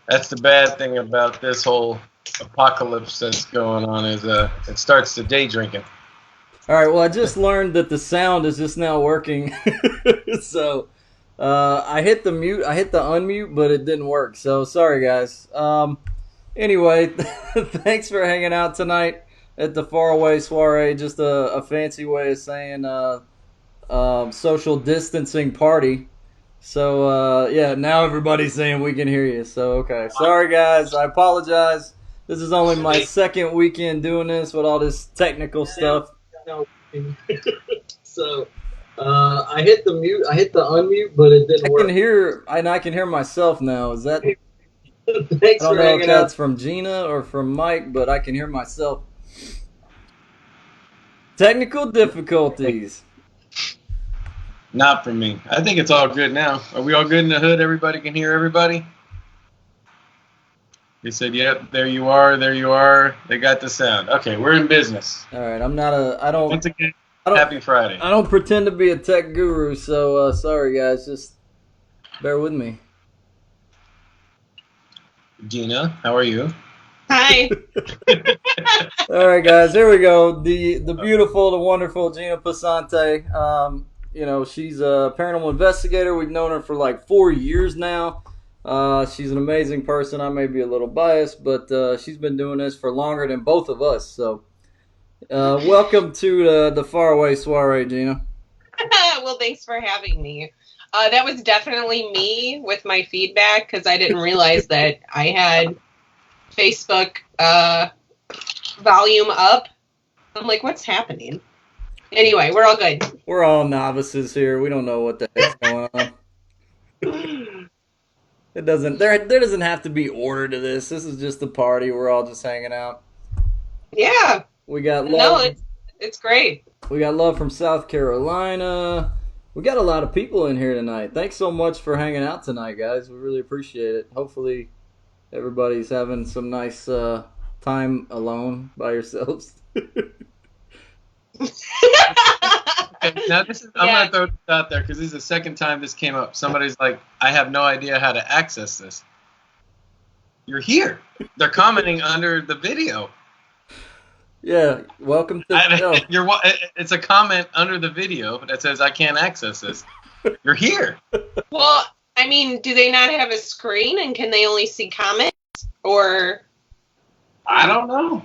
That's the bad thing about this whole apocalypse that's going on is it starts the day drinking. All right. Well, I just learned that the sound is just now working. So I hit the mute, I hit the unmute, but it didn't work. So sorry, guys. Anyway, thanks for hanging out tonight at the Far Away Soirée. Just a fancy way of saying social distancing party. So yeah, now everybody's saying we can hear you. So okay, sorry guys, I apologize. This is only my second weekend doing this with all this technical stuff. So I hit the mute, I hit the unmute, but it didn't work. I can hear myself now. Is that? Thanks I don't know if that's from Gina or from Mike, but I can hear myself. Technical difficulties. Not for me. I think it's all good now. Are we all good in the hood? Everybody can hear everybody? They said, yep, there you are, there you are. They got the sound. Okay, we're in business. All right, I don't. Once again, happy Friday. I don't pretend to be a tech guru, so sorry guys, just bear with me. Gina, how are you? Hi. All right, guys, here we go. The beautiful, the wonderful Gina Passante. She's a paranormal investigator. We've known her for like 4 years now. She's an amazing person. I may be a little biased, but she's been doing this for longer than both of us. So, welcome to the Far Away Soirée, Gina. Well, thanks for having me. That was definitely me with my feedback because I didn't realize that I had Facebook volume up. I'm like, what's happening? Anyway, we're all good. We're all novices here. We don't know what the heck's going on. It doesn't. There doesn't have to be order to this. This is just a party. We're all just hanging out. Yeah. We got love. No, it's great. We got love from South Carolina. We got a lot of people in here tonight. Thanks so much for hanging out tonight, guys. We really appreciate it. Hopefully, everybody's having some nice time alone by yourselves. Now I'm gonna throw this out there because this is the second time this came up. Somebody's like, I have no idea how to access this. You're here. They're commenting under the video. Yeah, welcome to the show. It's a comment under the video that says I can't access this. You're here. Well, I mean, do they not have a screen and can they only see comments? Or I don't know.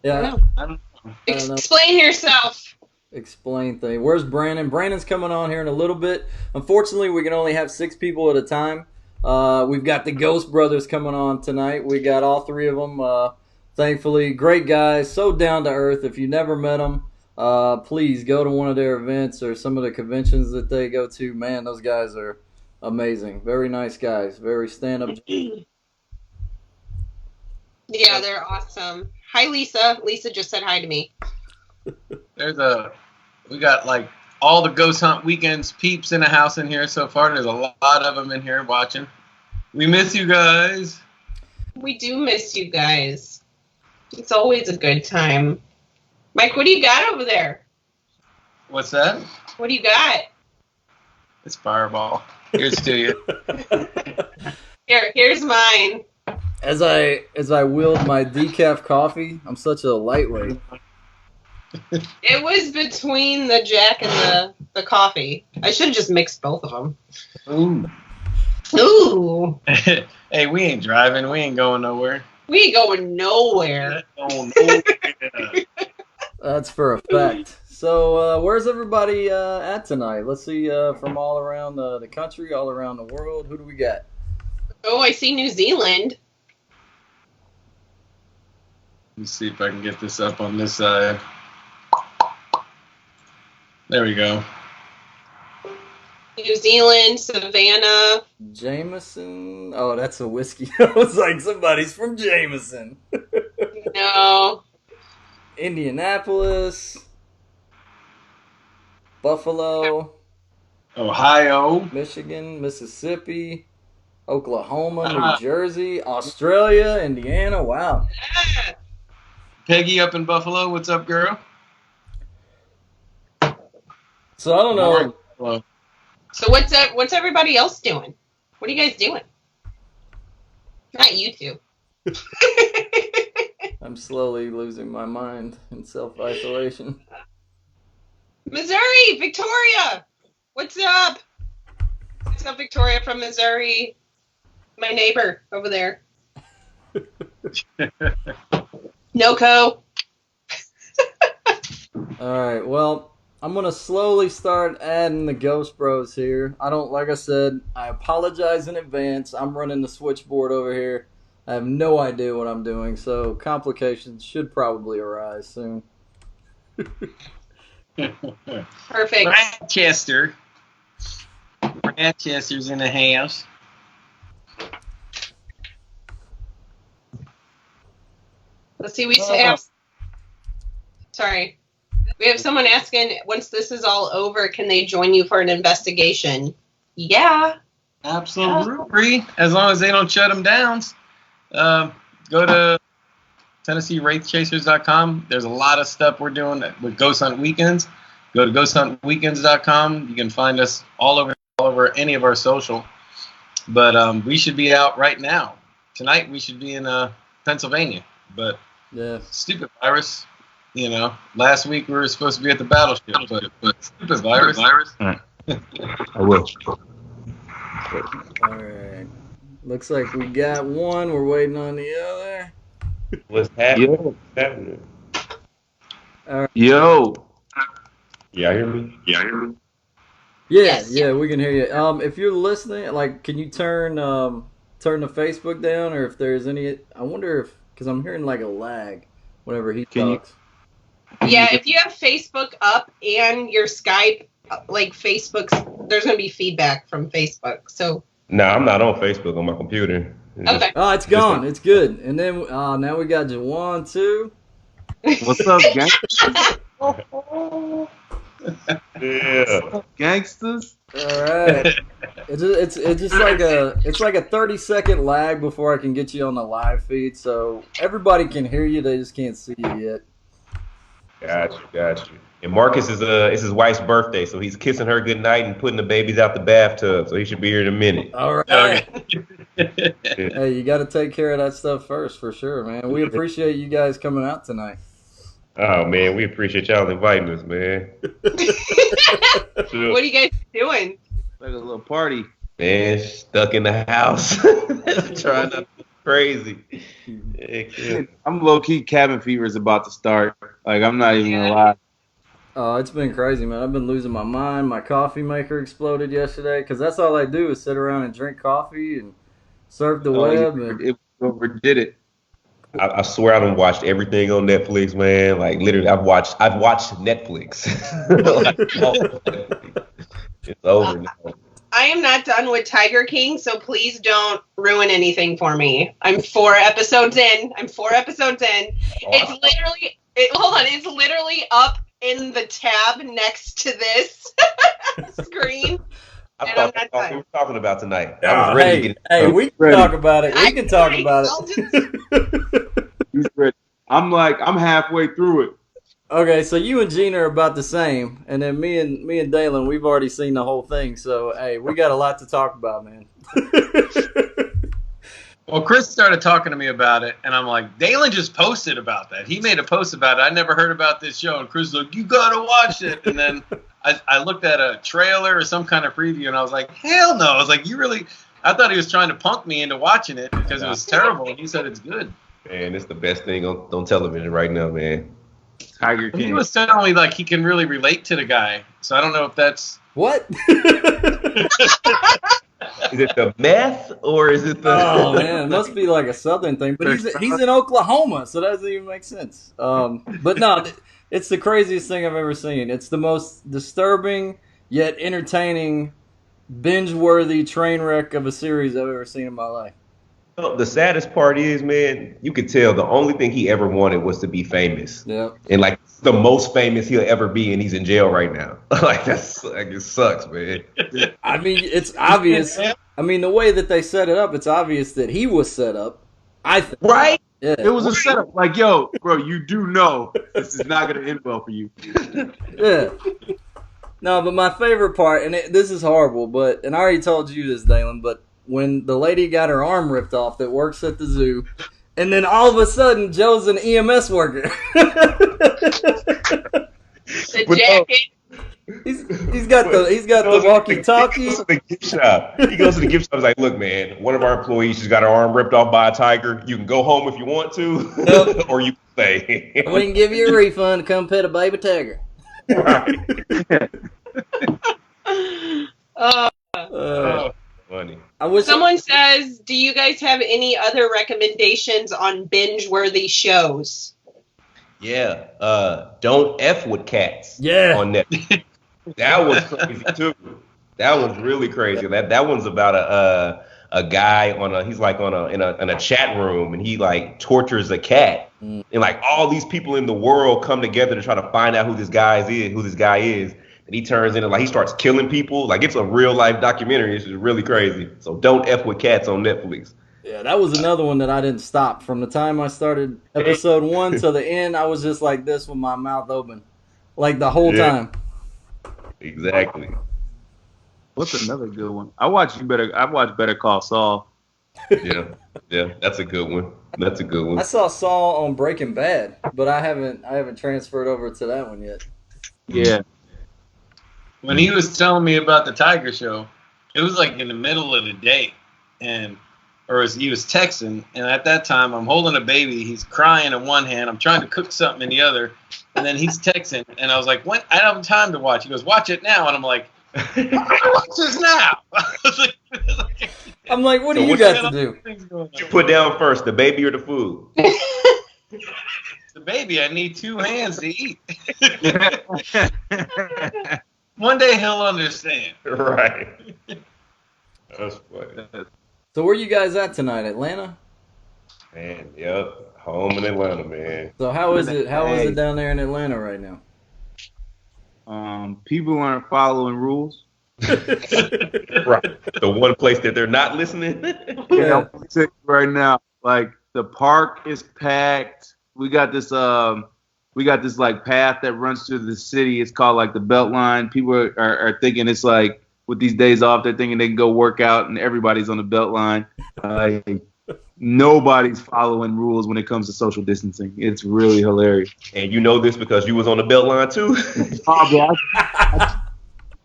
Yeah. I don't know. Explain yourself. Explain thing. Where's Brandon? Brandon's coming on here in a little bit. Unfortunately, we can only have 6 people at a time. We've got the Ghost Brothers coming on tonight. We got all 3 of them. Thankfully, great guys, so down to earth. If you never met them, please go to one of their events or some of the conventions that they go to. Man, those guys are amazing. Very nice guys. Very stand-up. Yeah, they're awesome. Hi, Lisa. Lisa just said hi to me. We got like all the Ghost Hunt Weekends peeps in the house in here so far. There's a lot of them in here watching. We miss you guys. We do miss you guys. It's always a good time. Mike, what do you got over there? What's that? What do you got? It's Fireball. Here's to you. Here's mine. As I wield my decaf coffee, I'm such a lightweight. It was between the Jack and the coffee. I should have just mixed both of them. Ooh. Hey, we ain't driving. We ain't going nowhere. We ain't going nowhere. That's for a fact. So, where's everybody at tonight? Let's see, from all around the country, all around the world. Who do we got? Oh, I see New Zealand. Let me see if I can get this up on this side. There we go. New Zealand, Savannah. Jameson. Oh, that's a whiskey. I was like, somebody's from Jameson. No. Indianapolis. Buffalo. Ohio. Michigan. Mississippi. Oklahoma. New Jersey. Australia. Indiana. Wow. Yeah. Peggy up in Buffalo. What's up, girl? So I don't know. So what's everybody else doing? What are you guys doing? Not you two. I'm slowly losing my mind in self-isolation. Missouri, Victoria. What's up? What's up, Victoria from Missouri? My neighbor over there. NoCo. All right, well, I'm going to slowly start adding the Ghost Bros here. Like I said, I apologize in advance. I'm running the switchboard over here. I have no idea what I'm doing, so complications should probably arise soon. Perfect. Manchester's in the house. Let's see, we have... Sorry. We have someone asking, once this is all over, can they join you for an investigation? Yeah. Absolutely. As long as they don't shut them down. Go to TennesseeWraithChasers.com. There's a lot of stuff we're doing with Ghost Hunt Weekends. Go to GhostHuntWeekends.com. You can find us all over any of our social. But we should be out right now. Tonight we should be in Pennsylvania. But yeah, stupid virus. You know, last week we were supposed to be at the battleship, but stupid virus. I will. All right. Looks like we got one. We're waiting on the other. What's happening? All right. Yo. Yeah, hear me? Yeah, Yeah, we can hear you. If you're listening, like, can you turn the Facebook down, or if there's any? I wonder if, because I'm hearing like a lag whenever he talks. Yeah, if you have Facebook up and your Skype, like Facebook's, there's going to be feedback from Facebook. So. No, I'm not on Facebook on my computer. Okay. Oh, it's gone. It's good. And then now we got Jawan too. What's up, gang? Yeah. Gangsters? All right. It's just like a 30-second lag before I can get you on the live feed, so everybody can hear you. They just can't see you yet. Got you. And Marcus it's his wife's birthday, so he's kissing her goodnight and putting the babies out the bathtub. So he should be here in a minute. All right. Hey, you got to take care of that stuff first, for sure, man. We appreciate you guys coming out tonight. Oh man, we appreciate y'all inviting us, man. What are you guys doing? Like a little party. Man, stuck in the house, trying not to be crazy. I'm low key. Cabin fever is about to start. Like, I'm not even gonna lie. Oh, it's been crazy, man. I've been losing my mind. My coffee maker exploded yesterday because that's all I do is sit around and drink coffee and surf the web. It overdid it. I swear I done watched everything on Netflix, man. Like literally, I've watched Netflix. It's over now. I am not done with Tiger King, so please don't ruin anything for me. I'm 4 episodes in. It's literally up in the tab next to this screen. I thought that's what we were talking about tonight. I was ready to get it. Hey, we can talk about it. We can talk about it. He's ready. I'm halfway through it. Okay, so you and Gina are about the same, and then me and Dalen, we've already seen the whole thing. So hey, we got a lot to talk about, man. Well, Chris started talking to me about it, and I'm like, Dalen just posted about that. He made a post about it. I never heard about this show, and Chris was like, you gotta watch it. And then I looked at a trailer or some kind of preview, and I was like, hell no. I was like, I thought he was trying to punk me into watching it because it was terrible, and he said it's good. Man, it's the best thing on television right now, man. Tiger King. He was telling me like he can really relate to the guy, so I don't know if that's what. Is it the meth or is it the? Oh man, it must be like a southern thing. But he's in Oklahoma, so that doesn't even make sense. But no, it's the craziest thing I've ever seen. It's the most disturbing yet entertaining, binge-worthy train wreck of a series I've ever seen in my life. The saddest part is, man, you could tell the only thing he ever wanted was to be famous. Yeah. And like the most famous he'll ever be, and he's in jail right now. It sucks, man. I mean, it's obvious. I mean, the way that they set it up, it's obvious that he was set up. I think. Right? Yeah. It was a setup. Like, yo, bro, you do know this is not gonna end well for you. Yeah. No, but my favorite part, and this is horrible, and I already told you this, Dalen, but when the lady got her arm ripped off that works at the zoo, and then all of a sudden Joe's an EMS worker. The jacket. He's got the walkie-talkie. He goes to the gift shop. He goes to the gift shop. He's like, look, man, one of our employees just got her arm ripped off by a tiger. You can go home if you want to, or you can stay. We can give you a refund to come pet a baby tiger. Funny. Someone says, do you guys have any other recommendations on binge-worthy shows? Yeah. Don't F with Cats. Yeah. On Netflix. That was crazy too. That was really crazy. That one's about a guy he's like in a chat room, and he like tortures a cat, and like all these people in the world come together to try to find out who this guy is, and he turns into he starts killing people. Like, it's a real life documentary. It's just really crazy. So Don't F with Cats on Netflix. Yeah, that was another one that I didn't stop. From the time I started episode 1 to the end, I was just like this with my mouth open, like the whole time. Exactly. What's another good one? I watched Better Call Saul. Yeah, that's a good one. I saw Saul on Breaking Bad, but I haven't transferred over to that one yet. Yeah. When he was telling me about the Tiger Show, it was like in the middle of the day, he was texting, and at that time I'm holding a baby. He's crying in one hand. I'm trying to cook something in the other, and then he's texting, and I was like, "When? I don't have time to watch." He goes, "Watch it now," and I'm like, "Watch this now." I'm like, "What do you got to do?" You put down first, the baby or the food? The baby. I need 2 hands to eat. One day he'll understand. Right. That's funny. So where you guys at tonight? Atlanta? Man, yep. Home in Atlanta, man. So how is it down there in Atlanta right now? People aren't following rules. Right. The one place that they're not listening. Yeah, I'm gonna tell you right now, like, the park is packed. We got this like path that runs through the city. It's called like the Beltline. People are thinking it's like, with these days off, they're thinking they can go work out, and everybody's on the Beltline. Nobody's following rules when it comes to social distancing. It's really hilarious. And you know this because you was on the Beltline too?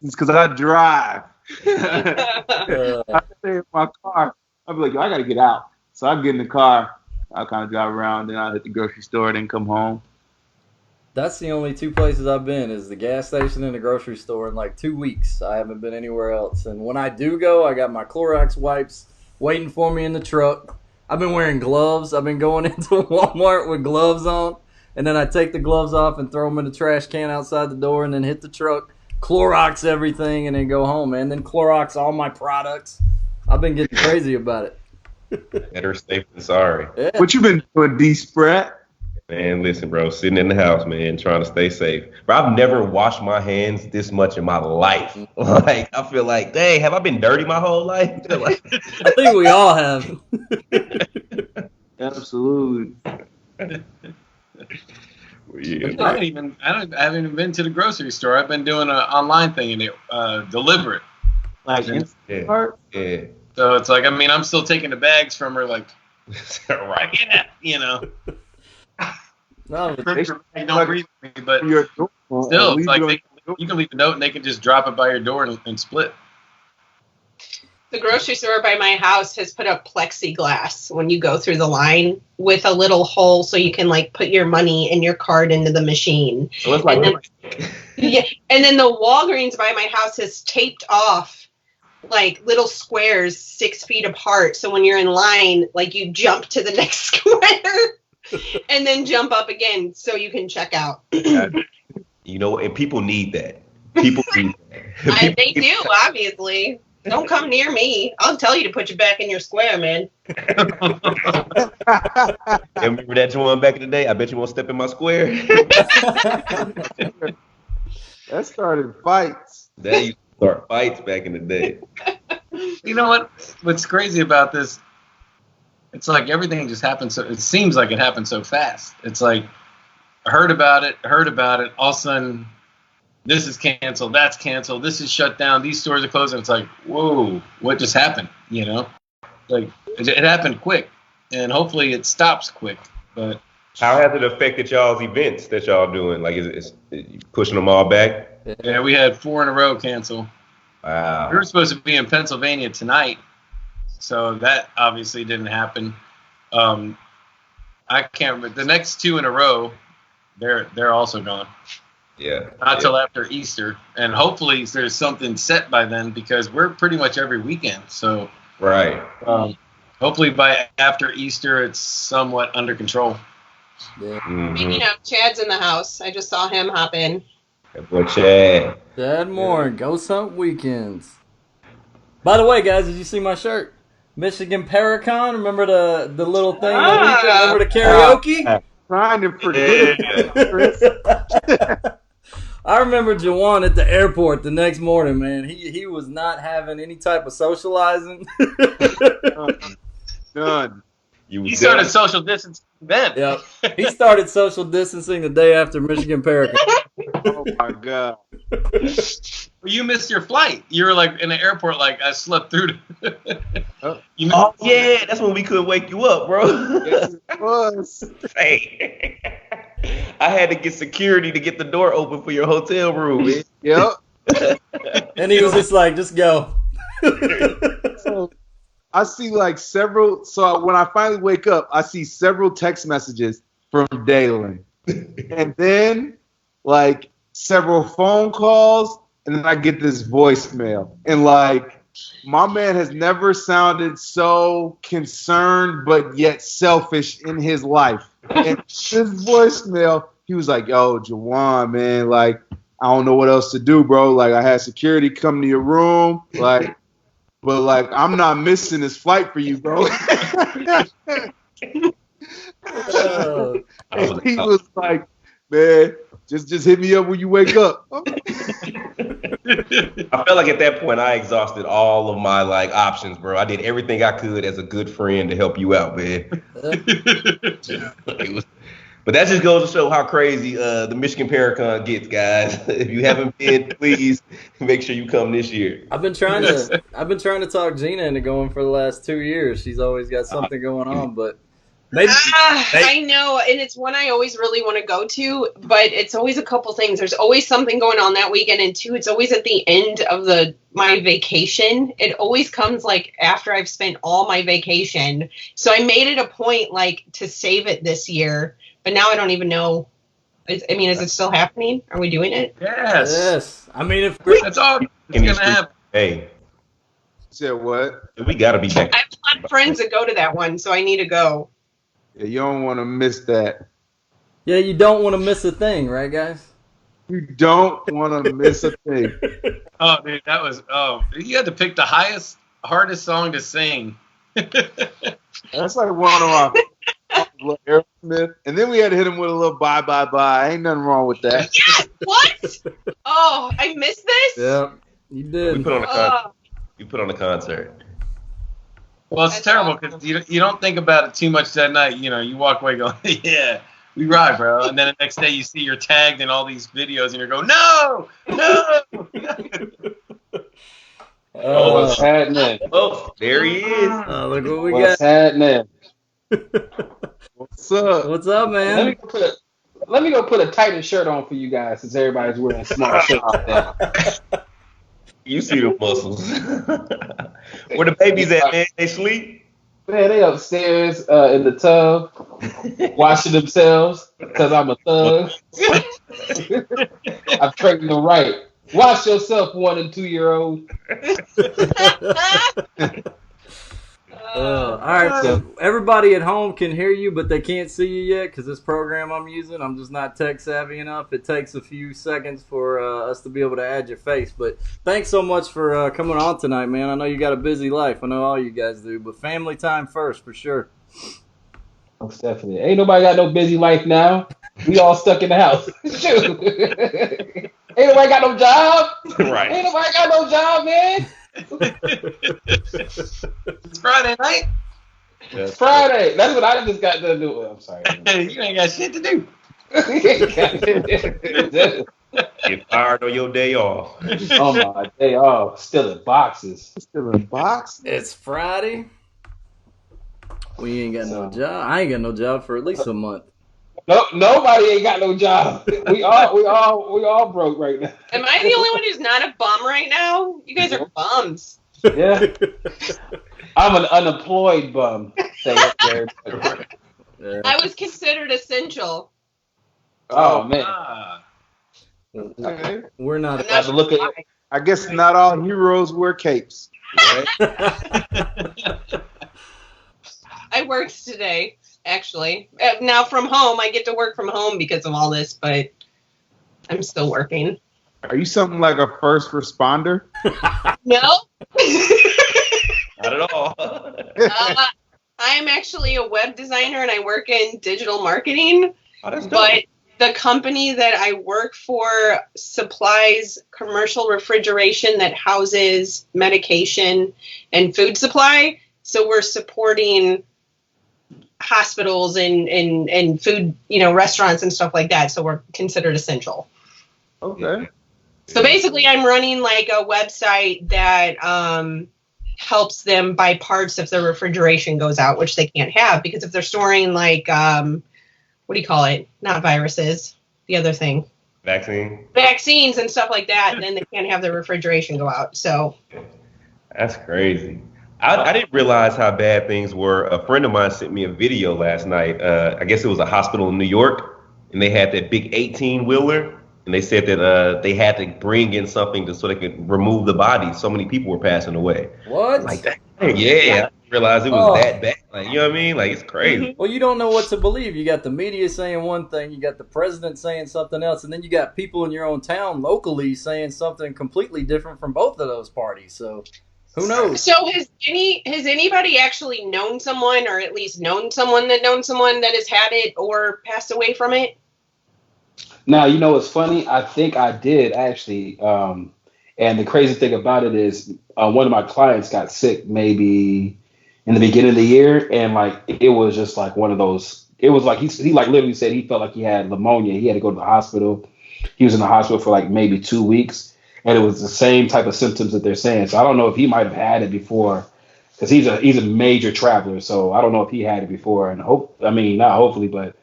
It's because I drive. I stay in my car. I'll be like, I got to get out. So I get in the car. I'll kind of drive around. Then I'll hit the grocery store, then come home. That's the only 2 places I've been, is the gas station and the grocery store in like 2 weeks. I haven't been anywhere else. And when I do go, I got my Clorox wipes waiting for me in the truck. I've been wearing gloves. I've been going into Walmart with gloves on. And then I take the gloves off and throw them in the trash can outside the door, and then hit the truck, Clorox everything, and then go home, man. Then Clorox all my products. I've been getting crazy about it. Better safe than sorry. Yeah. What you been doing, D-Sprat? Man, listen, bro, sitting in the house, man, trying to stay safe. But I've never washed my hands this much in my life. Like, I feel like, dang, have I been dirty my whole life? I think we all have. Absolutely. Yeah. I haven't even been to the grocery store. I've been doing an online thing, and they deliver it. Like, Yeah. So it's like, I mean, I'm still taking the bags from her, like, Right. you know. No, They Don't breathe with me, but still, it's like you can leave a note and they can just drop it by your door and split. The grocery store by my house has put up plexiglass when you go through the line with a little hole so you can like put your money and your card into the machine. So it's like, And then the Walgreens by my house has taped off like little squares 6 feet apart. So when you're in line, like you jump to the next square and then jump up again so you can check out. you know, and people need that. People need that. They do, obviously. Don't come near me. I'll tell you to put you back in your square, man. Remember that one back in the day? I bet you won't step in my square. That started fights. That used to start fights back in the day. You know what? What's crazy about this? It's like everything just happened so. It seems like it happened so fast. It's like I heard about it. All of a sudden, this is canceled, that's canceled, this is shut down, these stores are closing. It's like, whoa, what just happened? You know, like it happened quick, and hopefully it stops quick. But how has it affected y'all's events that y'all doing? Like, is you pushing them all back? Yeah, we had 4 in a row cancel. Wow. We were supposed to be in Pennsylvania tonight, so that obviously didn't happen. I can't remember the next 2 in a row. They're also gone. Yeah. Not till after Easter, and hopefully there's something set by then because we're pretty much every weekend. So right. Hopefully by after Easter it's somewhat under control. Yeah. Speaking of, Chad's in the house. I just saw him hop in. That boy Chad. Chad Moore, Ghost Hunt Weekends. By the way, guys, did you see my shirt? Michigan Paracon. Remember the little thing that we did? Remember the karaoke? Trying to forget, Chris. I remember Jawan at the airport the next morning, man. He was not having any type of socializing. None. He started social distancing then. Yep. He started social distancing the day after Michigan Paracon. Oh my God. You missed your flight. You were like in the airport, like I slept through. Oh yeah, that's when we couldn't wake you up, bro. Yes, it was. Hey. I had to get security to get the door open for your hotel room, man. Yep. And he was just like, just go. So I see like several. So when I finally wake up, I see several text messages from Dalen, and then like several phone calls, and then I get this voicemail, and like my man has never sounded so concerned but yet selfish in his life. And this voicemail, he was like, "Yo, Jawan, man, like I don't know what else to do, bro. Like I had security come to your room, like." But like, I'm not missing this flight for you, bro. And he was like, "Man, just hit me up when you wake up." I felt like at that point I exhausted all of my like options, bro. I did everything I could as a good friend to help you out, man. But that just goes to show how crazy the Michigan Paracon gets, guys. If you haven't been, please make sure you come this year. I've been trying to talk Gina into going for the last 2 years. She's always got something going on, but maybe I know, and it's one I always really want to go to, but it's always a couple things. There's always something going on that weekend, and 2, it's always at the end of my vacation. It always comes like after I've spent all my vacation. So I made it a point like to save it this year. But now I don't even know. Is it still happening? Are we doing it? Yes. I mean, if that's all it's gonna happen. Hey, Said what? we gotta be back. I have a lot of friends that go to that one, so I need to go. Yeah, you don't want to miss that. yeah, you don't want to miss a thing, right, guys? You don't want to miss a thing. Oh, dude, that was you had to pick the hardest song to sing. That's like one of our Aerosmith, and then we had to hit him with a little bye bye bye. Ain't nothing wrong with that. Yes! What? Oh, I missed this? Yeah, you did. We put on a concert. You put on a concert. Well, it's That's terrible because you don't think about it too much that night. You know, you walk away going, "Yeah, we ride, bro," and then the next day you see you're tagged in all these videos, and you're going, "No, no." What's happening? Oh, there he is. Look what we What's got. happening? What's up? What's up, man? Let me go put a tighter shirt on for you guys since everybody's wearing small shirts now. You see the muscles. Where the babies at, man? They sleep? Man, they upstairs in the tub washing themselves because I'm a thug. I'm treating them right. Wash yourself, 1 and 2 year old. All right, so everybody at home can hear you, but they can't see you yet because this program I'm using, I'm just not tech savvy enough. It takes a few seconds for us to be able to add your face. But thanks so much for coming on tonight, man. I know you got a busy life. I know all you guys do, but family time first for sure. Most definitely. Ain't nobody got no busy life now. We all stuck in the house. Shoot. Ain't nobody got no job. Right. Ain't nobody got no job, man. It's Friday night. It's Friday. That's what I just got to do. I'm sorry. You ain't got shit to do. Get fired on your day off. On my day off, stealing boxes. Still in box. It's Friday. We ain't got no So- job. I ain't got no job for at least a month. No, nobody ain't got no job. We all broke right now. Am I the only one who's not a bum right now? You guys are bums. Yeah, I'm an unemployed bum. Say it, Jared. Yeah. I was considered essential. Oh man, Okay. We're not. I'm I have to look at why. I guess not all heroes wear capes. I worked today, actually. Now from home, I get to work from home because of all this, but I'm still working. Are you something like a first responder? No. Not at all. I am actually a web designer and I work in digital marketing, Oh, that's dope. but the company that I work for supplies commercial refrigeration that houses medication and food supply. So we're supporting hospitals and food, restaurants and stuff like that. So we're considered essential. Okay. So basically, I'm running like a website that helps them buy parts if their refrigeration goes out, which they can't have because if they're storing like, what do you call it? Not viruses, the other thing. Vaccine. Vaccines and stuff like that, then they can't have their refrigeration go out. So That's crazy. I didn't realize how bad things were. A friend of mine sent me a video last night. I guess it was a hospital in New York, and they had that big 18-wheeler, and they said that they had to bring in something so they could remove the bodies. So many people were passing away. What? Like that. Yeah, I didn't realize it was that bad. Like, you know what I mean? Like, it's crazy. Well, you don't know what to believe. You got the media saying one thing, you got the president saying something else, and then you got people in your own town locally saying something completely different from both of those parties. So who knows? So has anybody actually known someone, or at least known someone that has had it or passed away from it? Now, you know what's funny? I think I did actually. And the crazy thing about it is one of my clients got sick maybe in the beginning of the year. And like, it was just like one of those, it was like, he like literally said he felt like he had pneumonia. He had to go to the hospital. He was in the hospital for like maybe 2 weeks. And it was the same type of symptoms that they're saying. So I don't know if he might have had it before because he's a major traveler. So I don't know if he had it before. And not hopefully, but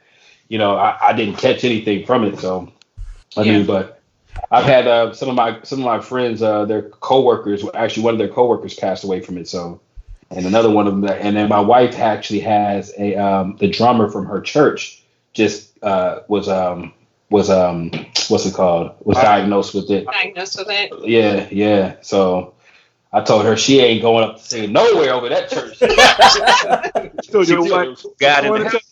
I didn't catch anything from it. So, I mean, but I've had some of my friends, their coworkers, actually one of their coworkers passed away from it. So, and another one of them, and then my wife actually has the drummer from her church just was what's it called? Was diagnosed with it. Diagnosed with it? Yeah. So I told her she ain't going up to sing nowhere over that church. So your wife Got it.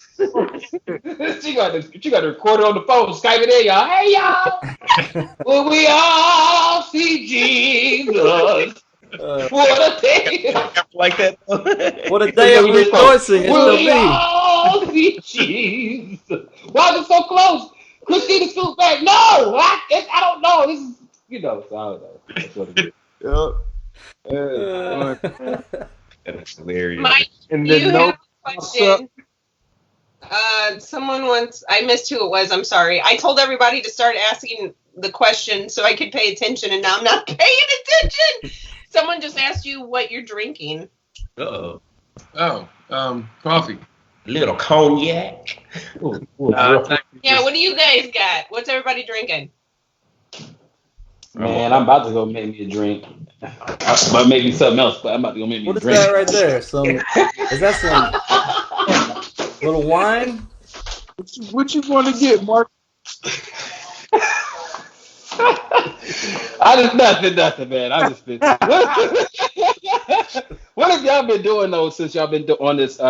she got to record it on the phone, Skype it in, y'all. Hey, y'all. Will we all see Jesus? What a day. Like that. What a day of rejoicing it Will will we be. all see Jesus? Why is it so close? Christina Scoot back. No, I don't know. This is, so I don't know. That's what it is. That's hilarious. Mike, and you then have a question. Someone once, I missed who it was, I'm sorry. I told everybody to start asking the question so I could pay attention, and now I'm not paying attention. Someone just asked you what you're drinking. Uh-oh. Coffee. Little cognac. Yeah, what do you guys got? What's everybody drinking? Man, I'm about to go make me a drink. But maybe something else, but I'm about to go make me What a is drink. that right there? Is that some little wine? what you want to get, Mark? I just nothing, man. I just been. What have y'all been doing though since y'all been on this?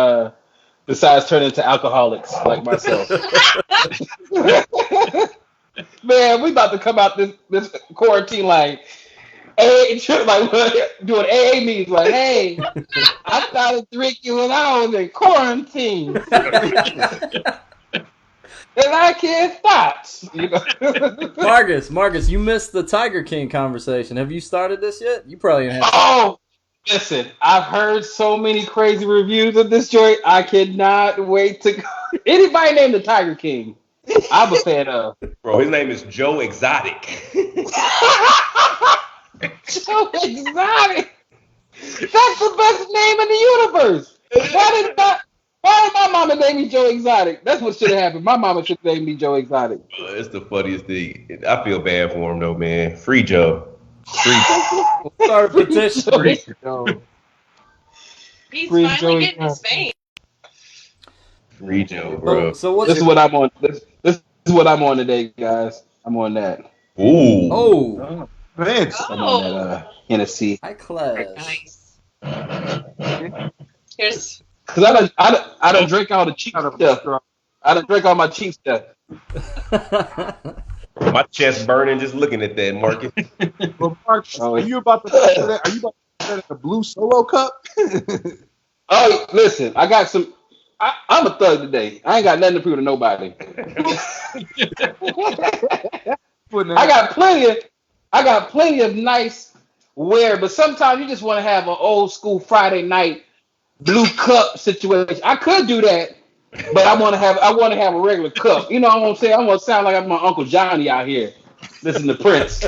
Besides turning into alcoholics like myself. Man, we about to come out this quarantine like, doing AA meetings like, hey, I started drinking when I was in quarantine. And I can't stop. Marcus, you missed the Tiger King conversation. Have you started this yet? You probably haven't. Oh, listen, I've heard so many crazy reviews of this joint. I cannot wait to go. Anybody named the Tiger King? I'm a fan of. Bro, his name is Joe Exotic. Joe Exotic. That's the best name in the universe. Why did my mama name me Joe Exotic? That's what should have happened. My mama should name me Joe Exotic. It's the funniest thing. I feel bad for him though, man. Free Joe. Start a petition. Free Joe. He's Free finally Joey getting his fame. Free Joe, bro. So what's This is what I'm on. This is what I'm on today, guys. I'm on that. Ooh. Oh, Man, I'm on that Hennessy. high class. Nice. Here's Cause I don't drink all the cheap stuff. I don't drink all my cheap stuff. My chest burning just looking at that, Marcus. well, Mark, Oh, are you about to put that? Are you about to put that in a blue Solo cup? Oh, listen, I got some. I'm a thug today. I ain't got nothing to prove to nobody. I got plenty of nice wear, but sometimes you just want to have an old school Friday night blue cup situation. I could do that, but I want to have a regular cup. You know what I'm saying? I want to sound like I'm my Uncle Johnny out here. Listen to Prince.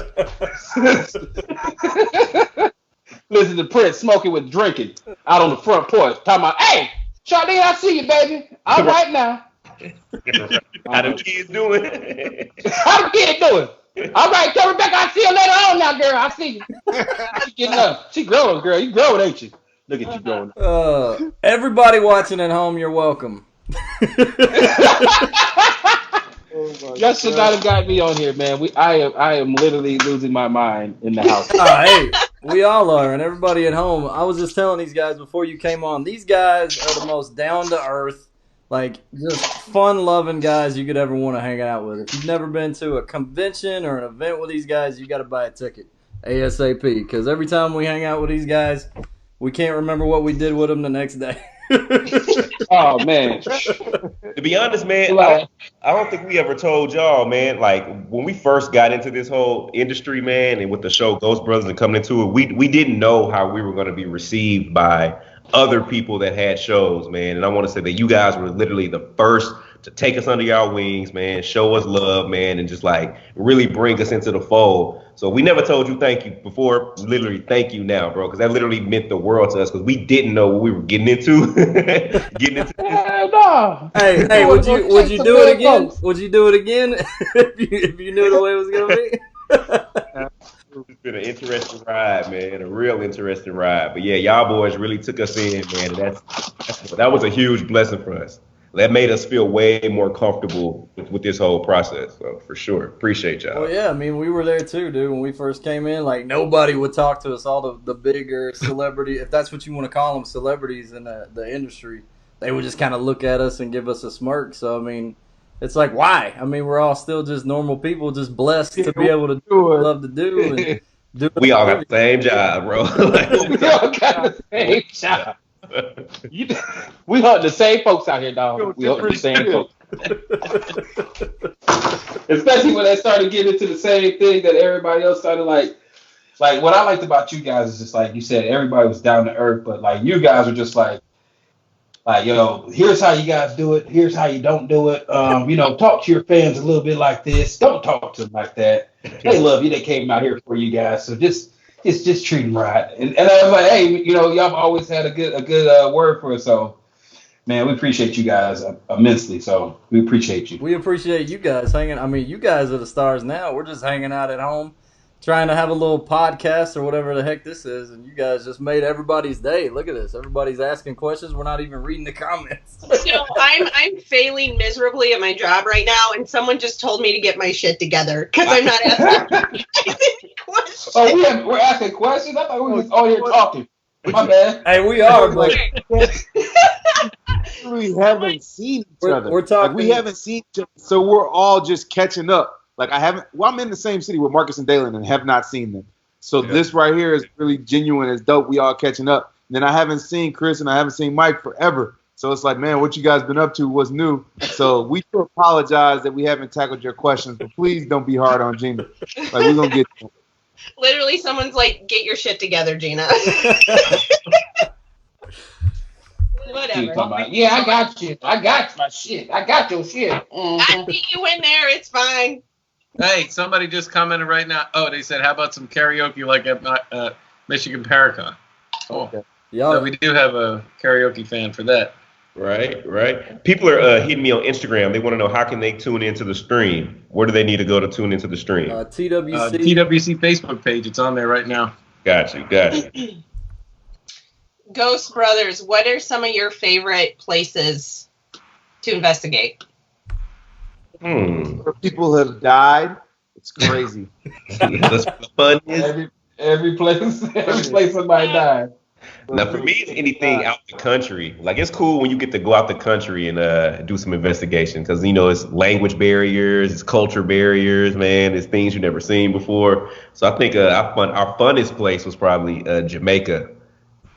Listen to Prince smoking with drinking out on the front porch. Talking about, hey, Charlene, I see you, baby. All right now. How them kids doing? How the kid doing? All right, tell Rebecca I see you later on now, girl. I see you. She getting up. She growing, girl. You growing, ain't you? Look at you growing. Everybody watching at home, you're welcome. Y'all should not have got me on here, man. I am literally losing my mind in the house. Hey, we all are, and everybody at home. I was just telling these guys before you came on, these guys are the most down to earth, like just fun loving guys you could ever want to hang out with. If you've never been to a convention or an event with these guys, you got to buy a ticket ASAP, because every time we hang out with these guys, we can't remember what we did with them the next day. Oh man. To be honest, man, I don't think we ever told y'all, man, like when we first got into this whole industry, man, and with the show Ghost Brothers and coming into it, we didn't know how we were going to be received by other people that had shows, man. And I want to say that you guys were literally the first to take us under y'all wings, man, show us love, man, and just like really bring us into the fold. So we never told you thank you before. Literally, thank you now, bro, because that literally meant the world to us because we didn't know what we were getting into. No. Hey, would you do it again? Would you do it again if you knew the way it was gonna be? It's been an interesting ride, man, a real interesting ride. But yeah, y'all boys really took us in, man. And that was a huge blessing for us. That made us feel way more comfortable with this whole process. So for sure, appreciate y'all. Well, yeah, I mean, we were there too, dude. When we first came in, like nobody would talk to us. All the bigger celebrity, if that's what you want to call them, celebrities in the industry, they would just kind of look at us and give us a smirk. So I mean, it's like, why? I mean, we're all still just normal people, just blessed to be able to do what we love to do. And do we all got the same job, bro. We all got the same job. We hunt the same folks out here, dog. We hunt the same folks. Especially when they started getting into the same thing that everybody else started like what I liked about you guys is just like you said, everybody was down to earth, but like you guys were just like, yo, here's how you guys do it. Here's how you don't do it. Talk to your fans a little bit like this. Don't talk to them like that. They love you. They came out here for you guys. So just treat them right. And I was like, hey, y'all have always had a good word for us. So, man, we appreciate you guys immensely. So we appreciate you. We appreciate you guys hanging. I mean, you guys are the stars now. We're just hanging out at home, trying to have a little podcast or whatever the heck this is, and you guys just made everybody's day. Look at this. Everybody's asking questions. We're not even reading the comments. So I'm failing miserably at my job right now, and someone just told me to get my shit together because I'm not asking any questions. Oh, we're asking questions? I thought we were just all here talking. My bad. Hey, we are, but we haven't seen each other. We're talking. Like, we haven't seen each other, so we're all just catching up. Like I'm in the same city with Marcus and Dalen and have not seen them. So This right here is really genuine. It's dope. We all catching up. And then I haven't seen Chris and I haven't seen Mike forever. So it's like, man, what you guys been up to? What's new? So we do apologize that we haven't tackled your questions, but please don't be hard on Gina. Like, we're going to get to it. Literally, someone's like, get your shit together, Gina. Whatever. whatever. Yeah, I got you. I got my shit. I got your shit. I beat you in there. It's fine. Hey, somebody just commented right now. Oh, they said, how about some karaoke like at Michigan Paracon? Oh, Okay. Yo, so we do have a karaoke fan for that. Right. People are hitting me on Instagram. They want to know how can they tune into the stream. Where do they need to go to tune into the stream? TWC. TWC Facebook page. It's on there right now. Got you. Ghost Brothers, what are some of your favorite places to investigate? Where people have died. It's crazy. Yeah, that's what the fun is. Every place somebody died. Now, for me, it's anything out the country. Like, it's cool when you get to go out the country and do some investigation because, it's language barriers, it's culture barriers, man. It's things you've never seen before. So I think our funnest place was probably Jamaica.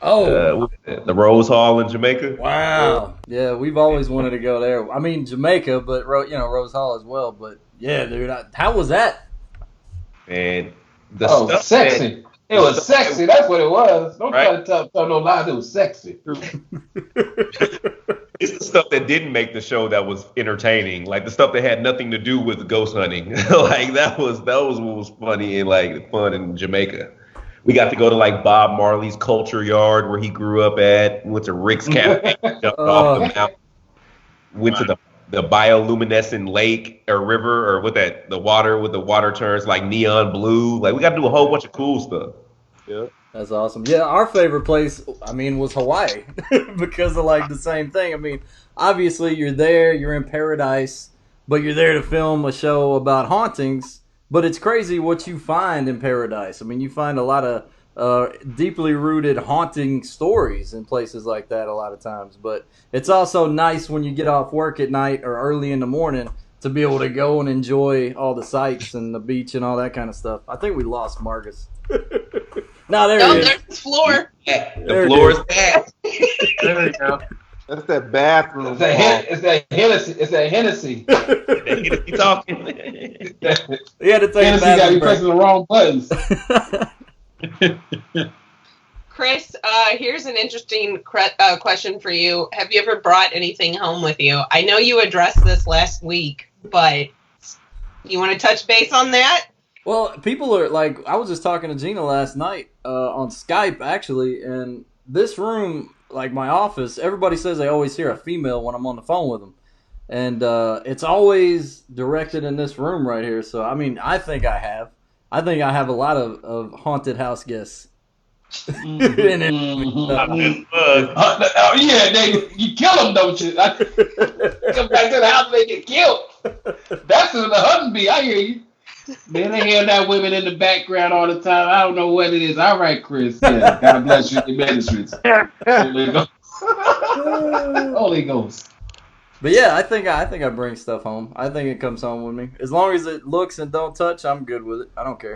Oh, The Rose Hall in Jamaica. wow. Yeah, we've always wanted to go there. I mean, Jamaica, but, Rose Hall as well. But, yeah, dude, how was that? And the stuff sexy. It was sexy. That's what it was. Don't try to tell no lies. It was sexy. It's the stuff that didn't make the show that was entertaining, like the stuff that had nothing to do with ghost hunting. Like that was what was funny and like fun in Jamaica. We got to go to like Bob Marley's culture yard where he grew up at. Went to Rick's Cafe, jumped off the mountain. Went to the bioluminescent lake or river or the water turns like neon blue. Like we got to do a whole bunch of cool stuff. Yeah. That's awesome. Yeah, our favorite place, was Hawaii because of like the same thing. I mean, obviously you're there, you're in paradise, but you're there to film a show about hauntings. But it's crazy what you find in paradise. I mean, you find a lot of deeply rooted haunting stories in places like that a lot of times. But it's also nice when you get off work at night or early in the morning to be able to go and enjoy all the sights and the beach and all that kind of stuff. I think we lost Marcus. No, there he is. There's the floor. The floor is back. There we go. That's that bathroom. It's that Hennessy. He talking. He had to take Hennessy got me pressing the wrong buttons. Chris, here's an interesting question for you. Have you ever brought anything home with you? I know you addressed this last week, but you want to touch base on that? Well, people are like, I was just talking to Gina last night on Skype, actually, and this room, like my office, everybody says they always hear a female when I'm on the phone with them. And it's always directed in this room right here. So, I mean, I think I have a lot of haunted house guests. Yeah, you kill them, don't you? Come back to the house, they get killed. That's who the hunting be. I hear you. Man, they hear that women in the background all the time. I don't know what it is. All right, Chris. Yeah, God bless you, your ministries. Holy Ghost. Holy Ghost. But yeah, I think I bring stuff home. I think it comes home with me. As long as it looks and don't touch, I'm good with it. I don't care.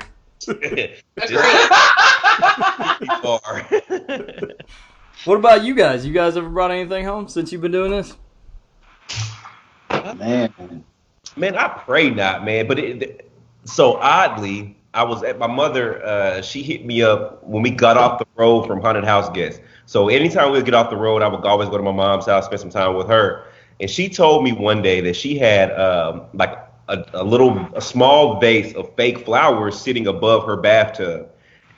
What about you guys? You guys ever brought anything home since you've been doing this? Man, I pray not, man. But so oddly, I was at my mother. She hit me up when we got off the road from Haunted House Guests. So anytime we would get off the road, I would always go to my mom's house, spend some time with her. And she told me one day that she had like a small vase of fake flowers sitting above her bathtub.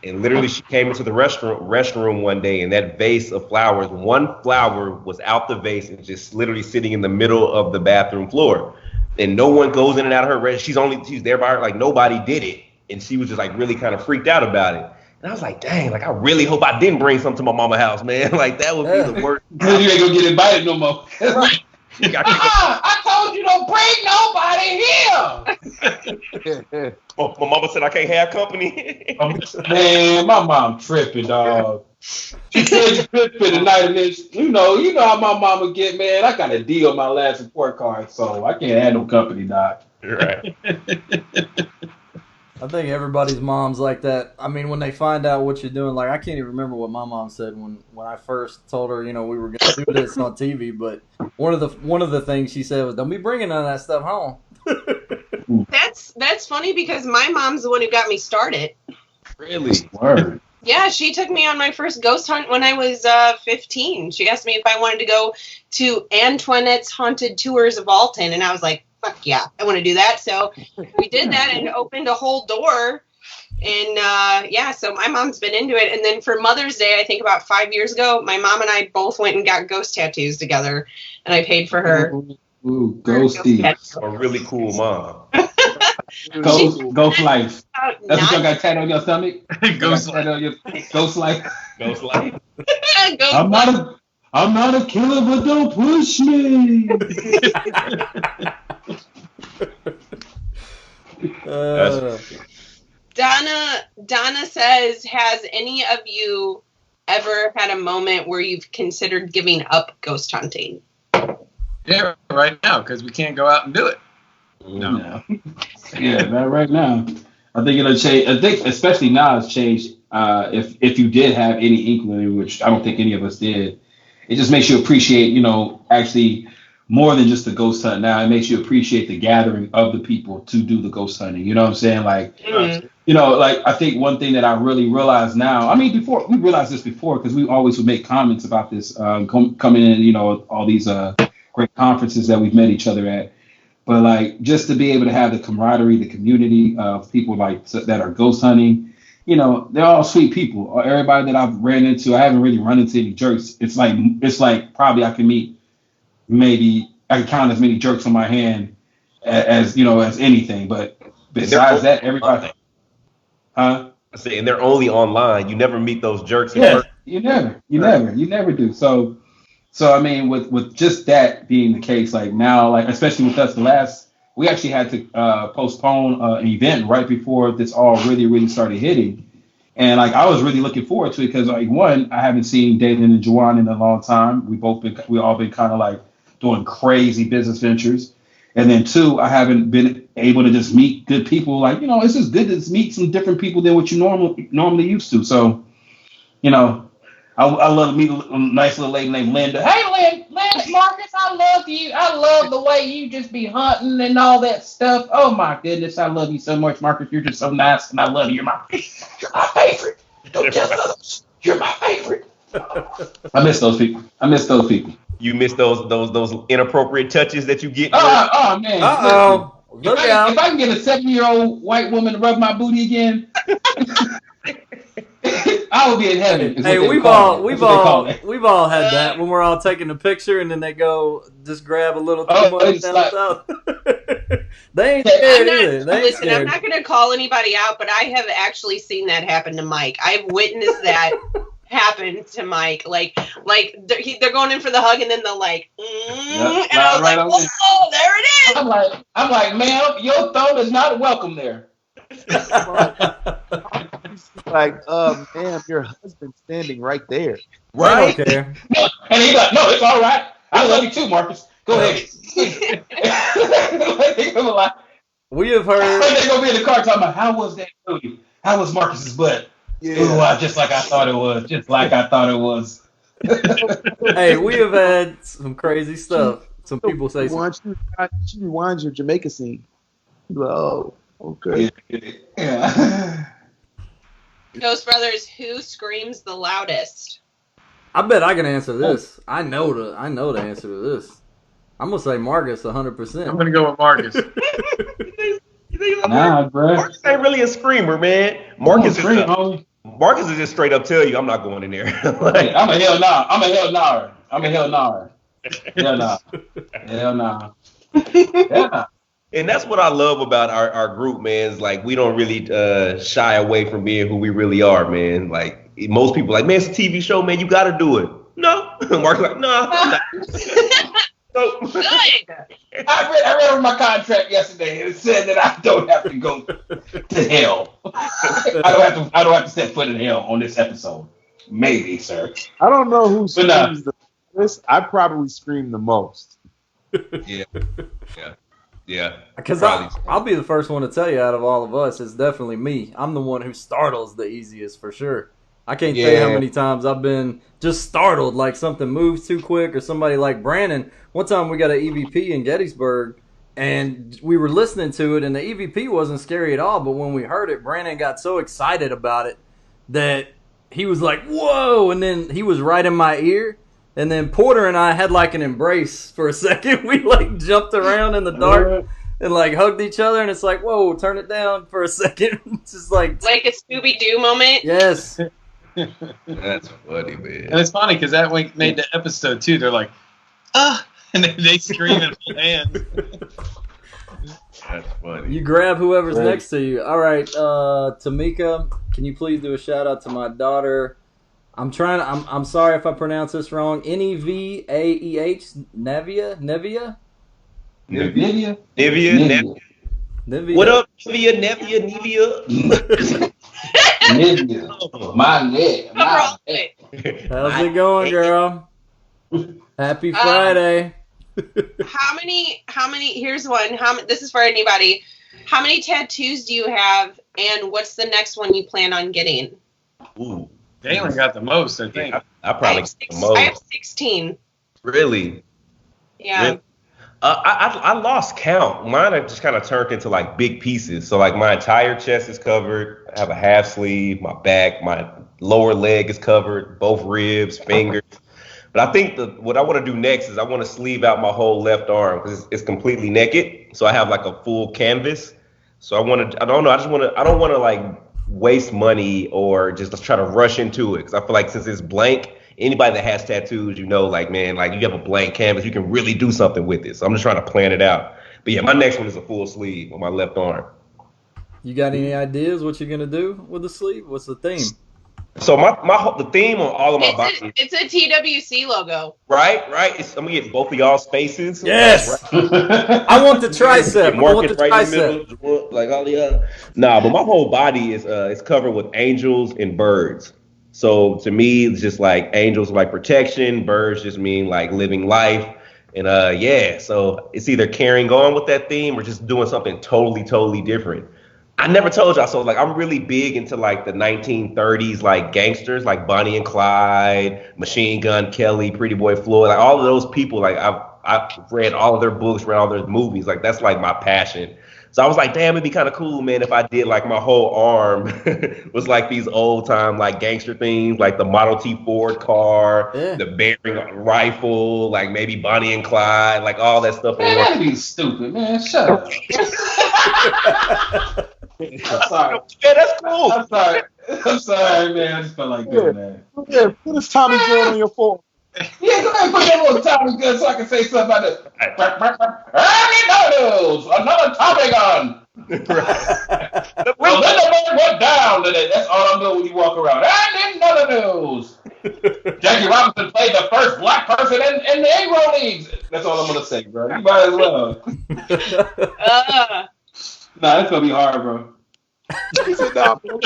And literally she came into the restroom one day, and that vase of flowers, one flower was out the vase and just literally sitting in the middle of the bathroom floor. And no one goes in and out of her restroom. She's there by her, like nobody did it. And she was just like really kind of freaked out about it. And I was like, dang, like I really hope I didn't bring something to my mama's house, man. Like that would be the worst. You ain't gonna get invited no more. I told you don't bring nobody here. My mama said I can't have company. Man, my mom tripping, dog. She said you could for the night, and then you know how my mama get, man. I got a D on my last report card, so I can't have no company, dog. You're right. I think everybody's mom's like that. I mean, when they find out what you're doing, like I can't even remember what my mom said when I first told her, we were going to do this on TV. But one of the things she said was, "Don't be bringing none of that stuff home." That's funny because my mom's the one who got me started. Really? Word. Yeah, she took me on my first ghost hunt when I was 15. She asked me if I wanted to go to Antoinette's Haunted Tours of Alton, and I was like, fuck yeah, I want to do that. So we did that and opened a whole door. And yeah, so my mom's been into it. And then for Mother's Day, I think about 5 years ago, my mom and I both went and got ghost tattoos together, and I paid for her. Ooh, ghosty. A really cool mom. Ghost life. About That's what you 9 got tattooed on your stomach? Ghost You got tattooed on your ghost life. Ghost life. Ghost I'm not a killer, but don't push me. Donna says, has any of you ever had a moment where you've considered giving up ghost hunting? Yeah, right now, because we can't go out and do it. No. Yeah, not right now. I think it'll change. I think especially now it's changed. If you did have any inkling, which I don't think any of us did, it just makes you appreciate, actually more than just the ghost hunt. Now it makes you appreciate the gathering of the people to do the ghost hunting. You know what I'm saying? Like, like I think one thing that I really realize now. I mean, before we realized this before because we always would make comments about this coming in. All these great conferences that we've met each other at. But like just to be able to have the camaraderie, the community of people like that are ghost hunting, they're all sweet people. Everybody that I've ran into, I haven't really run into any jerks. It's like probably I can meet maybe I can count as many jerks on my hand as anything. But besides that, everybody, huh? I say, and they're only online. You never meet those jerks. Yeah, you never do. So I mean, with just that being the case, like now, like especially with us, we actually had to postpone an event right before this all really started hitting, and like I was really looking forward to it because like one, I haven't seen Dalen and Juwan in a long time. We all been kind of like doing crazy business ventures, and then two, I haven't been able to just meet good people. Like it's just good to meet some different people than what you normally used to. So, I love to meet a nice little lady named Linda. Hey, Marcus, I love you. I love the way you just be hunting and all that stuff. Oh my goodness, I love you so much, Marcus. You're just so nice, and I love you. You're my favorite. Don't tell others. You're my favorite. I miss those people. You miss those inappropriate touches that you get. Oh man. Uh-oh. Look out. If I can get a 7-year-old white woman to rub my booty again, I will be in heaven. Hey, we've all had that when we're all taking a picture and then they go just grab a little too much down the They ain't scared either. Listen, I'm not going to call anybody out, but I have actually seen that happen to Mike. I've witnessed that happen to Mike. Like they're going in for the hug and then they're like, and I was like, whoa, there it is. I'm like, ma'am, your thumb is not welcome there. Like, ma'am, your husband's standing right there. Right? I don't care. And he's like, no, it's all right. I love you too, Marcus. Go ahead. We have heard. They're gonna be in the car talking about how was that booty? How was Marcus's butt? Yeah. Ooh, just like I thought it was. Hey, we have had some crazy stuff. Some people say she rewinds your Jamaica scene. Like, oh, okay. Yeah. Ghost Brothers, who screams the loudest? I bet I can answer this. I know the answer to this. I'm gonna say Marcus 100%. I'm gonna go with Marcus. Nah, bro. Marcus ain't really a screamer, man. Marcus is just straight up tell you, I'm not going in there. Like, I'm a hell nah. Hell nah. Hell nah. Yeah. And that's what I love about our group, man. Is like we don't really shy away from being who we really are, man. Like most people, like, man, it's a TV show, man. You got to do it. No, Mark's like, no. So, I read my contract yesterday. It said that I don't have to go to hell. I don't have to set foot in hell on this episode. Maybe, sir. I don't know who screams the most. I probably scream the most. Yeah. Because I'll be the first one to tell you out of all of us, it's definitely me. I'm the one who startles the easiest for sure. I can't tell you how many times I've been just startled, like something moves too quick or somebody like Brandon. One time we got an EVP in Gettysburg and we were listening to it and the EVP wasn't scary at all, but when we heard it, Brandon got so excited about it that he was like, "Whoa!" And then he was right in my ear. And then Porter and I had like an embrace for a second. We like jumped around in the dark and like hugged each other. And it's like, "Whoa, turn it down for a second." It's just like a Scooby-Doo moment. Yes. That's funny, man. And it's funny because that made the episode too. They're like, "Ah!" And they scream and hold hands. That's funny. You grab whoever's next to you. All right, Tamika, can you please do a shout out to my daughter? I'm sorry if I pronounce this wrong. Nevaeh, Nevia. What up, Nevia? My neck. How's it going, girl? Happy Friday. How many, here's one. This is for anybody. How many tattoos do you have, and what's the next one you plan on getting? Ooh. Galen got the most, I think. I probably got the most. I have 16. Really? Yeah. Really? I lost count. Mine have just kind of turned into like big pieces. So like my entire chest is covered. I have a half sleeve. My back, my lower leg is covered. Both ribs, fingers. But I think what I want to do next is I want to sleeve out my whole left arm because it's completely naked. So I have like a full canvas. So I don't want to like waste money or just try to rush into it. Because I feel like since it's blank, anybody that has tattoos, like, man, like you have a blank canvas, you can really do something with it. So I'm just trying to plan it out. But yeah, my next one is a full sleeve on my left arm. You got any ideas what you're going to do with the sleeve? What's the theme? So the theme on all of my body. It's a TWC logo. Right. I'm gonna get both of y'all's faces. Yes. Right. I want the tricep. Right in the middle, like all the other. Nah, but my whole body is covered with angels and birds. So to me, it's just like angels like protection, birds just mean like living life. And so it's either carrying on with that theme or just doing something totally different. I never told y'all, so like I'm really big into like the 1930s like gangsters like Bonnie and Clyde, Machine Gun Kelly, Pretty Boy Floyd, like all of those people. Like I've read all of their books, read all their movies. Like that's like my passion. So I was like, damn, it'd be kind of cool, man, if I did like my whole arm was like these old time like gangster things, like the Model T Ford car, the Bearing rifle, like maybe Bonnie and Clyde, like all that stuff. Man, that'd be stupid, man. Shut up. I'm sorry. Yeah, that's cool. I'm sorry, man. I just felt like doing that. Yeah, put this Tommy gun on your forehead. Yeah, go ahead and put that little Tommy gun so I can say something about it. I need noodles. Another Tommy gun. Well, then the bird went down today. That's all I'm doing when you walk around. I need another news. Jackie Robinson played the first black person in the Negro Leagues. That's all I'm going to say, bro. You might as well. Nah, it's going to be hard, bro. He said, nah, bro.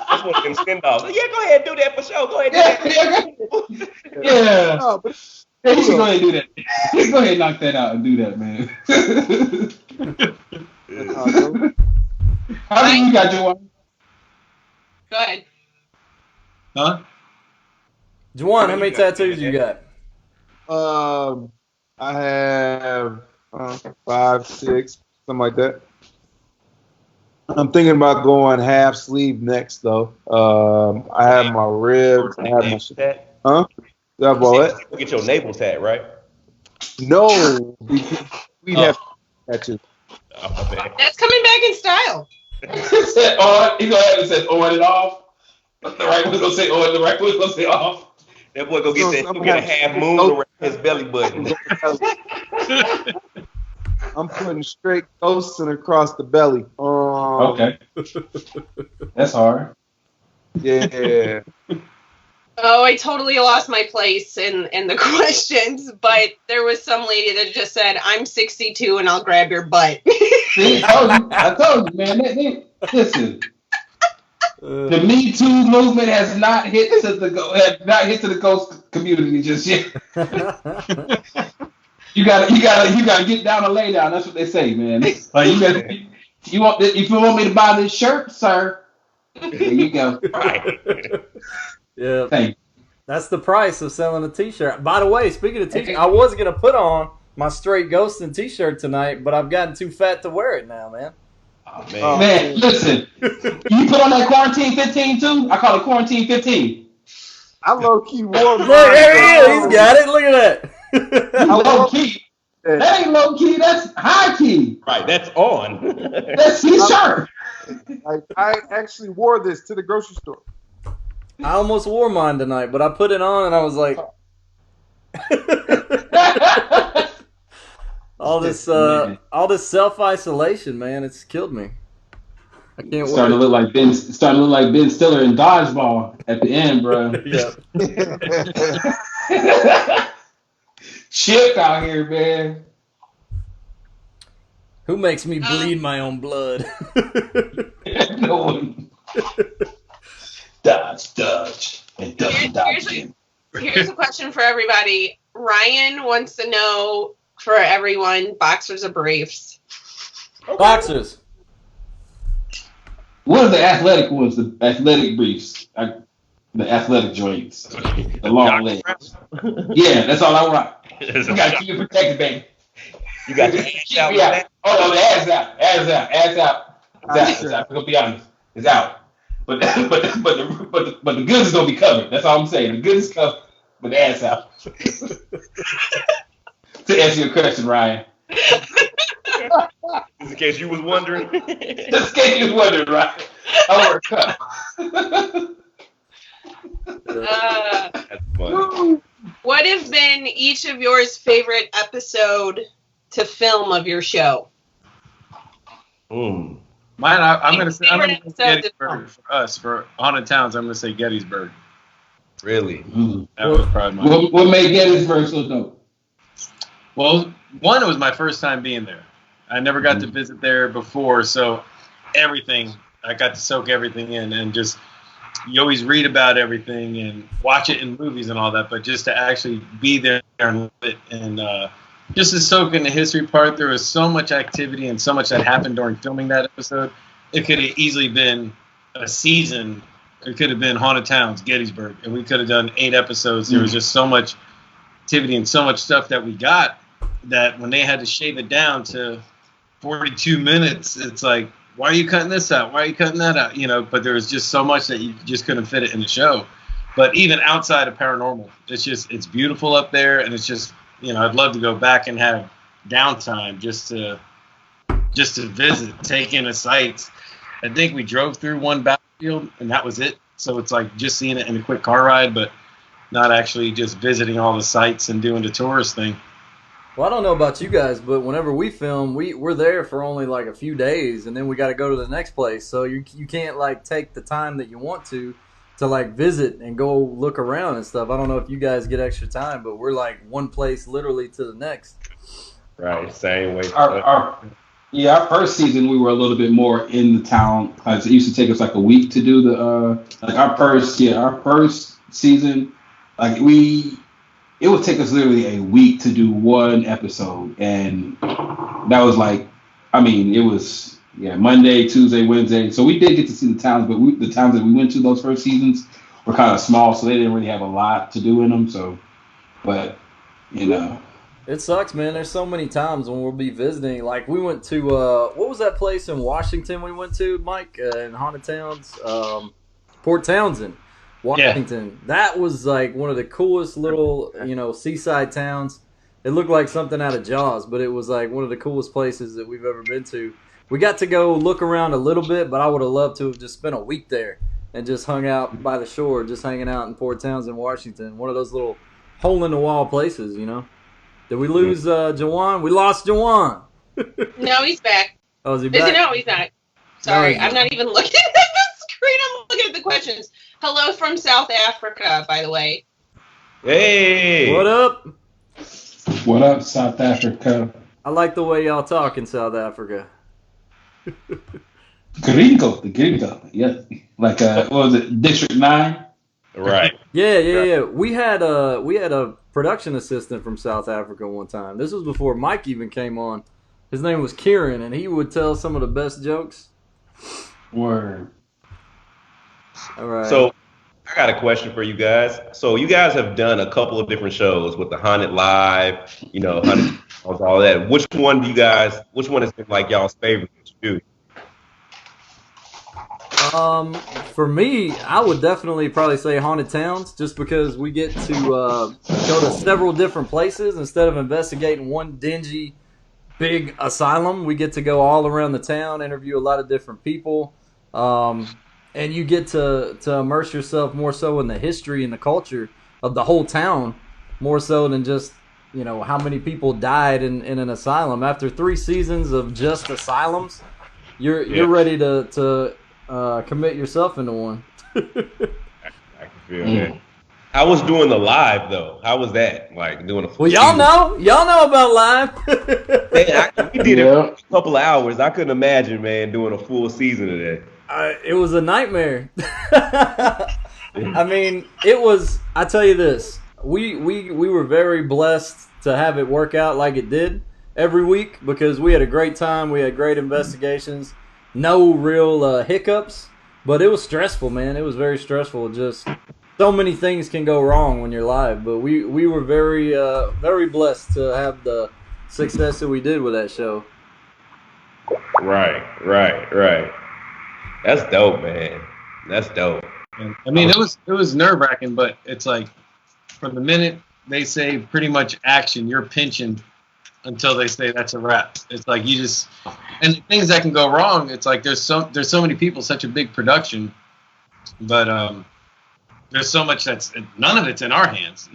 That's one of them send-offs. Yeah, go ahead and do that for sure. Go ahead and do that. Yeah. No, but you should go ahead and do that. Go ahead and knock that out and do that, man. How many you got, Juwan? Go ahead. Huh? Juwan, how many tattoos you got? I have 5, 6, something like that. I'm thinking about going half sleeve next, though. I have my ribs. I have my huh? That what? You get your navel tat, right? No, we have tattoos. That's coming back in style. He said on. He's gonna have to say on and off. The right one's gonna say on. The right one's gonna say off. That boy go get that. Go get a half moon around his belly button. I'm putting straight ghosting across the belly. Okay. That's hard. Yeah. Oh, I totally lost my place in the questions, but there was some lady that just said, "I'm 62 and I'll grab your butt." See, I told you, man. Listen. The Me Too movement has not hit to the ghost community just yet. You gotta get down and lay down. That's what they say, man. Like if you want me to buy this shirt, sir, there you go. Right. Yeah. Thank you. That's the price of selling a t-shirt. By the way, speaking of t-shirt, I was gonna put on my straight ghosting t-shirt tonight, but I've gotten too fat to wear it now, man. Oh, man. Oh, Man, listen. You put on that quarantine 15 too? I call it quarantine 15. I low key wore Look, mine. there he is. He's got it. Look at that. You I low love key. it. That ain't low key. That's high key. Right, that's on. That's C sharp. Like, I actually wore this to the grocery store. I almost wore mine tonight, but I put it on and I was like, all this self-isolation, man, it's killed me. I can't Starting to wait. look like Ben. Starting to look like Ben Stiller in Dodgeball at the end, bro. Yeah. Chip out here, man. Who makes me bleed my own blood? No one. Dodge, and dodge again. Here's a question for everybody. Ryan wants to know for everyone, boxers or briefs? Boxers. What are the athletic ones? The athletic briefs, the athletic joints, the long legs. Yeah, that's all I want. You gotta keep it protected, baby. You got your ass out. Yeah. Oh no, the ass out. It's out. I'm gonna be honest. It's out. But the goods is gonna be covered. That's all I'm saying. The goods is covered, but the ass out. To answer your question, Ryan. Just in case you was wondering. Just in case you was wondering, Ryan. I wear a cup. That's funny. What have been each of yours favorite episode to film of your show? Mine, I'm going to say Favorite episode Gettysburg for us. For Haunted Towns, I'm going to say Gettysburg. Really? That was probably mine. What made Gettysburg so dope? Well, one, it was my first time being there. I never got to visit there before, so everything, I got to soak everything in, and just, you always read about everything and watch it in movies and all that, but just to actually be there and live it, and just to soak in the history part, there was so much activity and so much that happened during filming that episode. It could have easily been a season. It could have been Haunted Towns, Gettysburg, and we could have done 8 episodes. There was just so much activity and so much stuff that we got that when they had to shave it down to 42 minutes, it's like, why are you cutting this out? Why are you cutting that out? You know, but there was just so much that you just couldn't fit it in the show. But even outside of paranormal, it's beautiful up there, and it's just, you know, I'd love to go back and have downtime just to visit, take in the sights. I think we drove through one battlefield, and that was it. So it's like just seeing it in a quick car ride, but not actually just visiting all the sites and doing the tourist thing. Well, I don't know about you guys, but whenever we film, we're there for only like a few days, and then we got to go to the next place. So you can't like take the time that you want to like visit and go look around and stuff. I don't know if you guys get extra time, but we're like one place literally to the next. Right, same way. Our first season we were a little bit more in the town. It used to take us like a week to do the our first season. Like it would take us literally a week to do one episode, and that was like, I mean, it was Monday, Tuesday, Wednesday. So we did get to see the towns, but the towns that we went to those first seasons were kind of small, so they didn't really have a lot to do in them. So, but you know. It sucks, man. There's so many times when we'll be visiting. Like, we went to, what was that place in Washington we went to, Mike, in Haunted Towns? Port Townsend, Washington. Yeah. That was, like, one of the coolest little, seaside towns. It looked like something out of Jaws, but it was, like, one of the coolest places that we've ever been to. We got to go look around a little bit, but I would have loved to have just spent a week there and just hung out by the shore, just hanging out in Port Townsend, Washington. One of those little hole-in-the-wall places, you know? Did we lose Jawan? We lost Jawan. No, he's back. Oh, is he back? No, he's not. Sorry, I'm not even looking at the screen. I'm looking at the questions. Hello from South Africa, by the way. Hey. What up? What up, South Africa? I like the way y'all talk in South Africa. Gringo. Yeah. Like, what was it, District 9? Right. Yeah. We had a production assistant from South Africa one time. This was before Mike even came on. His name was Kieran, and he would tell some of the best jokes. Word. All right. So I got a question for you guys. So you guys have done a couple of different shows with the Haunted Live, Haunted all that. Which one has been like y'all's favorite to do? For me, I would definitely probably say haunted towns, just because we get to go to several different places instead of investigating one dingy big asylum. We get to go all around the town, interview a lot of different people, and you get to immerse yourself more so in the history and the culture of the whole town, more so than just how many people died in an asylum. After 3 seasons of just asylums, you're ready to commit yourself into one. I can feel that. How was doing the live though? How was that? Like doing a full y'all know about live. Man, we did it for a couple of hours. I couldn't imagine, man, doing a full season of that. It was a nightmare. I mean, it was. I tell you this, we were very blessed to have it work out like it did every week, because we had a great time. We had great investigations, no real hiccups, but it was stressful, man. It was very stressful. Just so many things can go wrong when you're live, but we were very very blessed to have the success that we did with that show. Right. That's dope, man. That's dope. I mean, it was nerve-wracking, but it's like from the minute they say pretty much action, you're pinching until they say that's a wrap. It's like you just, and things that can go wrong. It's like there's so many people, such a big production, but there's so much none of it's in our hands.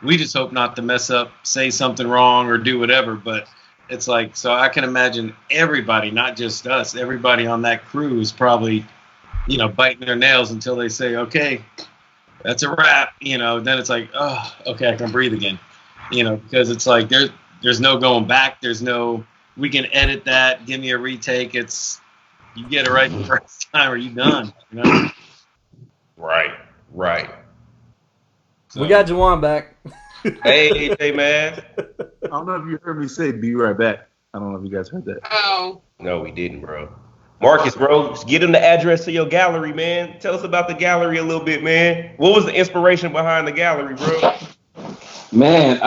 We just hope not to mess up, say something wrong, or do whatever. But it's like, so I can imagine everybody, not just us, everybody on that crew is probably, biting their nails until they say, okay, that's a wrap. Then it's like, oh, okay, I can breathe again. Because it's like there's no going back. There's no, we can edit that, give me a retake. It's, you get it right the first time or you done. Right. So. We got Juwan back. Hey, man. I don't know if you heard me say "be right back." I don't know if you guys heard that. Oh. No, we didn't, bro. Marcus, bro, just get him the address to your gallery, man. Tell us about the gallery a little bit, man. What was the inspiration behind the gallery, bro? Man,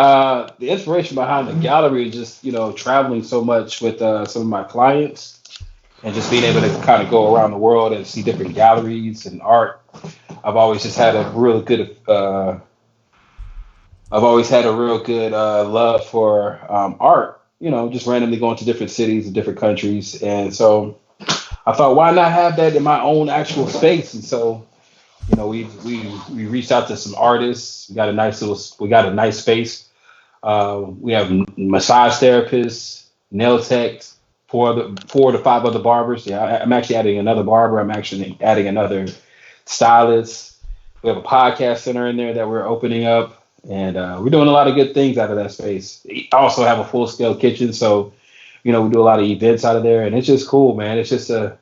the inspiration behind the gallery is just, traveling so much with some of my clients and just being able to kind of go around the world and see different galleries and art. I've always just had a real good love for art, just randomly going to different cities and different countries. And so I thought, why not have that in my own actual space? And so, we reached out to some artists. We got a nice space. We have massage therapists, nail techs, 4 to 5 other barbers. Yeah, I'm actually adding another barber. I'm actually adding another stylist. We have a podcast center in there that we're opening up. And we're doing a lot of good things out of that space. We also have a full-scale kitchen, so we do a lot of events out of there, and it's just cool, man. It's just a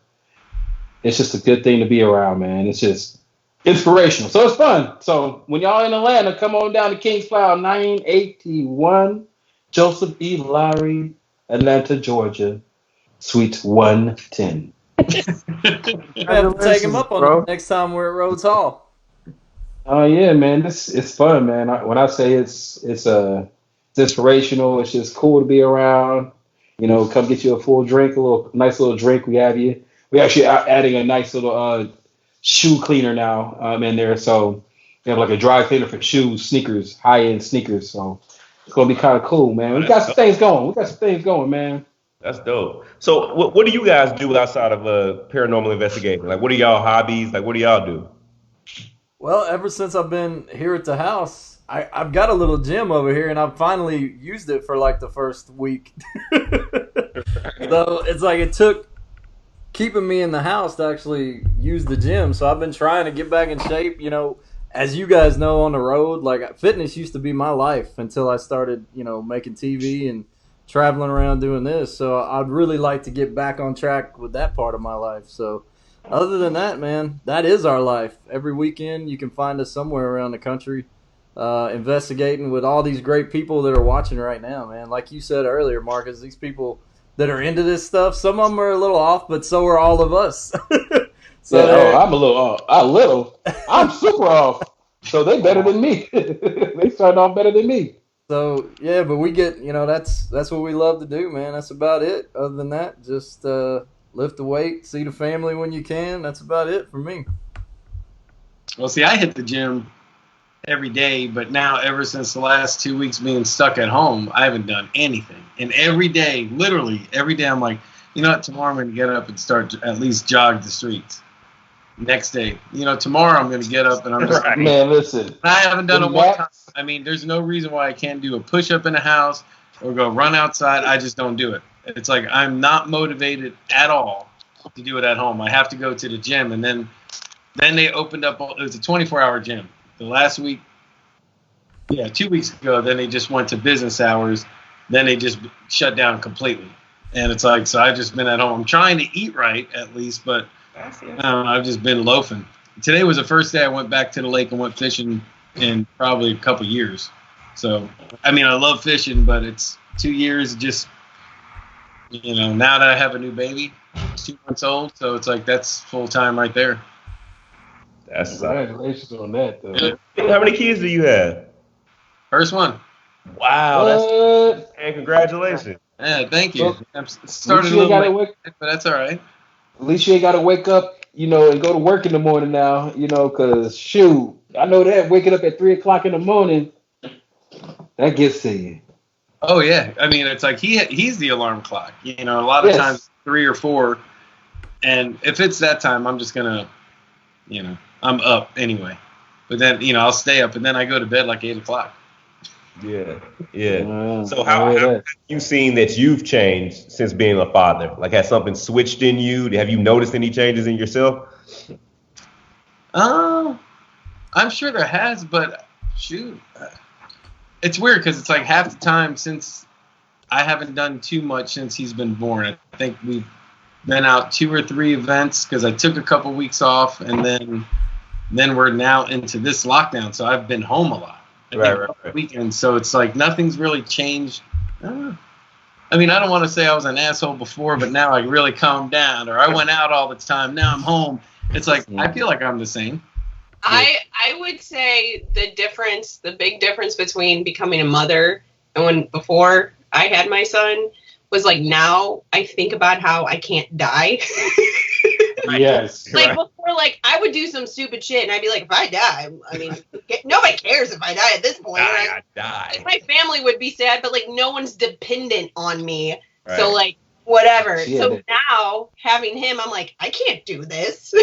good thing to be around, man. It's just inspirational, so it's fun. So when y'all in Atlanta, come on down to Kings Cloud, 981 Joseph E. Lowry, Atlanta, Georgia, Suite 110. You have to take him up on it next time we're at Rhodes Hall. Oh yeah, man, it's fun, man. When I say it's inspirational, it's just cool to be around. Come get you a full drink, nice little drink. We actually are adding a nice little shoe cleaner now in there. So we have like a dry cleaner for shoes, sneakers, high end sneakers. So it's gonna be kind of cool, man. We got some things going, man. That's dope. So what do you guys do outside of paranormal investigating? Like, what are y'all hobbies? Like, what do y'all do? Well, ever since I've been here at the house, I've got a little gym over here, and I've finally used it for like the first week. So it's like it took keeping me in the house to actually use the gym. So I've been trying to get back in shape. As you guys know, on the road, like fitness used to be my life until I started, making TV and traveling around doing this. So I'd really like to get back on track with that part of my life. So other than that, man, that is our life. Every weekend you can find us somewhere around the country investigating with all these great people that are watching right now, man. Like you said earlier, Marcus, these people that are into this stuff, some of them are a little off, but so are all of us. I'm a little off. I'm super off. So they better than me. They started off better than me. So yeah, but we get, that's what we love to do, man. That's about it. Other than that, just lift the weight, see the family when you can. That's about it for me. Well, see, I hit the gym every day, but now ever since the last 2 weeks being stuck at home, I haven't done anything. And every day, literally every day, I'm like, you know what, tomorrow I'm going to get up and start to at least jog the streets. Next day, you know, tomorrow I'm going to get up and I'm just Man, listen. I haven't done The it one max- time. I mean, there's no reason why I can't do a push-up in the house or go run outside. I just don't do it. It's like I'm not motivated at all to do it at home. I have to go to the gym, and then they opened up. It was a 24-hour gym. The last week, 2 weeks ago, then they just went to business hours. Then they just shut down completely. And it's like, so I've just been at home. I'm trying to eat right at least, but I don't know, I've just been loafing. Today was the first day I went back to the lake and went fishing in probably a couple years. So, I mean, I love fishing, but it's 2 years just, you know, now that I have a new baby, it's 2 months old, so it's like that's full time right there. That's Congratulations on that, though. How many kids do you have? First one. Wow, that's What? and congratulations. Yeah, thank you. Well, I'm started a you ain't little gotta late, but that's all right. At least you ain't got to wake up, you know, and go to work in the morning now, you know, because shoot, I know that waking up at 3 o'clock in the morning, that gets to you. Oh yeah, I mean it's like he's the alarm clock. You know, a lot of Yes. times 3 or 4, and if it's that time, I'm just gonna, you know, I'm up anyway. But then you know I'll stay up, and then I go to bed like 8 o'clock. Yeah. So I how hear have that. you seen that you've changed since being a father? Like, has something switched in you? Have you noticed any changes in yourself? I'm sure there has, but shoot, it's weird because it's like half the time since I haven't done too much since he's been born. I think we've been out 2 or 3 events because I took a couple weeks off, and then we're now into this lockdown, so I've been home a lot. Right. Weekends, so it's like nothing's really changed. I mean, I don't want to say I was an asshole before, but now I really calmed down, or I went out all the time. Now I'm home. It's like I feel like I'm the same. I would say the big difference between becoming a mother and when before I had my son was like now I think about how I can't die. Yes. Like before, like I would do some stupid shit and I'd be like, if I die, I mean, nobody cares if I die at this point. I die. My family would be sad, but like no one's dependent on me. Right. So like whatever. Yeah, so now having him, I'm like, I can't do this.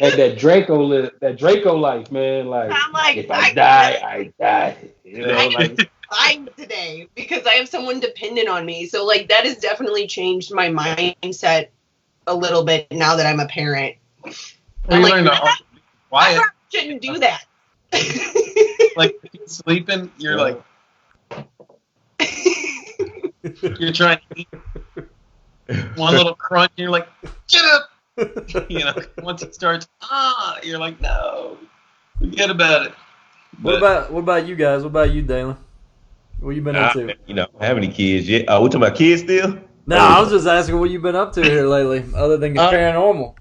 And that Draco life, man. Like, I'm like, if I die, I die. You know, I like, fine today because I have someone dependent on me. So like that has definitely changed my mindset a little bit now that I'm a parent. Well, I'm you like, learn to I quiet. shouldn't do that. Like if you're sleeping, you're like you're trying to eat one little crunch, and you're like, get up. You know, once it starts, you're like, no, forget about it. What about you guys? What about you, Dalen? What you been up to? You know, I have any kids yet? We talking about kids still? No, I was just asking what you been up to here lately, other than paranormal.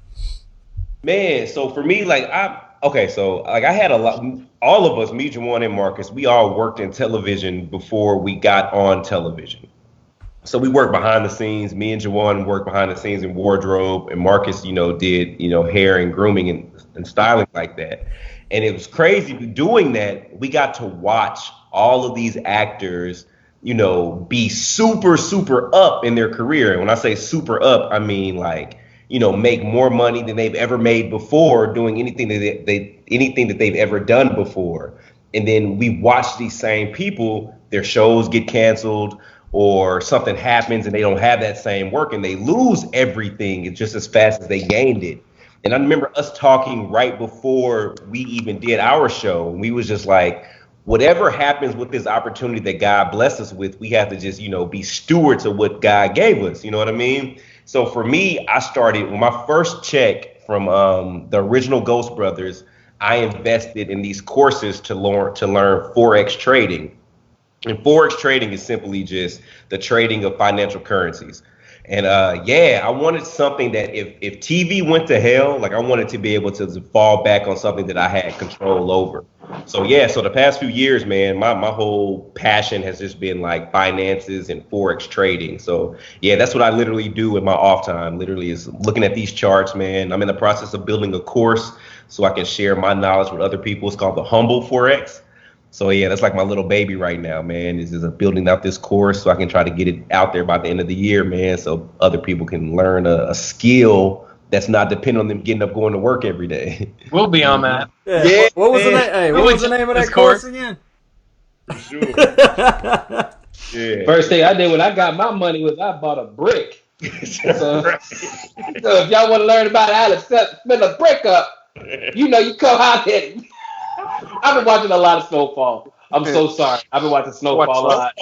Man, so for me, like I had a lot. All of us, me, Juwan, and Marcus, we all worked in television before we got on television. So we worked behind the scenes. Me and Juwan worked behind the scenes in wardrobe, and Marcus, you know, did hair and grooming and styling like that. And it was crazy doing that. We got to watch all of these actors, you know, be super, super up in their career. And when I say super up, I mean like, you know, make more money than they've ever made before doing anything that they've ever done before. And then we watch these same people, their shows get canceled or something happens and they don't have that same work and they lose everything just as fast as they gained it. And I remember us talking right before we even did our show. And we was just like, whatever happens with this opportunity that God blessed us with, we have to just, you know, be stewards of what God gave us. You know what I mean? So for me, I started with my first check from the original Ghost Brothers. I invested in these courses to learn Forex trading. And Forex trading is simply just the trading of financial currencies. And I wanted something that if TV went to hell, like I wanted to be able to fall back on something that I had control over. So yeah, so the past few years, man, my whole passion has just been like finances and forex trading. So yeah, that's what I literally do in my off time. Literally is looking at these charts, man. I'm in the process of building a course so I can share my knowledge with other people. It's called the Humble Forex. So yeah, that's like my little baby right now, man. Is building out this course so I can try to get it out there by the end of the year, man, so other people can learn a skill that's not dependent on them getting up going to work every day. We'll be on that. Yeah. Yeah, What was the man. name? Hey, what was the name of that course again? For sure. Yeah. First thing I did when I got my money was I bought a brick. So if y'all want to learn about how to spin a brick up, you come out there. I've been watching a lot of Snowfall. I'm so sorry. I've been watching Snowfall a lot.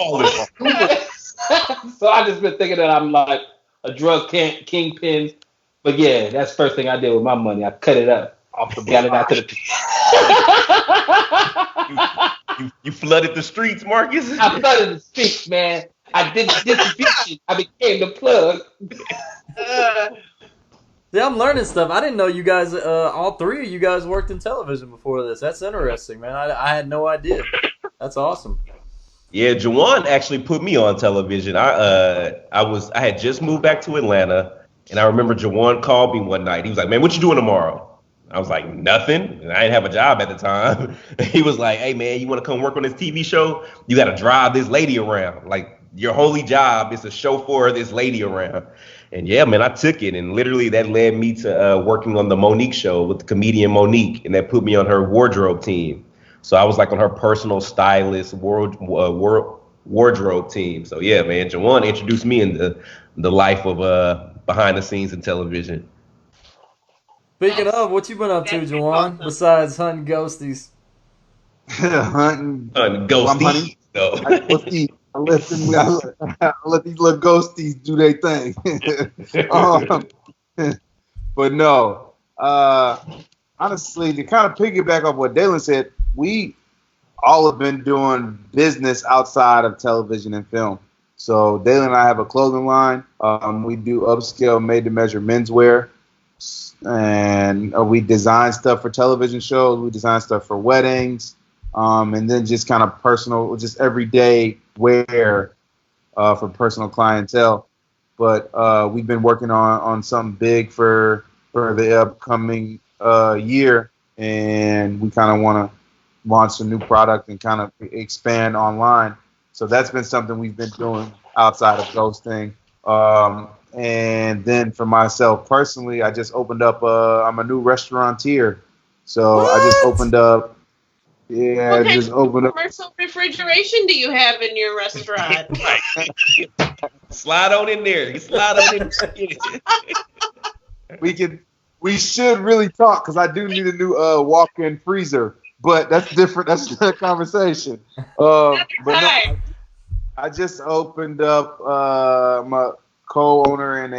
So I just been thinking that I'm like a drug kingpin. But yeah, that's the first thing I did with my money. I cut it up. Got it out to the. You flooded the streets, Marcus. I flooded the streets, man. I did the distribution. I became the plug. See, I'm learning stuff. I didn't know you guys, all three of you guys worked in television before this. That's interesting, man. I had no idea. That's awesome. Yeah, Jawan actually put me on television. I had just moved back to Atlanta, and I remember Jawan called me one night. He was like, "Man, what you doing tomorrow?" I was like, "Nothing." And I didn't have a job at the time. He was like, "Hey, man, you want to come work on this TV show? You got to drive this lady around. Like, your holy job is to chauffeur this lady around." And yeah, man, I took it, and literally that led me to working on the Monique show with the comedian Monique, and that put me on her wardrobe team. So I was like on her personal stylist wardrobe team. So yeah, man, Jawan introduced me into the life of behind the scenes in television. Speaking of, what you been up to, Jawan, besides hunting ghosties? Hunting ghosties, though. I let these little ghosties do their thing. But no, honestly, to kind of piggyback off what Dalen said, we all have been doing business outside of television and film. So Dalen and I have a clothing line. We do upscale, made-to-measure menswear, and we design stuff for television shows. We design stuff for weddings, and then just kind of personal, just everyday wear for personal clientele. But we've been working on something big for the upcoming year, and we kind of want to launch a new product and kind of expand online. So that's been something we've been doing outside of ghosting. And then for myself personally, I just opened up. I'm a new restaurateur, so what? I just opened up. Yeah, what just opened up. Commercial refrigeration do you have in your restaurant? Slide on in there. You slide on in there. We should really talk because I do need a new walk-in freezer, but that's different. That's a conversation. But no, I just opened up. I'm a co-owner in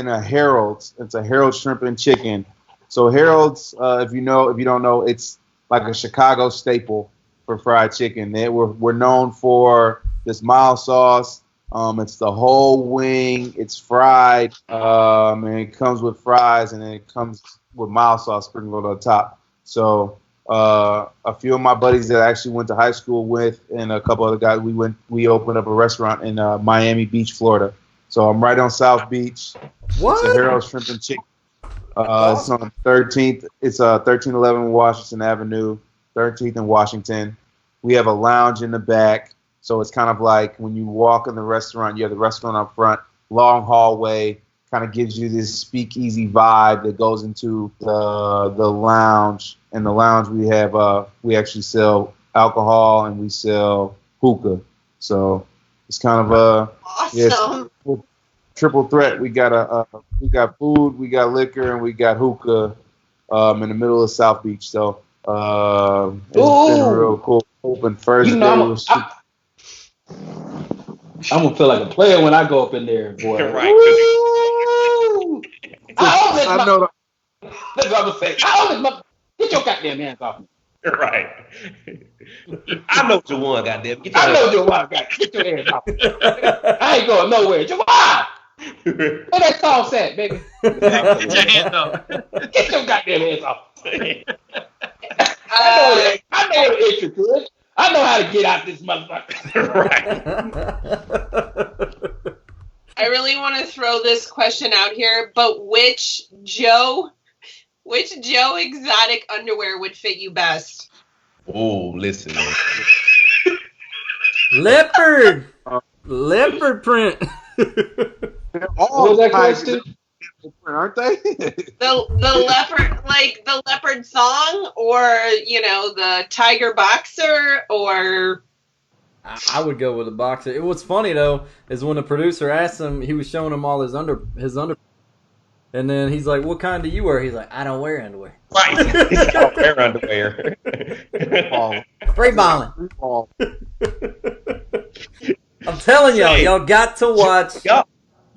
a Harold's. It's a Harold's Shrimp and Chicken. So Harold's, if you don't know, it's like a Chicago staple for fried chicken. We're known for this mild sauce. It's the whole wing. It's fried, and it comes with fries, and then it comes with mild sauce sprinkled on top. So a few of my buddies that I actually went to high school with, and a couple other guys, we opened up a restaurant in Miami Beach, Florida. So I'm right on South Beach. What? It's a Harold's Shrimp and Chicken. It's on 13th. It's 1311 Washington Avenue, 13th and Washington. We have a lounge in the back. So it's kind of like when you walk in the restaurant, you have the restaurant up front, long hallway, kind of gives you this speakeasy vibe that goes into the lounge. In the lounge, we actually sell alcohol and we sell hookah. So it's kind of awesome. Triple threat. We got food, we got liquor, and we got hookah in the middle of South Beach. So it's been real cool. Open first day. I'm gonna feel like a player when I go up in there, boy. Right. I know. That's what I'm gonna say. Get your goddamn hands off me. Right. I know Jawan, goddamn. Get your hands off me. I ain't going nowhere. Jawan! Where that sauce at, baby? Get your hands off. Get your goddamn hands off. I know the extra good. I know how to get out this motherfucker. Right. I really want to throw this question out here, but which Joe exotic underwear would fit you best? Oh, listen. Leopard print. They're What all was that kinds question? of different, aren't they? The leopard, like the leopard thong, or the tiger boxer, or I would go with a boxer. What's funny though is when the producer asked him, he was showing him all his under, and then he's like, "What kind do you wear?" He's like, "I don't wear underwear." Right. He's got wear underwear. Free balling. Ball. I'm telling y'all got to watch. Y'all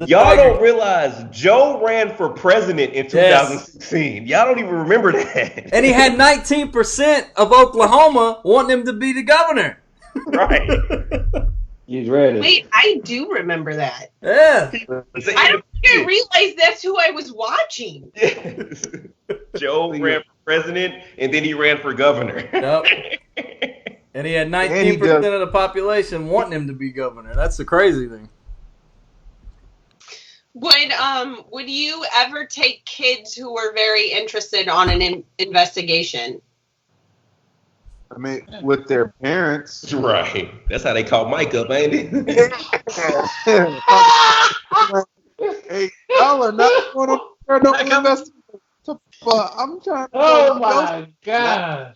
Tiger. don't realize Joe ran for president in 2016. Y'all don't even remember that. And he had 19% of Oklahoma wanting him to be the governor. Right. He's ready. wait, I do remember that. Yeah. I don't think I realized that's who I was watching. Yes. Joe ran for president, and then he ran for governor. Yep. And he had 19% of the population wanting him to be governor. That's the crazy thing. Would you ever take kids who were very interested on an investigation? I mean, with their parents. Right. That's how they caught Mike up, ain't it? Hey, y'all are not going to no investigation. I'm trying to. Oh my God.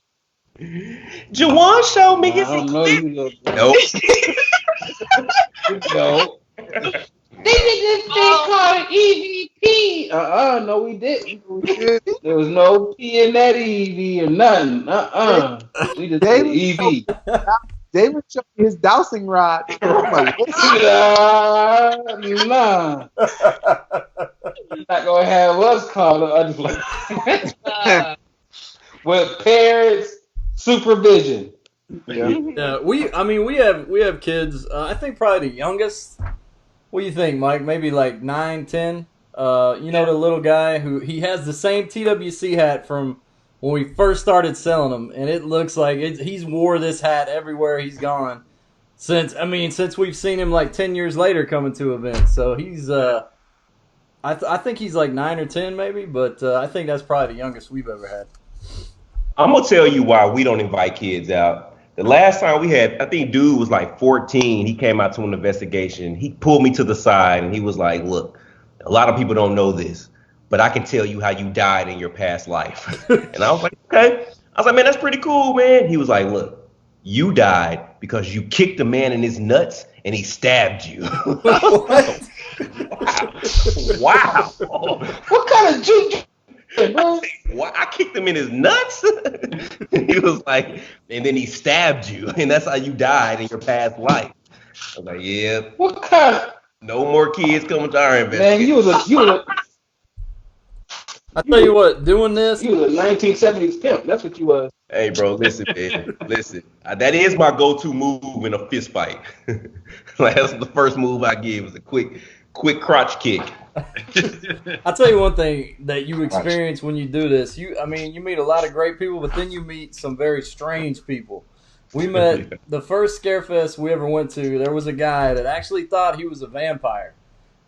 Jawan showed me I his don't know you look. Nope. No. They did this thing called EVP. No, we didn't. There was no P in that EV or nothing. We just did EV. David showed me his dowsing rod. I'm like, what's Nah. Not gonna have us call the other with parents supervision. Yeah, we have kids. I think probably the youngest. What do you think, Mike? Maybe like 9, 10. The little guy who he has the same TWC hat from when we first started selling them, and it looks like he's wore this hat everywhere he's gone since we've seen him like 10 years later coming to events. So he's I think he's like 9 or 10 maybe, but I think that's probably the youngest we've ever had. I'm gonna tell you why we don't invite kids out. The last time we had, I think dude was like 14. He came out to an investigation. He pulled me to the side and he was like, "Look, a lot of people don't know this, but I can tell you how you died in your past life." And I was like, "Okay." I was like, "Man, that's pretty cool, man." He was like, "Look, you died because you kicked a man in his nuts and he stabbed you." What? Wow. What kind of juke? What? I kicked him in his nuts? He was like, and then he stabbed you, and that's how you died in your past life. I was like, yeah. What kind? No more kids coming to our Man, investigation. you was a I tell you what, doing this. You was a 1970s pimp. That's what you was. Hey, bro, listen, man. Listen. That is my go-to move in a fist fight. Like, that's the first move I give is a quick crotch kick. I'll tell you one thing that you experience when you do this. You meet a lot of great people, but then you meet some very strange people. We met the first Scarefest we ever went to. There was a guy that actually thought he was a vampire,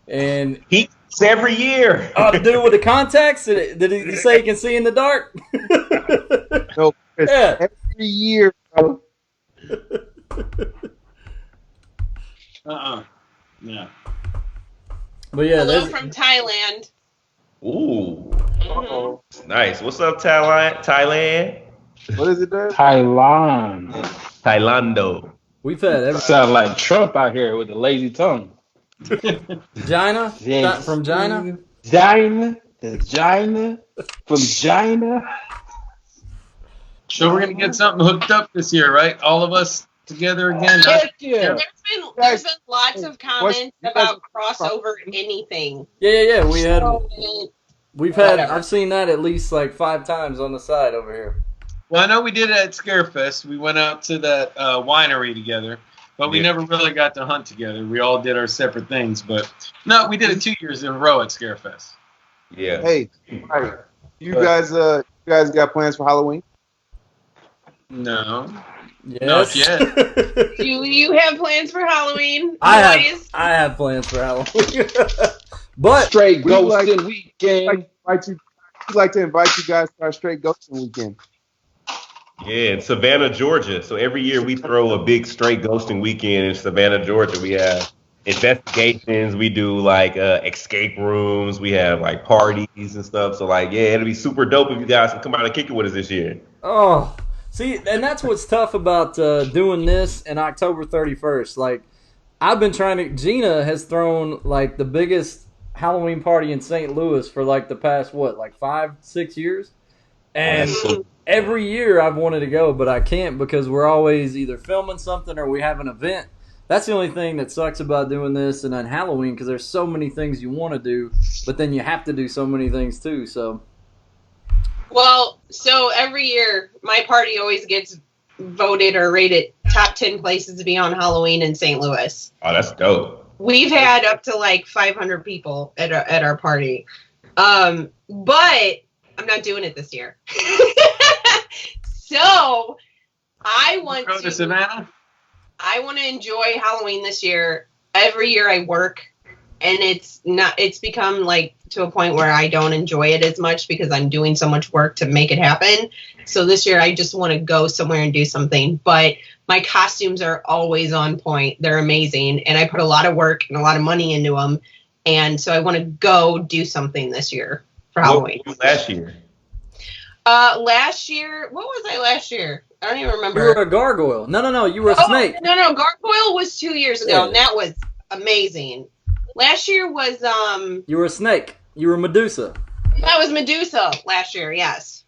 and He's every year. the dude with the contacts. Did he say he can see in the dark? No, Yeah. every year, bro. Yeah. But yeah, Hello from Thailand. Ooh, Uh-oh. nice. What's up, Thailand? What is it there? Thailand. Thailando. we've had every Sound like Trump out here with a lazy tongue. Gina Yes. from Gina. Gina. From Gina. So we're gonna get something hooked up this year, right? All of us together again. Heck yeah. There's been lots of comments you guys- about crossover anything. Yeah. We've had. Whatever. I've seen that at least like 5 times on the side over here. Well, I know we did it at Scarefest. We went out to that winery together, but we Yeah. never really got to hunt together. We all did our separate things. But no, we did it 2 years in a row at Scarefest. Yeah. Hey, right. You guys got plans for Halloween? No. Yes. Not yet. Do you have plans for Halloween? I boys? have plans for Halloween. But Straight We like- ghosting weekend. We'd like to invite you guys to our straight ghosting weekend. Yeah, in Savannah, Georgia. So every year we throw a big straight ghosting weekend in Savannah, Georgia. We have investigations. We do like escape rooms. We have like parties and stuff. So like, yeah, it'll be super dope if you guys can come out and kick it with us this year. oh, see, and that's what's tough about doing this in October 31st. Like, I've been trying to. Gina has thrown like the biggest Halloween party in St. Louis for like the past 5-6 years, and every year I've wanted to go, but I can't because we're always either filming something or we have an event. That's the only thing that sucks about doing this and then Halloween, because there's so many things you want to do, but then you have to do so many things too. So, Well, so every year my party always gets voted or rated top 10 places to be on Halloween in St. Louis. Oh, that's dope. We've had up to like 500 people at our party. But I'm not doing it this year. So I want Go to Savannah. I want to enjoy Halloween this year. Every year I work, and it's become like to a point where I don't enjoy it as much because I'm doing so much work to make it happen. So this year I just want to go somewhere and do something. But my costumes are always on point. They're amazing, and I put a lot of work and a lot of money into them. And so I want to go do something this year for Halloween. What were you last year? Last year, what was I last year? I don't even remember. you were a gargoyle. No, you were a snake. No, Gargoyle was 2 years ago, Yeah. and that was amazing. Last year was You were a snake. You were Medusa. that was Medusa last year. Yes.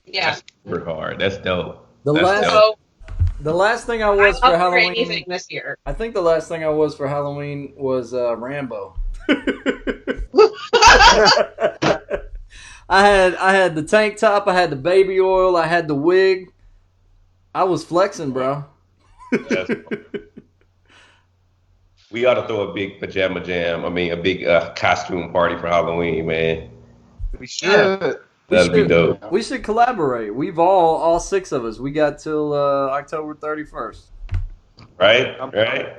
Yeah. That's super hard. That's dope. The That's last dope. So the last thing I was I'm for up for Halloween. anything this year. I think the last thing I was for Halloween was Rambo. I had the tank top, I had the baby oil, I had the wig. I was flexing, bro. That's dope. We ought to throw a big pajama jam. I mean, a big costume party for Halloween, man. We should. That'd be dope. We should collaborate. We've all 6 of us. We got till October 31st. Right? Right?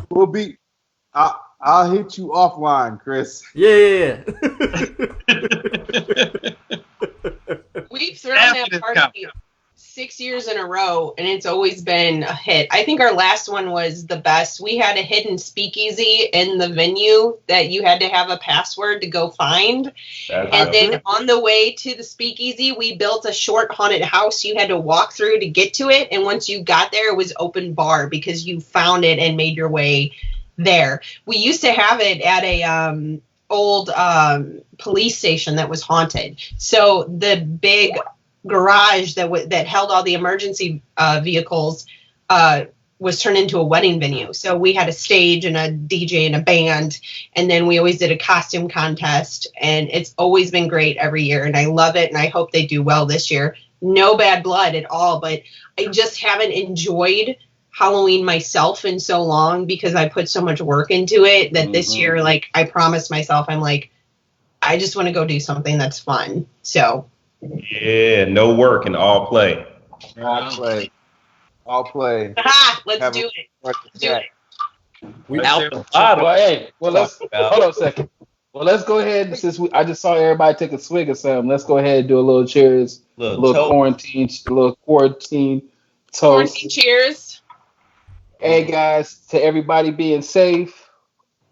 We'll be. I'll hit you offline, Chris. Yeah. We've thrown After that this party 6 years in a row, and it's always been a hit. I think our last one was the best. We had a hidden speakeasy in the venue that you had to have a password to go find. That's And dope. then on the way to the speakeasy, we built a short haunted house you had to walk through to get to it. And once you got there, it was open bar because you found it and made your way there. We used to have it at a old police station that was haunted. So the big garage that held all the emergency vehicles was turned into a wedding venue. So we had a stage and a DJ and a band, and then we always did a costume contest, and it's always been great every year, and I love it, and I hope they do well this year. No bad blood at all, but I just haven't enjoyed Halloween myself in so long because I put so much work into it that this year, like, I promised myself, I'm like, I just want to go do something that's fun. So Yeah, no work and all play. All play. All play. let's Have do a- it. Let's Do it. We Let's out do the it. bottom. Well, hey, let's About- hold on a second. Well, let's go ahead since I just saw everybody take a swig of something. Let's go ahead and do a little cheers, a little toast. quarantine toast. Quarantine cheers. Hey guys, to everybody being safe.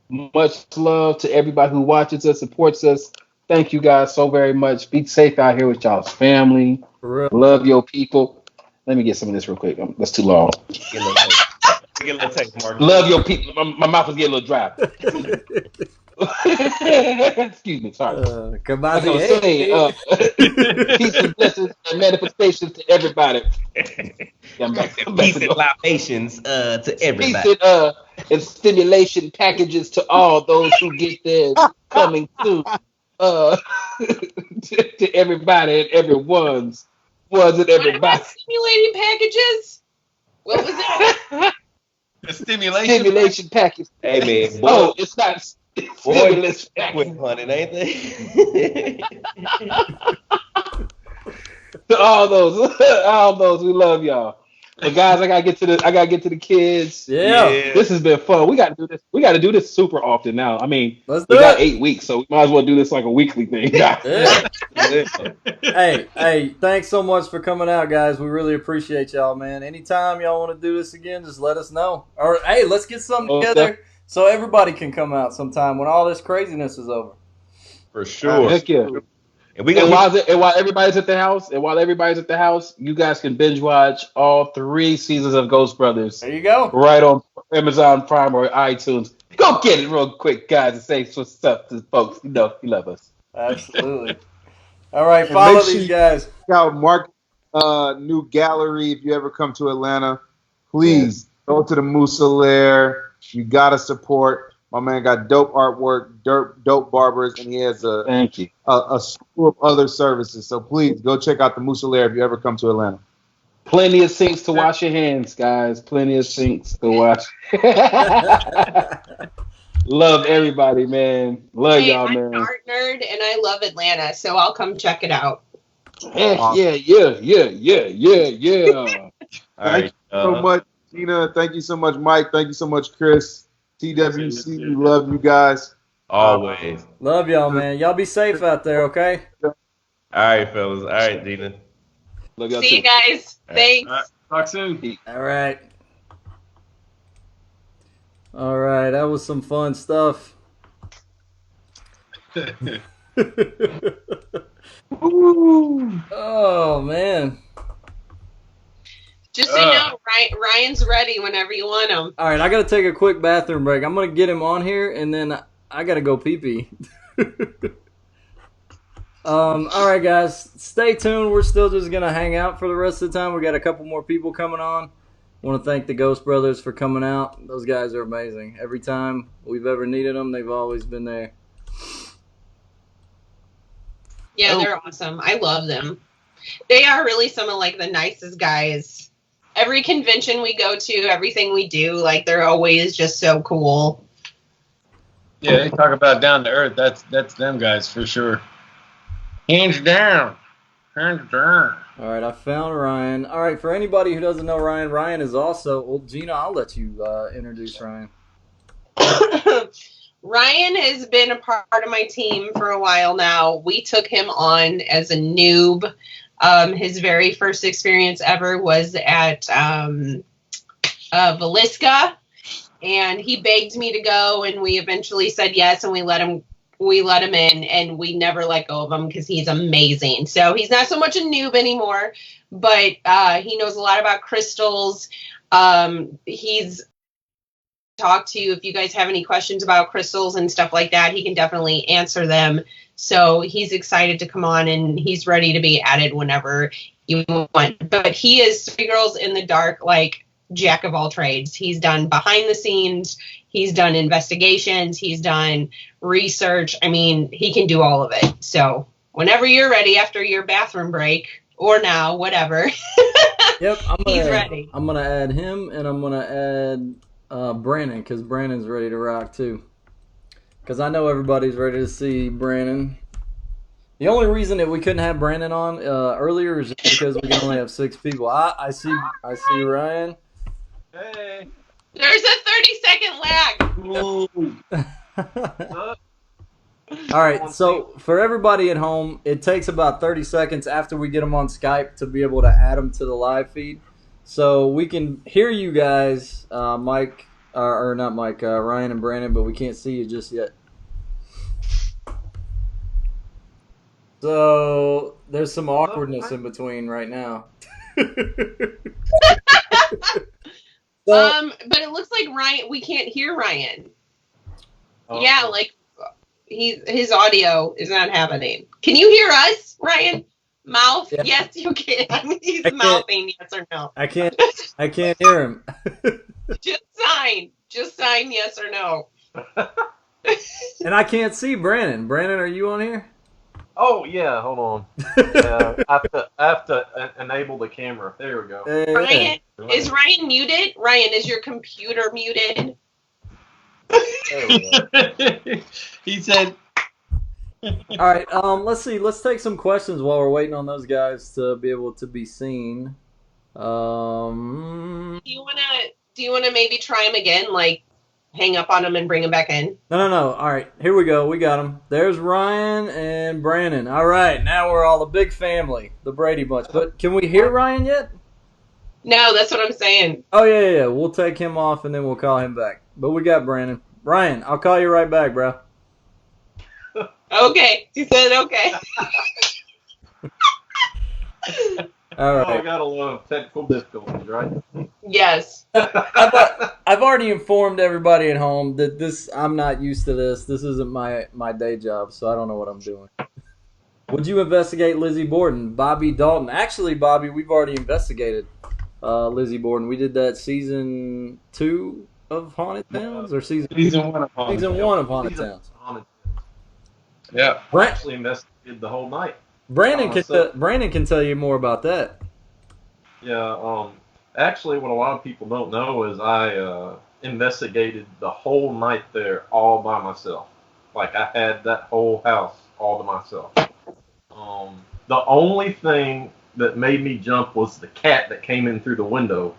Much love to everybody who watches us, supports us. Thank you guys so very much. Be safe out here with y'all's family. For real. Love your people. Let me get some of this real quick. That's too long. Get a little taste. Get a little taste, Mark. Love your people. My mouth was getting a little dry. Excuse me. Sorry. Come I on, was gonna say, peace and blessings and manifestations to everybody. Yeah, I'm back Peace to and libations to everybody. peace and stimulation packages to all those who get theirs coming soon. To everybody and everyone's. Was it What everybody? about stimulating packages? What was that? The stimulation. Stimulation package. Hey man, boy, Oh, it's not stimulus quit package. hunting, ain't they? all those. We love y'all. But guys, I gotta get to the kids. Yeah. This has been fun. We gotta do this. We gotta do this super often now. I mean, Let's we do got it. 8 weeks, so we might as well do this like a weekly thing. Yeah. Yeah. Hey, thanks so much for coming out, guys. We really appreciate y'all, man. Anytime y'all want to do this again, just let us know. Or hey, let's get something together so everybody can come out sometime when all this craziness is over. For sure. Heck yeah. And we And gonna while everybody's at the house, you guys can binge watch all 3 seasons of Ghost Brothers There you go. right on Amazon Prime or iTunes. Go get it real quick, guys, and say what's up to folks. You know you love us. Absolutely. All right, And follow make sure these you guys. check out Mark new gallery if you ever come to Atlanta. Please go to the Musalaire. You gotta support. My man got dope artwork, dope barbers, and he has Thank you. a slew of other services. So please go check out the Musalaire if you ever come to Atlanta. Plenty of sinks to wash your hands, guys. Plenty of sinks to wash. Love everybody, man. Love Hey, y'all, I'm man. an art nerd and I love Atlanta, so I'll come check it out. Heck yeah. Thank you so much, Gina. Thank you so much, Mike. Thank you so much, Chris. TWC, we love you guys. always. Love y'all, man. Y'all be safe out there, okay? All right, fellas. All right, Gina. Love y'all See you too. guys. All right. Thanks. All right, talk soon. All right. All right, that was some fun stuff. Oh, man. Just so you know, Ryan's ready whenever you want him. All right, I got to take a quick bathroom break. I'm going to get him on here, and then I got to go pee-pee. All right, guys, stay tuned. We're still just going to hang out for the rest of the time. We got a couple more people coming on. I want to thank the Ghost Brothers for coming out. Those guys are amazing. Every time we've ever needed them, they've always been there. Yeah, they're awesome. I love them. They are really some of like the nicest guys. Every convention we go to, everything we do, like they're always just so cool. Yeah, they talk about down to earth. That's them guys for sure. Hands down. Hands down. All right, I found Ryan. All right, for anybody who doesn't know Ryan, Ryan is also. Well, Gina, I'll let you introduce Ryan. Ryan has been a part of my team for a while now. We took him on as a noob. His very first experience ever was at Velisca, and he begged me to go, and we eventually said yes, and we let him in, and we never let go of him because he's amazing. So he's not so much a noob anymore, but he knows a lot about crystals. He's talked to you if you guys have any questions about crystals and stuff like that. He can definitely answer them. So he's excited to come on, and he's ready to be added whenever you want. But he is Three Girls in the Dark, like jack of all trades. He's done behind the scenes. He's done investigations. He's done research. I mean, he can do all of it. So whenever you're ready after your bathroom break, or now, whatever. Yep, He's ready. I'm gonna add him, and I'm gonna add Brandon, because Brandon's ready to rock too. Because I know everybody's ready to see Brandon. The only reason that we couldn't have Brandon on earlier is just because we can only have 6 people. I see Ryan. Hey. There's a 30-second lag. All right, so for everybody at home, it takes about 30 seconds after we get them on Skype to be able to add them to the live feed. So we can hear you guys, Mike, or not Mike, Ryan and Brandon, but we can't see you just yet. So there's some awkwardness in between right now. But it looks like Ryan. We can't hear Ryan. Oh. Yeah, like his audio is not happening. Can you hear us, Ryan? Mouth? Yeah. Yes, you can. He's I can't. mouthing yes or no. I can't hear him. Just sign yes or no. And I can't see Brandon. Brandon, are you on here? Oh yeah, hold on. Yeah, I have to enable the camera. There we go. Ryan, is Ryan muted? Ryan, is your computer muted? There we go. He said, All right. Let's see. Let's take some questions while we're waiting on those guys to be able to be seen. Do you wanna maybe try him again? Like hang up on him and bring him back in? No. All right. Here we go. We got them. There's Ryan and Brandon. All right. Now we're all a big family, the Brady Bunch. But can we hear Ryan yet? No, that's what I'm saying. Oh yeah. We'll take him off and then we'll call him back. But we got Brandon. Ryan, I'll call you right back, bro. Okay. He said okay. All Oh, I right. got a lot of technical difficulties, right? Yes. I've already informed everybody at home that I'm not used to this. This isn't my day job, so I don't know what I'm doing. Would you investigate Lizzie Borden? Bobby Dalton. Actually, Bobby, we've already investigated Lizzie Borden. We did that season 2 of Haunted Towns or season 1 of Haunted season Tales. 1 of Haunted Towns. Yeah. I actually investigated the whole night. Brandon can tell you more about that. Yeah, actually, what a lot of people don't know is I investigated the whole night there all by myself. Like, I had that whole house all to myself. The only thing that made me jump was the cat that came in through the window.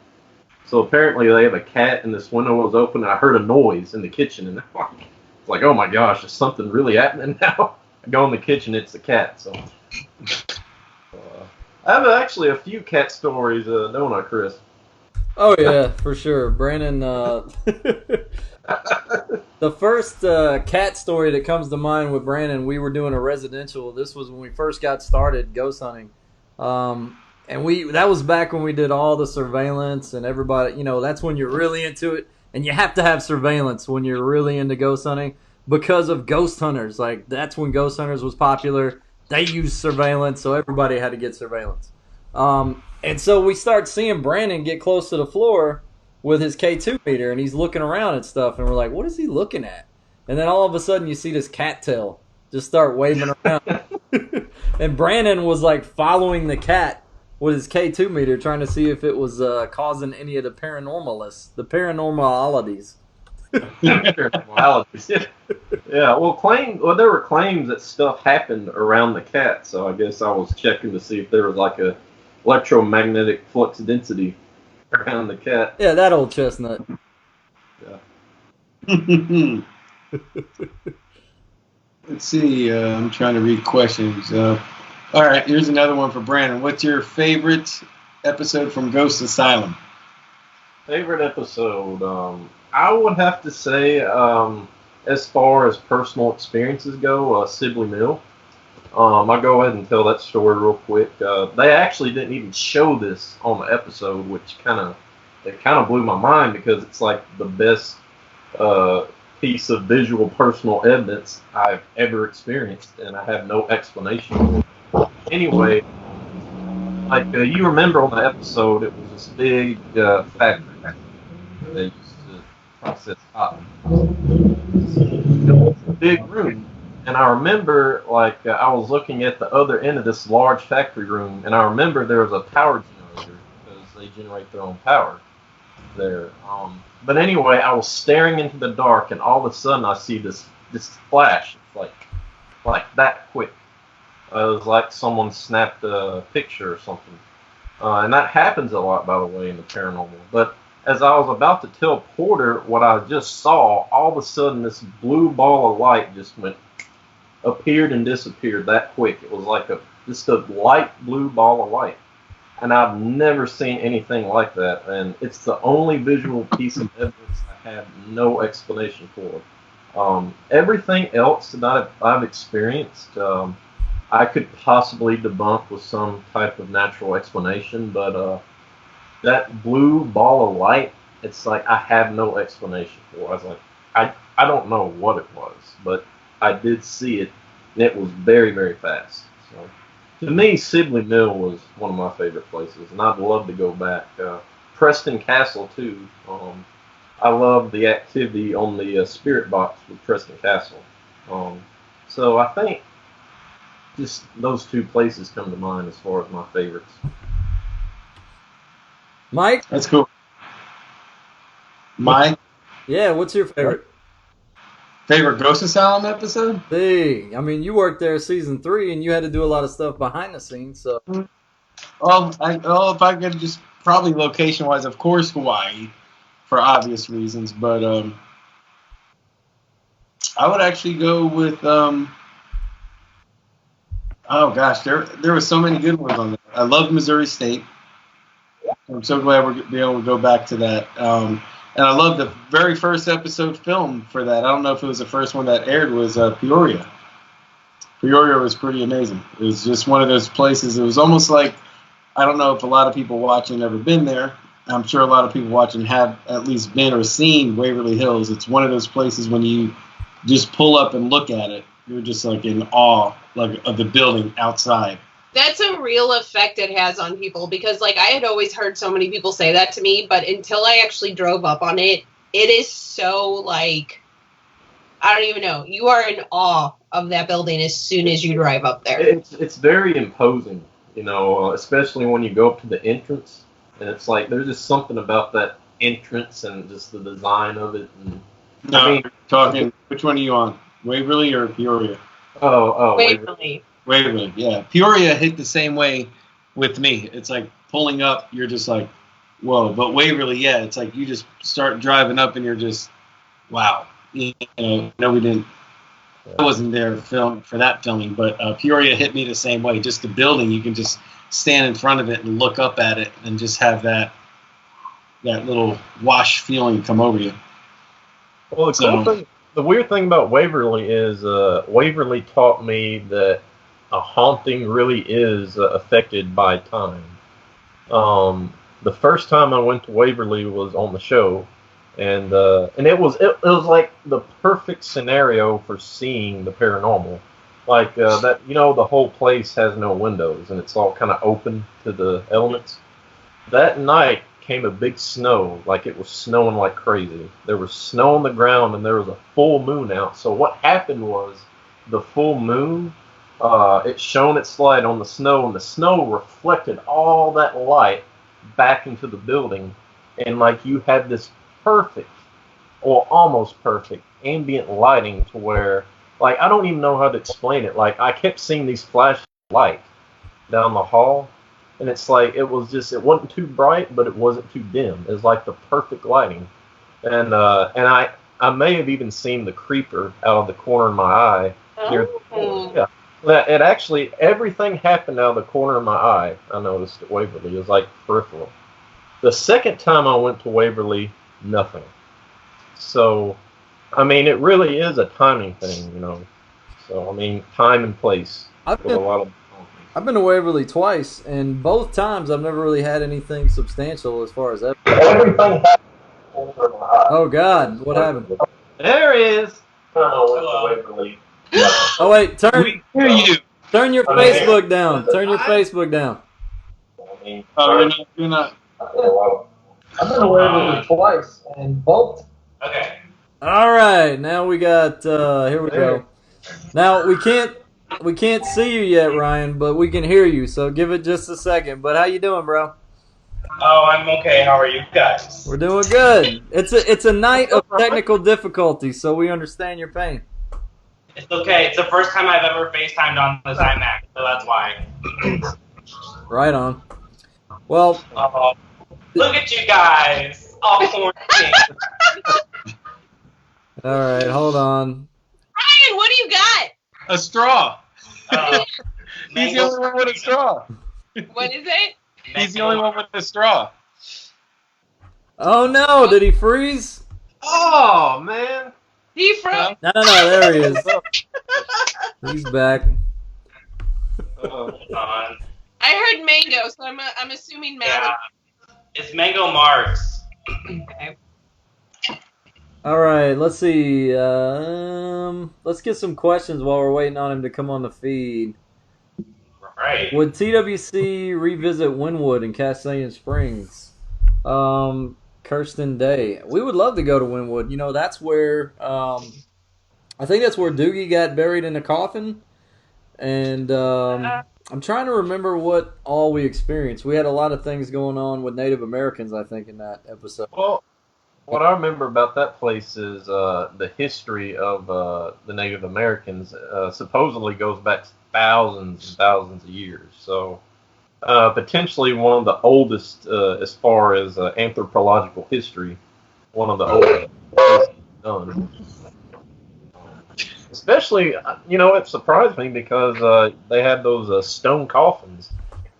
So apparently they have a cat and this window was open and I heard a noise in the kitchen and it's like, oh my gosh, is something really happening now? I go in the kitchen, it's the cat. So I have actually a few cat stories, don't I, Chris? Oh yeah, for sure. Brandon, the first cat story that comes to mind with Brandon, we were doing a residential. This was when we first got started ghost hunting. And that was back when we did all the surveillance and everybody, that's when you're really into it. And you have to have surveillance when you're really into ghost hunting because of ghost hunters. Like, that's when ghost hunters was popular. They used surveillance, so everybody had to get surveillance. And so we start seeing Brandon get close to the floor with his K2 meter, and he's looking around at stuff, and we're like, what is he looking at? And then all of a sudden you see this cat tail just start waving around. And Brandon was like following the cat with his K2 meter, trying to see if it was causing any of the paranormalities. Yeah, well, there were claims that stuff happened around the cat, so I guess I was checking to see if there was like a electromagnetic flux density around the cat. Yeah, that old chestnut. Yeah. Let's see. I'm trying to read questions. All right, here's another one for Brandon. What's your favorite episode from Ghost Asylum? Favorite episode? I would have to say, as far as personal experiences go, Sibley Mill. I'll go ahead and tell that story real quick. They actually didn't even show this on the episode, which kind of blew my mind because it's like the best piece of visual personal evidence I've ever experienced, and I have no explanation for it. Anyway, like you remember on the episode, it was this big factory they used to process cotton. It was a big room, and I remember like I was looking at the other end of this large factory room, and I remember there was a power generator because they generate their own power there. But anyway, I was staring into the dark, and all of a sudden I see this flash. It's like that quick. It was like someone snapped a picture or something. And that happens a lot, by the way, in the paranormal. But as I was about to tell Porter what I just saw, all of a sudden this blue ball of light just appeared and disappeared that quick. It was like just a light blue ball of light. And I've never seen anything like that. And it's the only visual piece of evidence I have no explanation for. Everything else that I've experienced, I could possibly debunk with some type of natural explanation, but that blue ball of light, it's like I have no explanation for. I was like, I don't know what it was, but I did see it, and it was very, very fast. So to me, Sibley Mill was one of my favorite places, and I'd love to go back. Preston Castle too. I love the activity on the Spirit Box with Preston Castle. So I think just those two places come to mind as far as my favorites. Mike? That's cool. Mike? Yeah, what's your favorite? Favorite Ghost Asylum episode? Hey, I mean, you worked there season 3, and you had to do a lot of stuff behind the scenes. So, If I could just probably location-wise, of course, Hawaii, for obvious reasons. But I would actually go with. Oh gosh, there were so many good ones on there. I loved Missouri State. I'm so glad we're be able to go back to that. And I love the very first episode filmed for that. I don't know if it was the first one that aired, was Peoria. Peoria was pretty amazing. It was just one of those places. It was almost like, I don't know if a lot of people watching have ever been there. I'm sure a lot of people watching have at least been or seen Waverly Hills. It's one of those places when you just pull up and look at it, you're just like in awe of the building outside. That's a real effect it has on people, because like I had always heard so many people say that to me, but until I actually drove up on it, it is so like, I don't even know. You are in awe of that building as soon as you drive up there. It's very imposing, especially when you go up to the entrance, and it's like there's just something about that entrance and just the design of it. And talking. Which one are you on? Waverly or Peoria? Waverly. Waverly, yeah. Peoria hit the same way with me. It's like pulling up, you're just like, whoa. But Waverly, yeah, it's like you just start driving up and you're just, wow. We didn't. I wasn't there for that filming, but Peoria hit me the same way. Just the building, you can just stand in front of it and look up at it and just have that little wash feeling come over you. Well, the weird thing about Waverly is Waverly taught me that a haunting really is affected by time. The first time I went to Waverly was on the show, and it was like the perfect scenario for seeing the paranormal. Like that, the whole place has no windows and it's all kind of open to the elements. That night came a big snow, like it was snowing like crazy. There was snow on the ground and there was a full moon out. So what happened was the full moon, it shone its light on the snow, and the snow reflected all that light back into the building, and like you had this perfect, or almost perfect, ambient lighting to where, like, I don't even know how to explain it. Like, I kept seeing these flashes of light down the hall, and it's like it wasn't too bright, but it wasn't too dim. It was like the perfect lighting, and I may have even seen the creeper out of the corner of my eye. Yeah. It actually, everything happened out of the corner of my eye. I noticed at Waverly. It was like peripheral. The second time I went to Waverly, nothing. So, I mean, it really is a timing thing, So, I mean, time and place. I've been to Waverly twice, and both times I've never really had anything substantial as far as that. Everything happened over my eye. Oh, God. What happened? There he is. Waverly. Oh, wait. Turn your I Facebook down. Turn your Facebook down. You're not. I've been to Waverly twice, and both. Okay. All right. Now we got, here we go. Now, we can't see you yet, Ryan, but we can hear you, so give it just a second. But how you doing, bro? Oh, I'm okay. How are you guys? We're doing good. It's a night of technical difficulty, so we understand your pain. It's okay. It's the first time I've ever FaceTimed on this iMac, so that's why. Right on. Well, look at you guys, all quarantined. All right, hold on. Ryan, what do you got? A straw. He's the only one with a straw. What is it? He's the only one with a straw. Oh no! Did he freeze? Oh man! He froze. No, there he is. He's back. Hold on. I heard mango, so I'm assuming mango. Yeah, it's Mango Mars. Okay. All right, let's see. Let's get some questions while we're waiting on him to come on the feed. Right. Would TWC revisit Wynwood in Castalian Springs? Kirsten Day. We would love to go to Wynwood. That's where I think that's where Doogie got buried in a coffin. And I'm trying to remember what all we experienced. We had a lot of things going on with Native Americans, I think, in that episode. Well, What I remember about that place is the history of the Native Americans supposedly goes back thousands and thousands of years. So potentially one of the oldest, as far as anthropological history, one of the oldest places done. Especially, it surprised me because they had those stone coffins,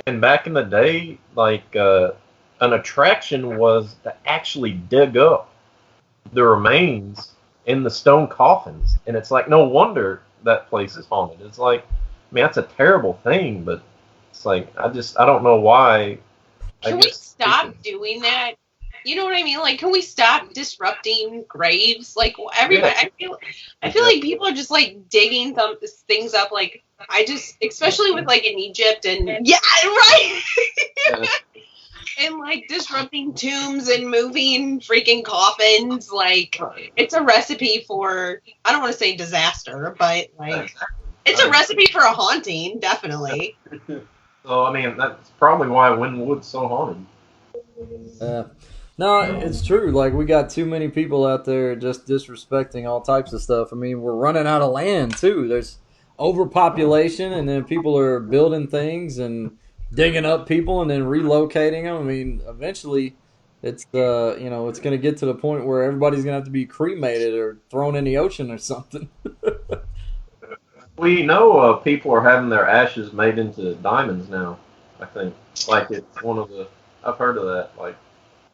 and back in the day, like an attraction was to actually dig up the remains in the stone coffins, and it's like no wonder that place is haunted. It's like, I mean, that's a terrible thing, but it's like I don't know why. Can we stop doing that? You know what I mean? Like, can we stop disrupting graves? Like, everybody, I feel like people are just like digging things up. Like, especially with like in Egypt and right. And like disrupting tombs and moving freaking coffins. Like, it's a recipe for, I don't want to say disaster, but like, it's a recipe for a haunting, definitely. So, I mean, that's probably why Wynwood's so haunted. No, it's true. Like, we got too many people out there just disrespecting all types of stuff. I mean, we're running out of land, too. There's overpopulation, and then people are building things and digging up people and then relocating them. I mean, eventually, it's it's going to get to the point where everybody's going to have to be cremated or thrown in the ocean or something. We know people are having their ashes made into diamonds now, I think. Like, it's one of the... I've heard of that. Like,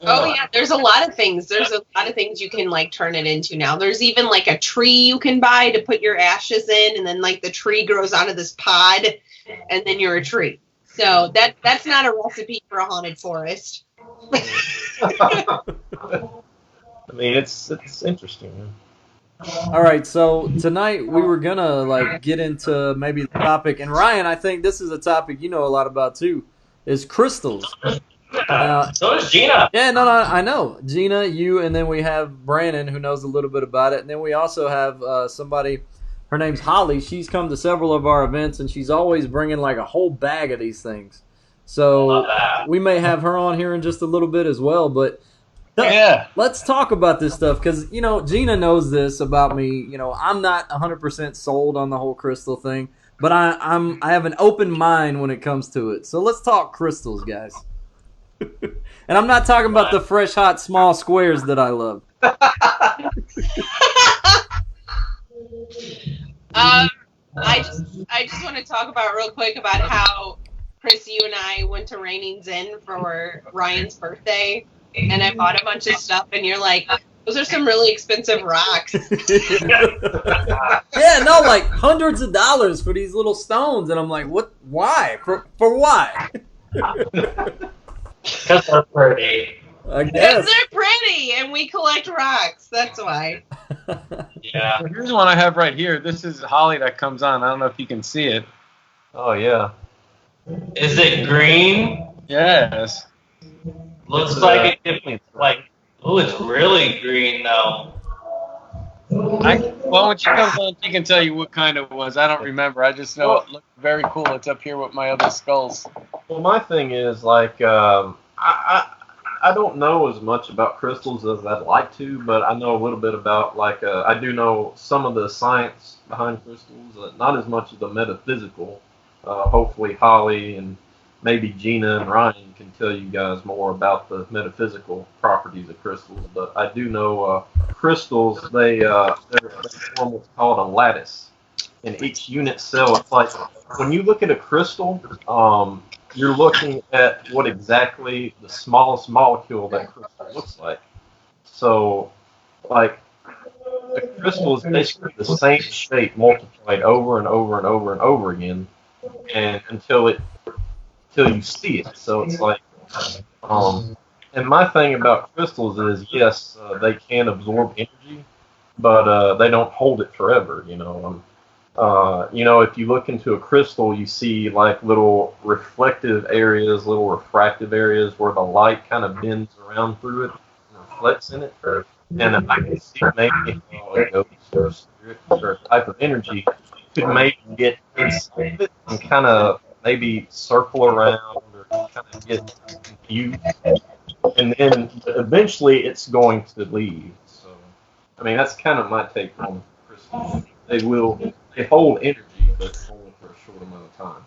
oh, yeah, there's a lot of things. There's a lot of things you can, like, turn it into now. There's even, like, a tree you can buy to put your ashes in, and then, like, the tree grows out of this pod, and then you're a tree. So that's not a recipe for a haunted forest. I mean, it's interesting. Man. All right, so tonight we were gonna like get into maybe the topic, and Ryan, I think this is a topic you know a lot about too, is crystals. So is Gina. Yeah, no, I know Gina, you, and then we have Brandon who knows a little bit about it, and then we also have somebody. Her name's Holly. She's come to several of our events, and she's always bringing like a whole bag of these things. So we may have her on here in just a little bit as well, but. Yeah. Let's talk about this stuff because, Gina knows this about me. I'm not 100% sold on the whole crystal thing, but I have an open mind when it comes to it. So let's talk crystals, guys. And I'm not talking about the fresh, hot, small squares that I love. I just want to talk about real quick about how, Chris, you and I went to Raining's Inn for Ryan's birthday. And I bought a bunch of stuff, and you're like, those are some really expensive rocks. Yeah, no, like hundreds of dollars for these little stones. And I'm like, what? Why? For why? Because they're pretty. I Because guess. they're pretty, and we collect rocks. That's why. Yeah. Here's one I have right here. This is Holly that comes on. I don't know if you can see it. Oh, yeah. Is it green? Yes. Looks like it's like, oh, it's really green though. Well, when she comes on, she can tell you what kind it was. I don't remember. I just know it looked very cool. It's up here with my other skulls. Well, my thing is, like, I don't know as much about crystals as I'd like to, but I know a little bit about, like, I do know some of the science behind crystals, not as much as the metaphysical. Hopefully Holly and maybe Gina and Ryan can tell you guys more about the metaphysical properties of crystals, but I do know crystals, they form what's called a lattice. In each unit cell, it's like when you look at a crystal, you're looking at what exactly the smallest molecule of that crystal looks like. So, like, the crystal is basically the same shape multiplied over and over and over and over again, and until you see it. So it's like, and my thing about crystals is, yes, they can absorb energy, but they don't hold it forever. If you look into a crystal, you see like little reflective areas, little refractive areas where the light kind of bends around through it and reflects in it. And I can see maybe a ghost or a spirit or a type of energy could maybe get inside of it and kind of maybe circle around or kind of get confused. And and then eventually it's going to leave. So, I mean, that's kind of my take on crystals. They hold energy, but only for a short amount of time.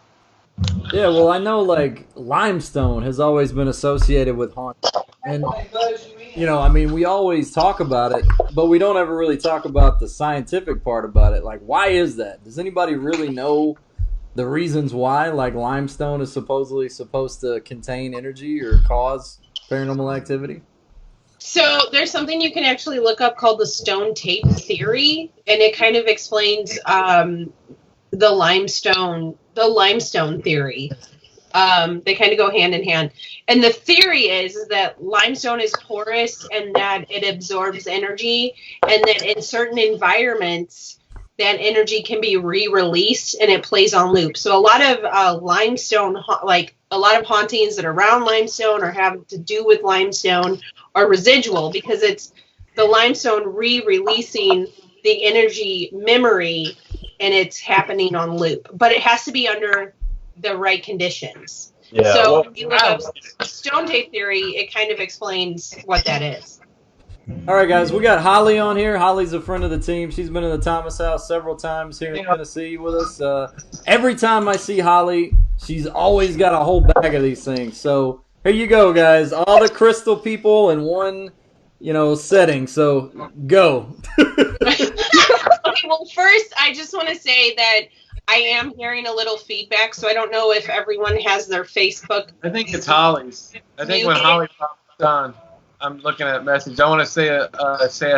Yeah, well, I know like limestone has always been associated with haunting, and I mean, we always talk about it, but we don't ever really talk about the scientific part about it. Like, why is that? Does anybody really know the reasons why? Like, limestone is supposedly supposed to contain energy or cause paranormal activity? So there's something you can actually look up called the stone tape theory, and it kind of explains the limestone theory. They kind of go hand in hand. And the theory is that limestone is porous and that it absorbs energy, and that in certain environments that energy can be re-released and it plays on loop. So a lot of limestone, like a lot of hauntings that are around limestone or have to do with limestone are residual, because it's the limestone re-releasing the energy memory, and it's happening on loop. But it has to be under the right conditions. Yeah, So well, if you look up stone tape theory, it kind of explains what that is. All right, guys, we got Holly on here. Holly's a friend of the team. She's been in the Thomas house several times here in Tennessee with us. Every time I see Holly, she's always got a whole bag of these things. So here you go, guys. All the crystal people in one, setting. So go. Okay, well, first, I just want to say that I am hearing a little feedback, so I don't know if everyone has their Facebook. I think it's Holly's. I think when Holly popped on, I'm looking at a message. I want to say a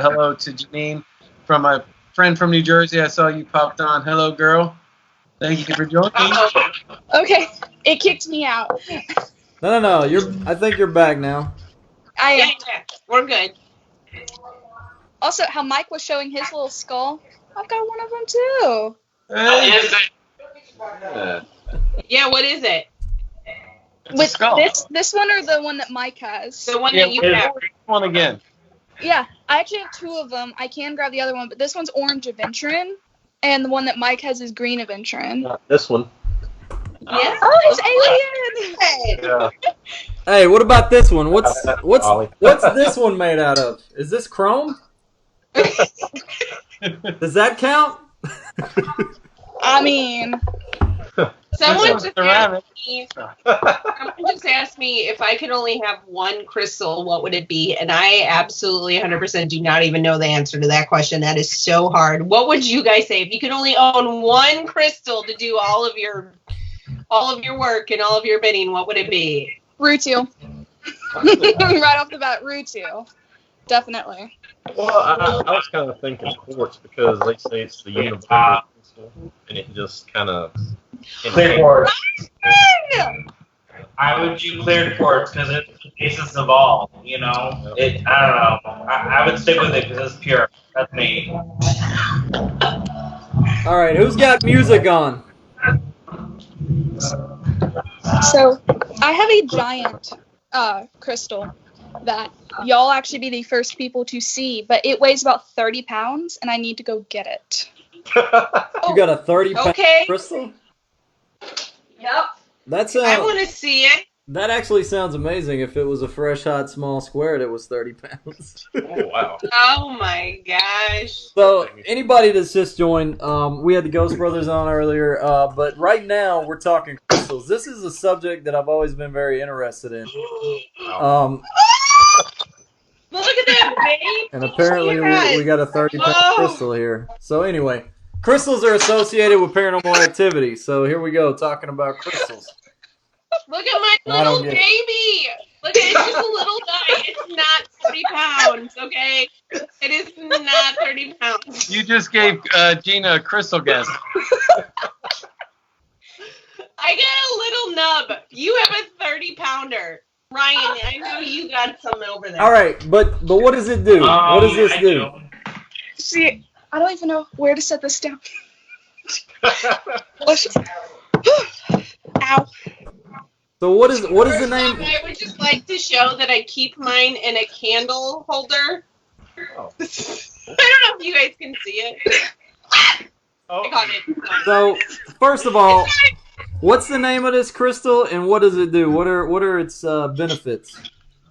hello to Janine from my friend from New Jersey. I saw you popped on. Hello, girl. Thank you for joining. Okay, it kicked me out. No. I think you're back now. Yeah, we're good. Also, how Mike was showing his little skull, I've got one of them too. Yeah, what is it? With this one or the one that Mike has? The one that you have. One again. Yeah, I actually have two of them. I can grab the other one, but this one's orange aventurine, and the one that Mike has is green aventurine. This one. Yeah. Oh, it's alien! Yeah. Hey, what about this one? What's this one made out of? Is this chrome? Does that count? I mean, someone just asked me if I could only have one crystal, what would it be? And I absolutely 100% do not even know the answer to that question. That is so hard. What would you guys say if you could only own one crystal to do all of your work and all of your bidding? What would it be? Rutile. Right off the bat, Rutile. Definitely. Well, I was kind of thinking quartz because they say it's the universal crystal, and it just kind of Clear quartz. I would do clear quartz because it's the basis of all. I don't know. I would stick with it because it's pure. That's me. All right, who's got music on? So, I have a giant crystal that y'all actually be the first people to see, but it weighs about 30 pounds, and I need to go get it. You got a 30-pound crystal? Yep. I want to see it. That actually sounds amazing if it was a fresh, hot, small square that was 30 pounds. Oh, wow. Oh, my gosh. So, anybody that's just joined, we had the Ghost Brothers on earlier, but right now we're talking crystals. This is a subject that I've always been very interested in. Look at that, babe. And apparently we got a 30-pound crystal here. So anyway, crystals are associated with paranormal activity. So here we go, talking about crystals. Look at my little baby. Look at it, it's just a little guy. It's not 30 pounds, okay? It is not 30 pounds. You just gave Gina a crystal guess. I got a little nub. You have a 30-pounder. Ryan, I know you got some over there. All right, but what does it do? What does this do? See, I don't even know where to set this down. Ow. So what is the name? I would just like to show that I keep mine in a candle holder. Oh. I don't know if you guys can see it. I got it. So first of all, what's the name of this crystal and what does it do? What are its benefits?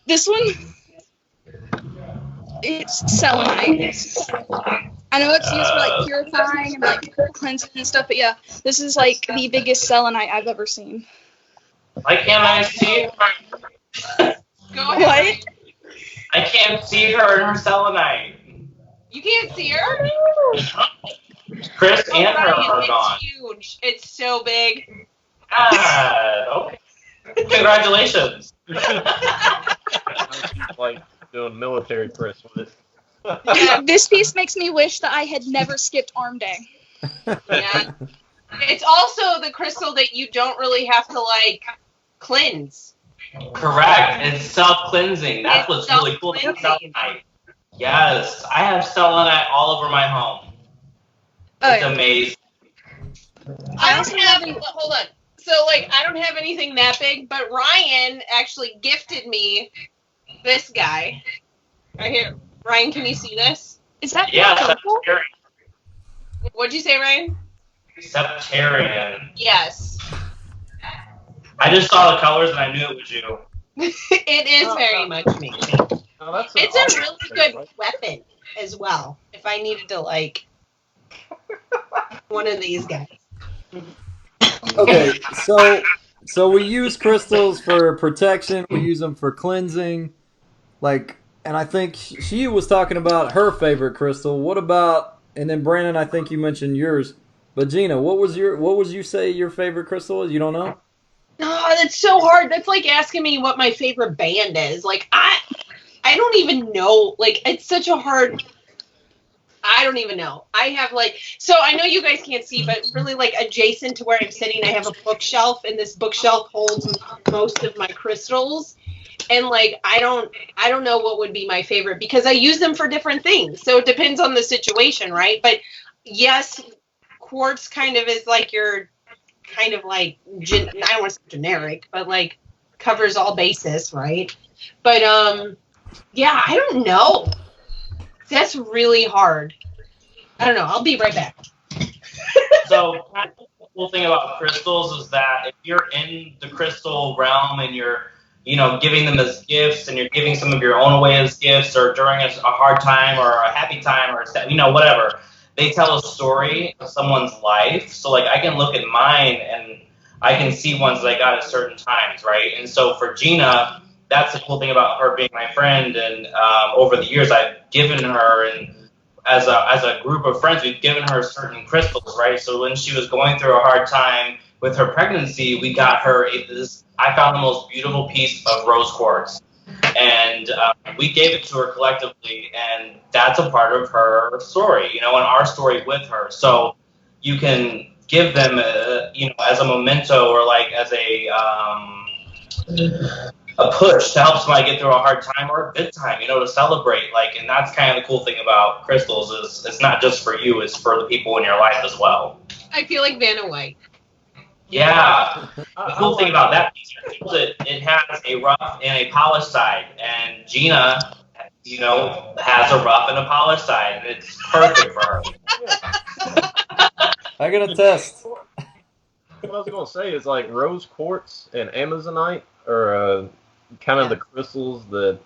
This one, it's selenite. I know it's used for like purifying and like cleansing and stuff, but yeah, this is like the biggest selenite I've ever seen. Why can't I see her? Go ahead. What? I can't see her in her selenite. You can't see her? Chris and her Ryan, are gone. it's huge. It's so big. Okay. Congratulations. Like doing military press with it. This piece makes me wish that I had never skipped arm day. Yeah. It's also the crystal that you don't really have to like cleanse. Correct. It's self-cleansing. That's what's really cool about selenite. Yes, I have selenite all over my home. It's amazing. I don't have. Hold on. So like, I don't have anything that big, but Ryan actually gifted me this guy right here. Ryan, can you see this? Is that purple? What'd you say, Ryan? Septarian. Yes. I just saw the colors and I knew it was you. It is very much me. It's a really good weapon as well. If I needed to like one of these guys. Okay, so we use crystals for protection. We use them for cleansing. Like, and I think she was talking about her favorite crystal. What about? And then Brandon, I think you mentioned yours. But Gina, what was you say your favorite crystal is? You don't know? Oh, that's so hard. That's like asking me what my favorite band is. Like I don't even know. Like it's such a hard. I don't even know. I have like, so I know you guys can't see, but really like adjacent to where I'm sitting, I have a bookshelf, and this bookshelf holds most of my crystals. And like, I don't know what would be my favorite because I use them for different things. So it depends on the situation, right? But yes, quartz kind of is like your kind of like, I don't want to say generic, but like covers all bases, right? But yeah, I don't know. That's really hard. I don't know. I'll be right back. So the cool thing about crystals is that if you're in the crystal realm and you're, giving them as gifts and you're giving some of your own away as gifts or during a hard time or a happy time or, whatever, they tell a story of someone's life. So, like, I can look at mine and I can see ones that I got at certain times, right? And so for Gina, that's the cool thing about her being my friend. And over the years, I've given her, and as a group of friends, we've given her certain crystals, right? So when she was going through a hard time with her pregnancy, we got her I found the most beautiful piece of rose quartz. And we gave it to her collectively, and that's a part of her story, and our story with her. So you can give them, as a memento or like as a push to help somebody get through a hard time or a good time, to celebrate. Like, and that's kind of the cool thing about crystals is it's not just for you, it's for the people in your life as well. I feel like Vanna White. Yeah. The cool thing about that piece is it has a rough and a polished side, and Gina, has a rough and a polished side, and it's perfect for her. I got a test. What I was gonna say is like rose quartz and amazonite are kind of the crystals that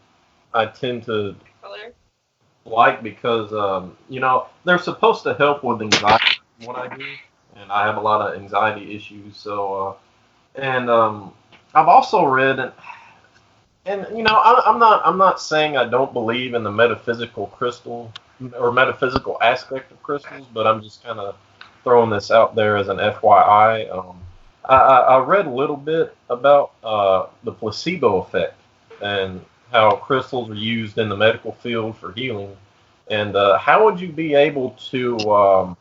I tend to like because they're supposed to help with anxiety. What I do, and I have a lot of anxiety issues. So I've also read and I'm not saying I don't believe in the metaphysical crystal or metaphysical aspect of crystals, but I'm just kind of throwing this out there as an FYI. I read a little bit about the placebo effect and how crystals are used in the medical field for healing. And how would you be able to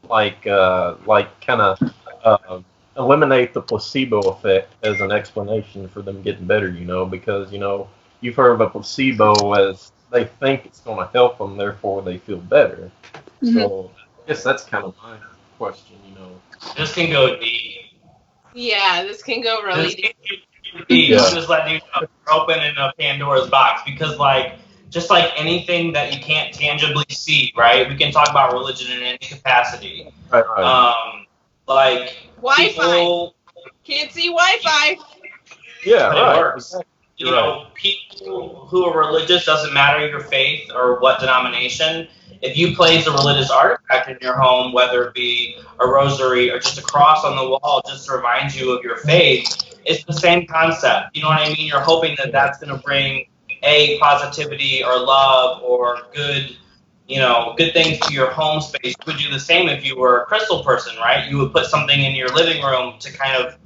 kind of eliminate the placebo effect as an explanation for them getting better? Because you've heard of a placebo as they think it's going to help them, therefore they feel better. Mm-hmm. So I guess that's kind of my question. This can go deep. Yeah, this can go really deep. Yeah. I'm just letting you know, we're opening a Pandora's box because, just like anything that you can't tangibly see, right? We can talk about religion in any capacity. Right. Wi-Fi. Can't see Wi-Fi. Yeah, but right. It works. you know, people who are religious, doesn't matter your faith or what denomination, if you place a religious artifact in your home, whether it be a rosary or just a cross on the wall, just to remind you of your faith, it's the same concept. You know what I mean? You're hoping that that's going to bring positivity or love or good, you know, good things to your home space. You would do the same if you were a crystal person, right? You would put something in your living room to kind of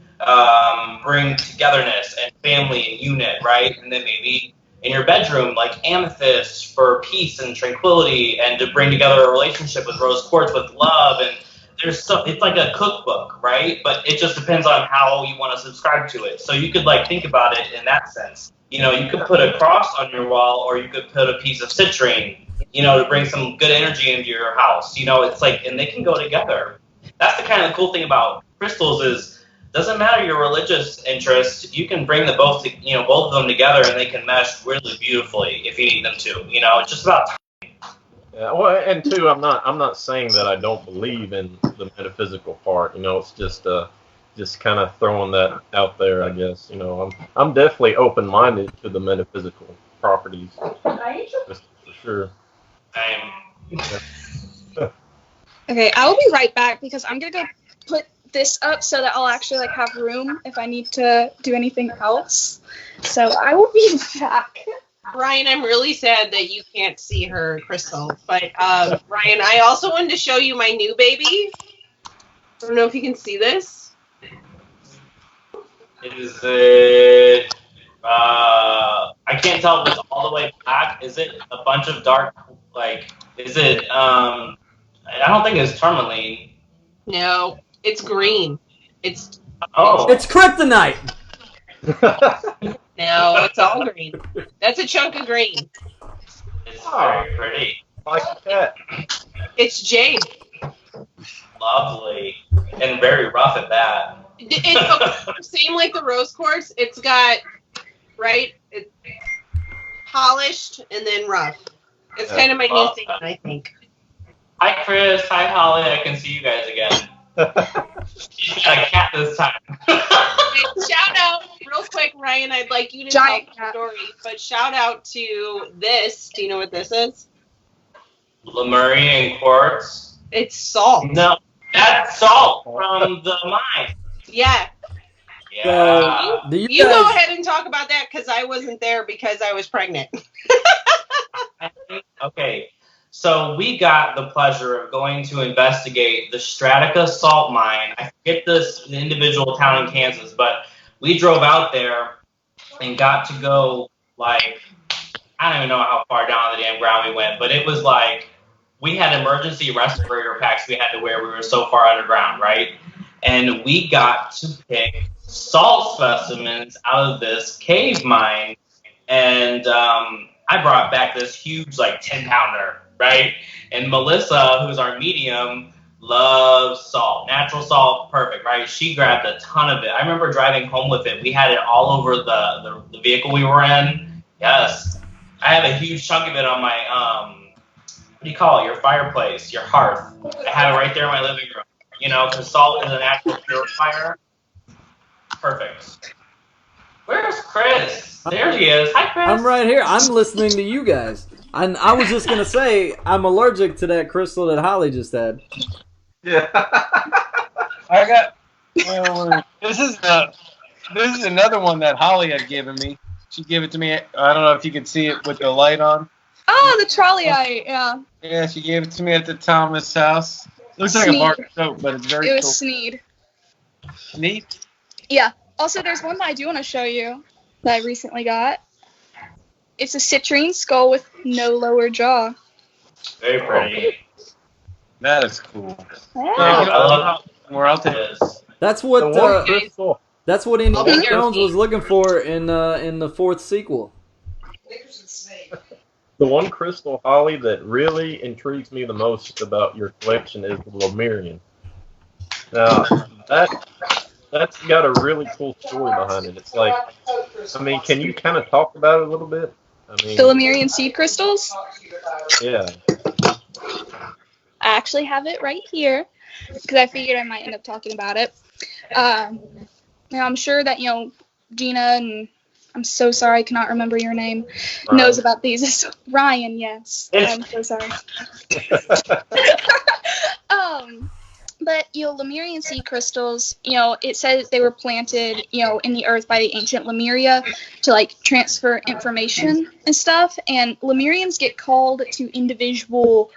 bring togetherness and family and unit, right? And then maybe in your bedroom, like amethyst for peace and tranquility, and to bring together a relationship with rose quartz with love. And there's so it's like a cookbook, right? But it just depends on how you want to subscribe to it. So you could like think about it in that sense. You know, you could put a cross on your wall, or you could put a piece of citrine, you know, to bring some good energy into your house. You know, it's like, and they can go together. That's the kind of cool thing about crystals is, doesn't matter your religious interest, you can bring both of them together, and they can mesh really beautifully if you need them to. You know, it's just about time. Yeah, well, and two, I'm not saying that I don't believe in the metaphysical part. You know, it's just kind of throwing that out there, I guess. You know, I'm definitely open-minded to the metaphysical properties, just for sure. Okay, I will be right back because I'm gonna go put this up so that I'll actually like have room if I need to do anything else. So I will be back. Ryan, I'm really sad that you can't see her, Crystal. But Ryan, I also wanted to show you my new baby. I don't know if you can see this. Is it? I can't tell if it's all the way black. Is it a bunch of dark? Like, is it? I don't think it's tourmaline. No, it's green. It's kryptonite. No, it's all green. That's a chunk of green. It's very pretty. Like that. It's jade. Lovely. And very rough at that. It's same like the rose quartz. It's got, right, it's polished and then rough. It's kind of my new thing, I think. Hi, Chris. Hi, Holly. I can see you guys again. She's got a cat this time. Shout out, real quick, Ryan, I'd like you to tell the story, but shout out to this. Do you know what this is? Lemurian quartz. It's salt. No, that's salt from the mine. Yeah. Yeah. You go ahead and talk about that because I wasn't there because I was pregnant. Okay. So we got the pleasure of going to investigate the Stratica salt mine. I forget the individual town in Kansas, but we drove out there and got to go, like, I don't even know how far down the damn ground we went, but it was like we had emergency respirator packs we had to wear. We were so far underground, right? And we got to pick salt specimens out of this cave mine. And I brought back this huge, like, 10-pounder. Right? And Melissa, who's our medium, loves salt. Natural salt, perfect, right? She grabbed a ton of it. I remember driving home with it. We had it all over the vehicle we were in. Yes. I have a huge chunk of it on my, what do you call it? Your fireplace, your hearth. I have it right there in my living room. You know, because salt is a natural purifier. Perfect. Where's Chris? There he is. Hi, Chris. I'm right here. I'm listening to you guys. I was just gonna say I'm allergic to that crystal that Holly just had. Yeah, I got. Well, this is another one that Holly had given me. She gave it to me. I don't know if you can see it with the light on. Oh, the trolley eye, yeah. Yeah, she gave it to me at the Thomas house. Looks like a bar soap, but it's very cool. It was Sneed. Sneed? Yeah. Also, there's one that I do want to show you that I recently got. It's a citrine skull with no lower jaw. Very pretty. That is cool. Yeah. I love Where I'll take this. That's what Indiana Jones was looking for in the fourth sequel. The one crystal, Holly, that really intrigues me the most about your collection is the Lemurian. Now, that's got a really cool story behind it. It's like, I mean, can you kind of talk about it a little bit? I mean, the Lemurian seed crystals? Yeah. I actually have it right here because I figured I might end up talking about it. Now, I'm sure that, Gina and I'm so sorry, I cannot remember your name. Ryan. Knows about these. It's Ryan, yes. I'm so sorry. But, Lemurian seed crystals, it says they were planted, in the earth by the ancient Lemuria to, like, transfer information and stuff. And Lemurians get called to individual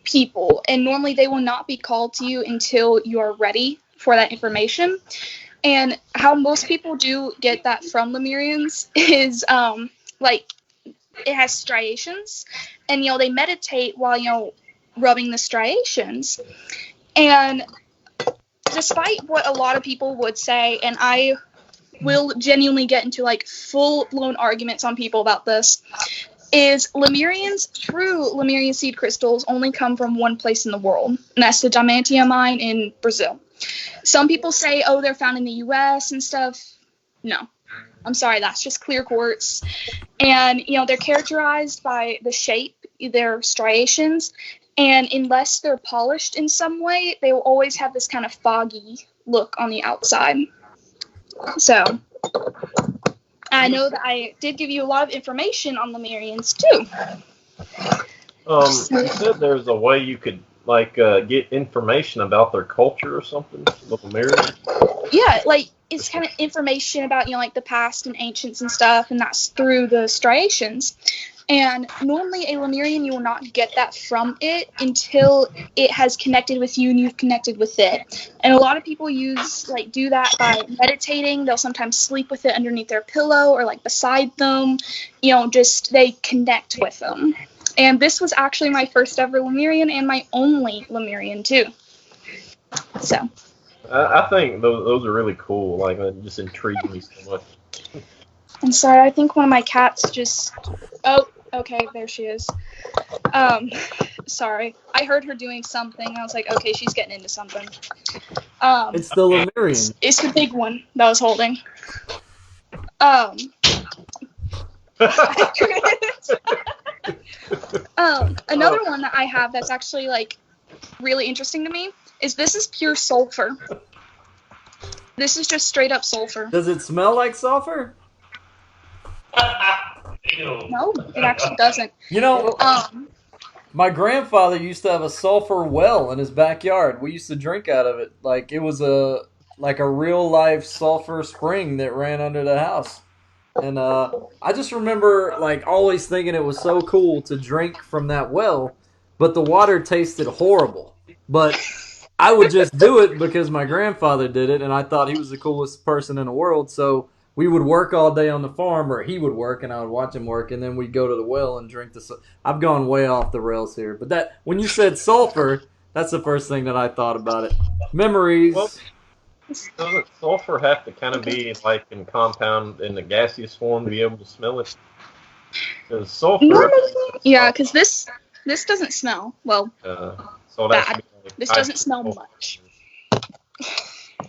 people. And normally they will not be called to you until you are ready for that information. And how most people do get that from Lemurians is, like, it has striations. And, they meditate while, rubbing the striations. And despite what a lot of people would say, and I will genuinely get into, like, full-blown arguments on people about this, is true Lemurian seed crystals only come from one place in the world, and that's the Diamantina mine in Brazil. Some people say, oh, they're found in the U.S. and stuff. No. I'm sorry, that's just clear quartz. And, they're characterized by the shape, their striations, and unless they're polished in some way, they will always have this kind of foggy look on the outside. So, I know that I did give you a lot of information on Lemurians, too. You said there's a way you could, like, get information about their culture or something, the Lemurians? Yeah, like, it's kind of information about, like, the past and ancients and stuff, and that's through the striations. And normally a Lemurian, you will not get that from it until it has connected with you and you've connected with it. And a lot of people do that by meditating. They'll sometimes sleep with it underneath their pillow or, like, beside them. They connect with them. And this was actually my first ever Lemurian and my only Lemurian, too. So. I think those are really cool. Like, it just intrigued me so much. I'm sorry, I think one of my cats just... Oh, okay, there she is. Sorry. I heard her doing something. I was like, okay, she's getting into something. It's the Lemurian. It's the big one that I was holding. Another one that I have that's actually, like, really interesting to me is this is pure sulfur. This is just straight up sulfur. Does it smell like sulfur? No, it actually doesn't. My grandfather used to have a sulfur well in his backyard. We used to drink out of it. Like, it was a real life sulfur spring that ran under the house. And I just remember, like, always thinking it was so cool to drink from that well, but the water tasted horrible. But I would just do it because my grandfather did it, and I thought he was the coolest person in the world. So we would work all day on the farm, or he would work, and I would watch him work, and then we'd go to the well and drink the. I've gone way off the rails here, but when you said sulfur, that's the first thing that I thought about it. Memories. Well, doesn't sulfur have to kind of be like in compound in the gaseous form to be able to smell it? Because sulfur. Yeah, because this doesn't smell well. So bad. Like this doesn't smell much.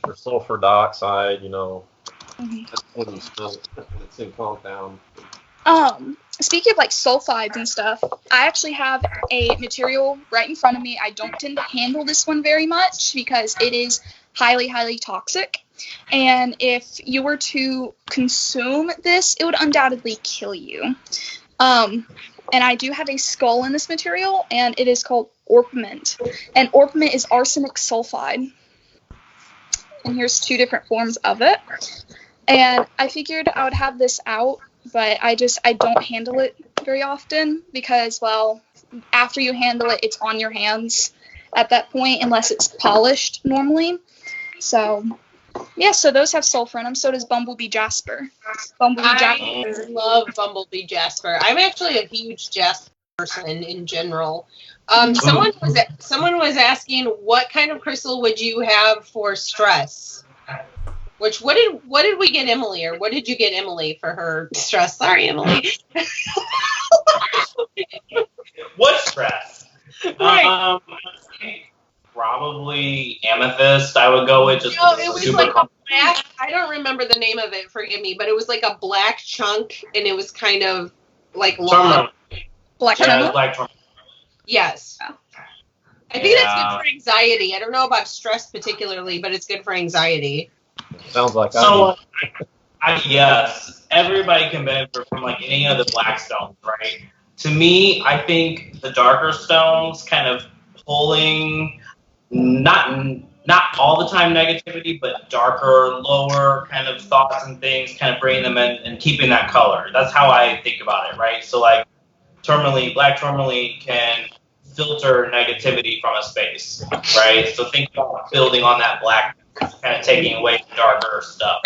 Or sulfur dioxide, Mm-hmm. That's what you smell when it's in compound. Speaking of, like, sulfides and stuff, I actually have a material right in front of me. I don't tend to handle this one very much because it is highly, highly toxic. And if you were to consume this, it would undoubtedly kill you. And I do have a skull in this material, and it is called orpiment. And orpiment is arsenic sulfide. And here's 2 different forms of it. And I figured I would have this out, but I don't handle it very often because, well, after you handle it, it's on your hands at that point unless it's polished normally. So, yeah, so those have sulfur in them. So does Bumblebee Jasper. I love Bumblebee Jasper. I'm actually a huge Jasper person in general. Someone was asking what kind of crystal would you have for stress? What did we get Emily, or what did you get Emily for her stress? Sorry, Emily. What stress? Right. Probably amethyst. I would go with just. No, it was like a black. I don't remember the name of it. Forgive me, but it was like a black chunk, and it was kind of like long. Black chunk. Yes. Yeah. I think that's good for anxiety. I don't know about stress particularly, but it's good for anxiety. Sounds like so. Yes, everybody can benefit from like any of the black stones, right? To me, I think the darker stones kind of pulling not all the time negativity, but darker, lower kind of thoughts and things, kind of bringing them in and keeping that color. That's how I think about it, right? So like tourmaline, black tourmaline can filter negativity from a space, right? So think about building on that black, kind of taking away the darker stuff,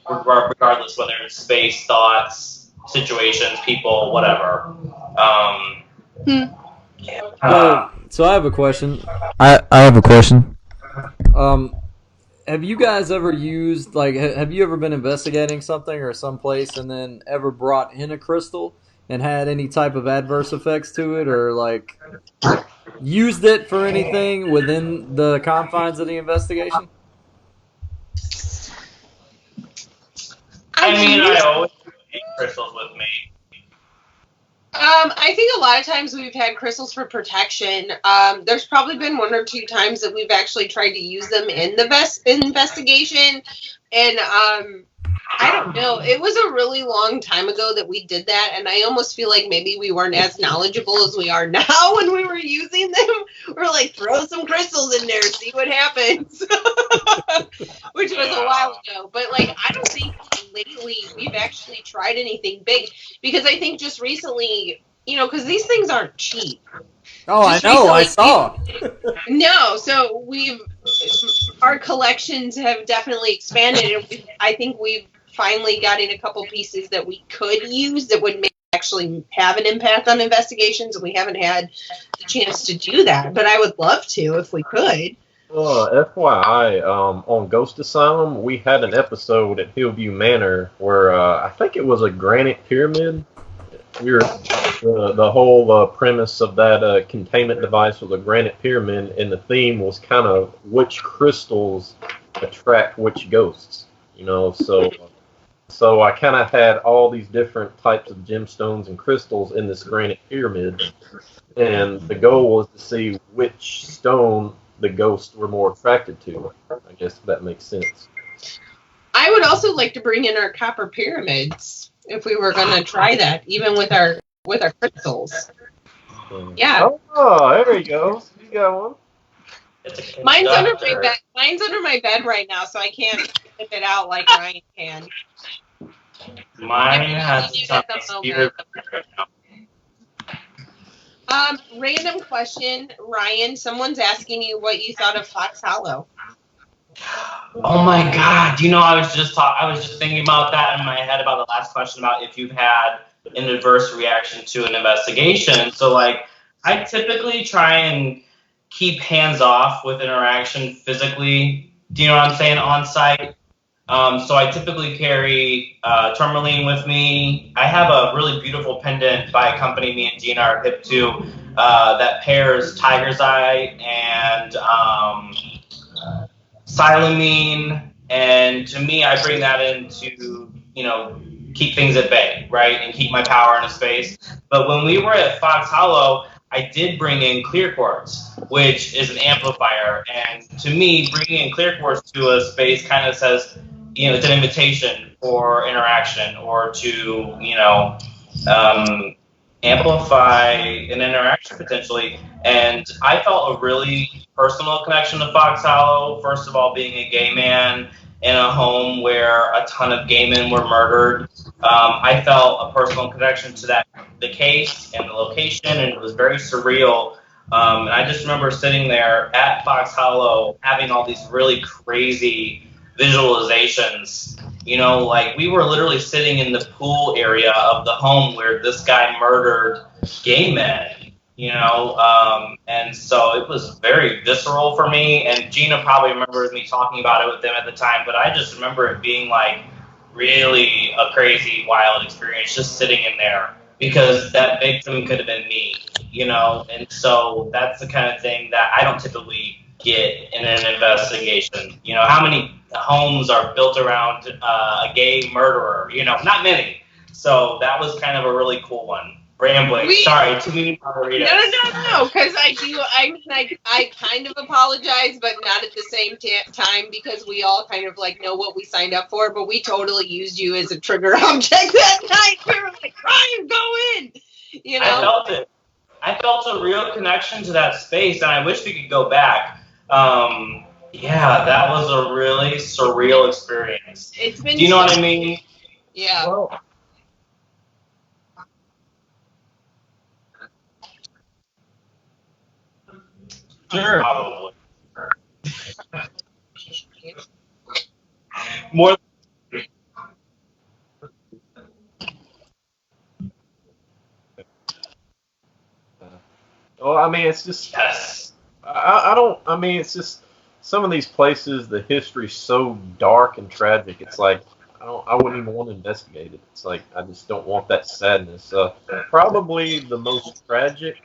regardless whether it's space, thoughts, situations, people, whatever. So I have a question. I have a question. Have you guys ever used, like, have you ever been investigating something or someplace and then ever brought in a crystal and had any type of adverse effects to it, or like used it for anything within the confines of the investigation? I mean, I always take crystals with me. I think a lot of times we've had crystals for protection. There's probably been 1 or 2 times that we've actually tried to use them in the investigation, and I don't know. It was a really long time ago that we did that, and I almost feel like maybe we weren't as knowledgeable as we are now when we were using them. We're like, throw some crystals in there, see what happens, which was a while ago. But like, I don't think lately we've actually tried anything big, because I think just recently, because these things aren't cheap. Oh, I know. I saw. No, so our collections have definitely expanded, and I think we've finally gotten a couple pieces that we could use that would actually have an impact on investigations, and we haven't had the chance to do that. But I would love to if we could. FYI, on Ghost Asylum, we had an episode at Hillview Manor where I think it was a granite pyramid. The whole premise of that containment device was a granite pyramid, and the theme was kind of which crystals attract which ghosts. So I kind of had all these different types of gemstones and crystals in this granite pyramid, and the goal was to see which stone the ghosts were more attracted to. I guess that makes sense. I would also like to bring in our copper pyramids if we were going to try that, even with our crystals. Yeah. Oh, there you go. You got one. Mine's under my bed. Mine's under my bed right now, so I can't flip it out like Ryan can. Mine has some spirit. Random question, Ryan. Someone's asking you what you thought of Fox Hollow. Oh my God! I was just thinking about that in my head about the last question about if you've had an adverse reaction to an investigation. So like, I typically try and keep hands off with interaction physically. Do you know what I'm saying? On site. So I typically carry tourmaline with me. I have a really beautiful pendant by a company me and Gina are hip to that pairs tiger's eye and silamine. And to me, I bring that in to, keep things at bay, right? And keep my power in a space. But when we were at Fox Hollow, I did bring in clear quartz, which is an amplifier. And to me, bringing in clear quartz to a space kind of says, it's an invitation for interaction or to, amplify an interaction potentially. And I felt a really personal connection to Fox Hollow. First of all, being a gay man in a home where a ton of gay men were murdered. I felt a personal connection to the case and the location, and it was very surreal. And I just remember sitting there at Fox Hollow having all these really crazy visualizations. Like we were literally sitting in the pool area of the home where this guy murdered gay men, and so it was very visceral for me. And Gina probably remembers me talking about it with them at the time, but I just remember it being like really a crazy, wild experience just sitting in there, because that victim could have been me, and so that's the kind of thing that I don't typically get in an investigation. How many homes are built around a gay murderer? Not many. So that was kind of a really cool one. rambling. Sorry, too many margaritas. No, because I kind of apologize, but not at the same time, because we all kind of like know what we signed up for, but we totally used you as a trigger object that night. We were like, Ryan, go in! You know? I felt it. I felt a real connection to that space, and I wish we could go back. Yeah, that was a really surreal experience. It's been. Do you know what I mean? Yeah. Well, sure. Probably. More. Well, I mean, it's just Yes. I don't. I mean, it's just some of these places. The history's so dark and tragic. It's like I wouldn't even want to investigate it. It's like I just don't want that sadness. Probably the most tragic.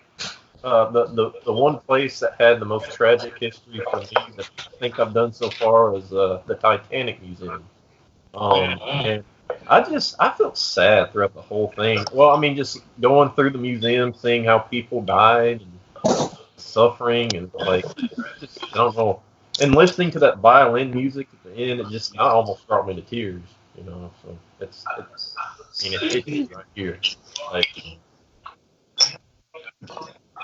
The one place that had the most tragic history for me that I think I've done so far is the Titanic Museum. And I felt sad throughout the whole thing. Well, I mean, just going through the museum, seeing how people died and suffering, and like, just, I don't know. And listening to that violin music at the end, it almost brought me to tears. You know, so it's I mean, it's right here. Like,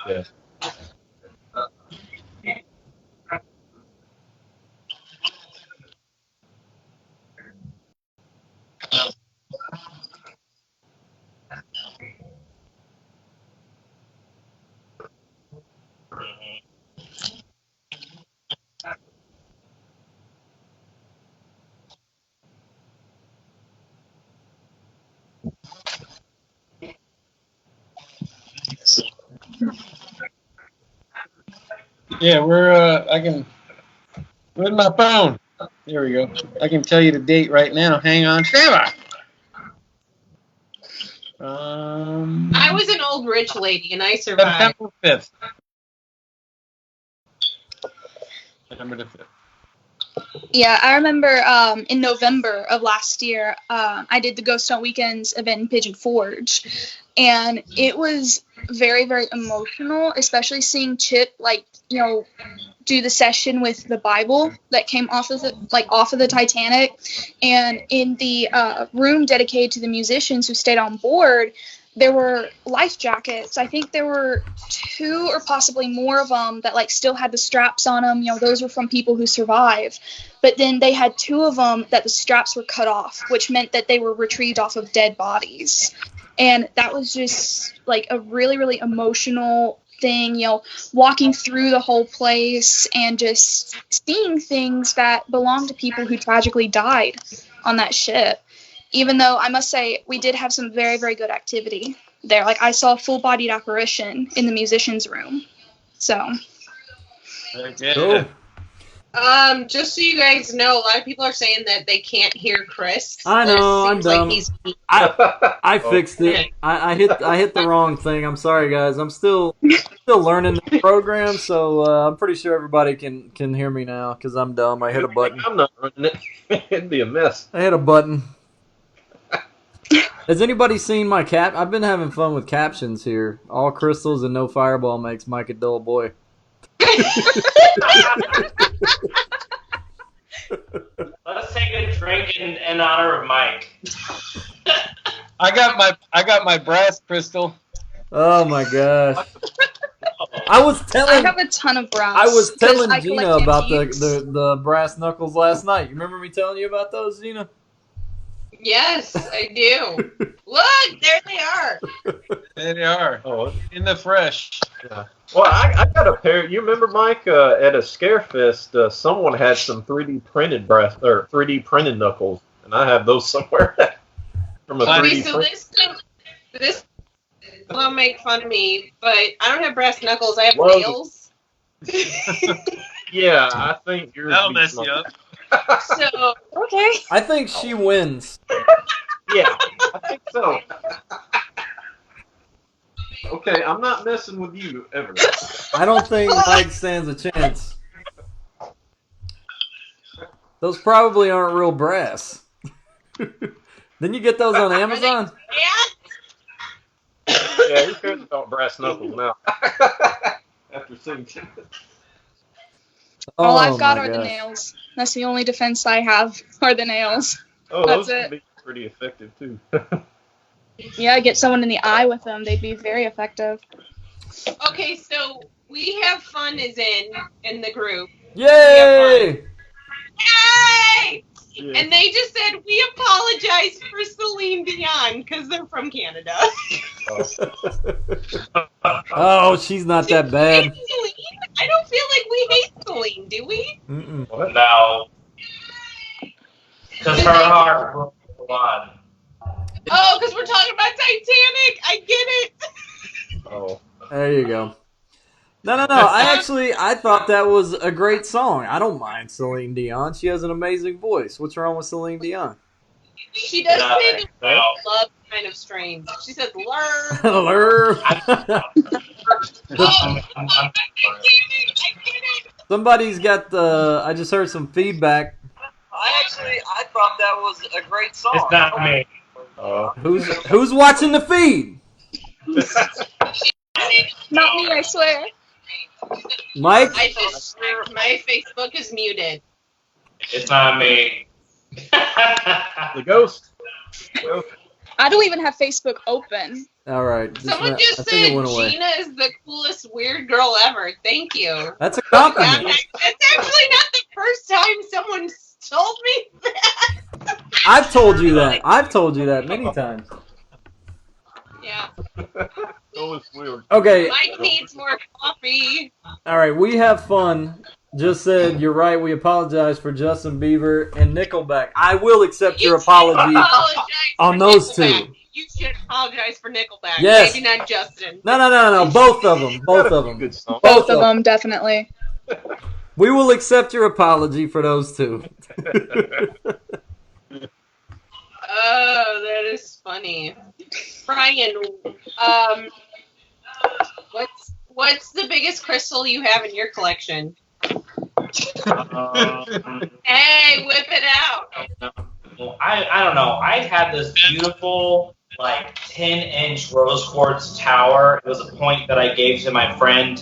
yeah. Yeah, where's my phone? There we go. I can tell you the date right now. Hang on. Stand by. I was an old rich lady, and I survived. September 5th. September the 5th. Yeah, I remember in November of last year, I did the Ghost Hunt Weekends event in Pigeon Forge, and it was very, very emotional, especially seeing Chip, like, you know, do the session with the Bible that came off of the Titanic, and in the room dedicated to the musicians who stayed on board, there were life jackets. I think there were 2 or possibly more of them that like still had the straps on them. You know, those were from people who survived. But then they had 2 of them that the straps were cut off, which meant that they were retrieved off of dead bodies. And that was just like a really, really emotional thing, you know, walking through the whole place and just seeing things that belong to people who tragically died on that ship. Even though I must say we did have some very, very good activity there. Like I saw a full-bodied apparition in the musicians' room. So. Cool. Just so you guys know, a lot of people are saying that they can't hear Chris. I know, I'm dumb. Like I fixed it. I hit the wrong thing. I'm sorry, guys. I'm still learning the program, so I'm pretty sure everybody can hear me now because I'm dumb. I hit a button. I'm not running it. It'd be a mess. I hit a button. Has anybody seen my cap? I've been having fun with captions here. All crystals and no fireball makes Mike a dull boy. Let's take a drink in honor of Mike. I got my brass crystal. Oh my gosh! I have a ton of brass. I was telling I Gina about the brass knuckles last night. You remember me telling you about those, Gina? Yes, I do. Look, there they are. There they are. Oh, in the fresh. Yeah. Well, I got a pair. You remember, Mike, at a Scarefest, someone had some 3D printed brass or 3D printed knuckles, and I have those somewhere from a 3D so this will make fun of me, but I don't have brass knuckles. I have nails. Yeah, I think yours. That'll mess you up. So okay. I think she wins. Yeah, I think so. Okay, I'm not messing with you ever. I don't think Mike stands a chance. Those probably aren't real brass. Didn't you get those on Amazon? Yeah. Yeah, who cares about brass knuckles now? After seeing All I've got my are the gosh. nails. That's the only defense I have are the nails. Oh, That's those can it. be pretty effective too. Yeah, get someone in the eye with them. They'd be very effective. Okay, so we have fun is in the group. Yay! Yay! Yeah. And they just said we apologize for Celine Dion because they're from Canada. Oh, she's not that Do we bad. hate Celine? I don't feel like we hate Celine, do we? Mm-mm. What? No. Because her heart will go on. Oh, because we're talking about Titanic. I get it. Oh. There you go. No. I thought that was a great song. I don't mind Celine Dion. She has an amazing voice. What's wrong with Celine Dion? She does say the No. word love kind of strange. She says learn. Hello. Titanic. I get it. Somebody's got the. I just heard some feedback. I thought that was a great song. It's not me. Who's watching the feed? Not me, I swear. Mike? My Facebook is muted. It's not me. The ghost. I don't even have Facebook open. All right. Someone I just think said it went away. Gina is the coolest weird girl ever. Thank you. That's a compliment. That's actually not the first time someone's told me that. I've told you that. I've told you that many times. Yeah. Ghost weird. Okay. Mike needs more coffee. All right. We have fun. Just said you're right. We apologize for Justin Bieber and Nickelback. I will accept your apology on those two. You should apologize for Nickelback. Yes. Maybe not Justin. No. Both of them. Both of them. Good song. Both of them, definitely. We will accept your apology for those two. Oh, that is funny. Brian, what's the biggest crystal you have in your collection? Hey, whip it out. Well, I don't know. I had this beautiful, like, 10-inch rose quartz tower. It was a point that I gave to my friend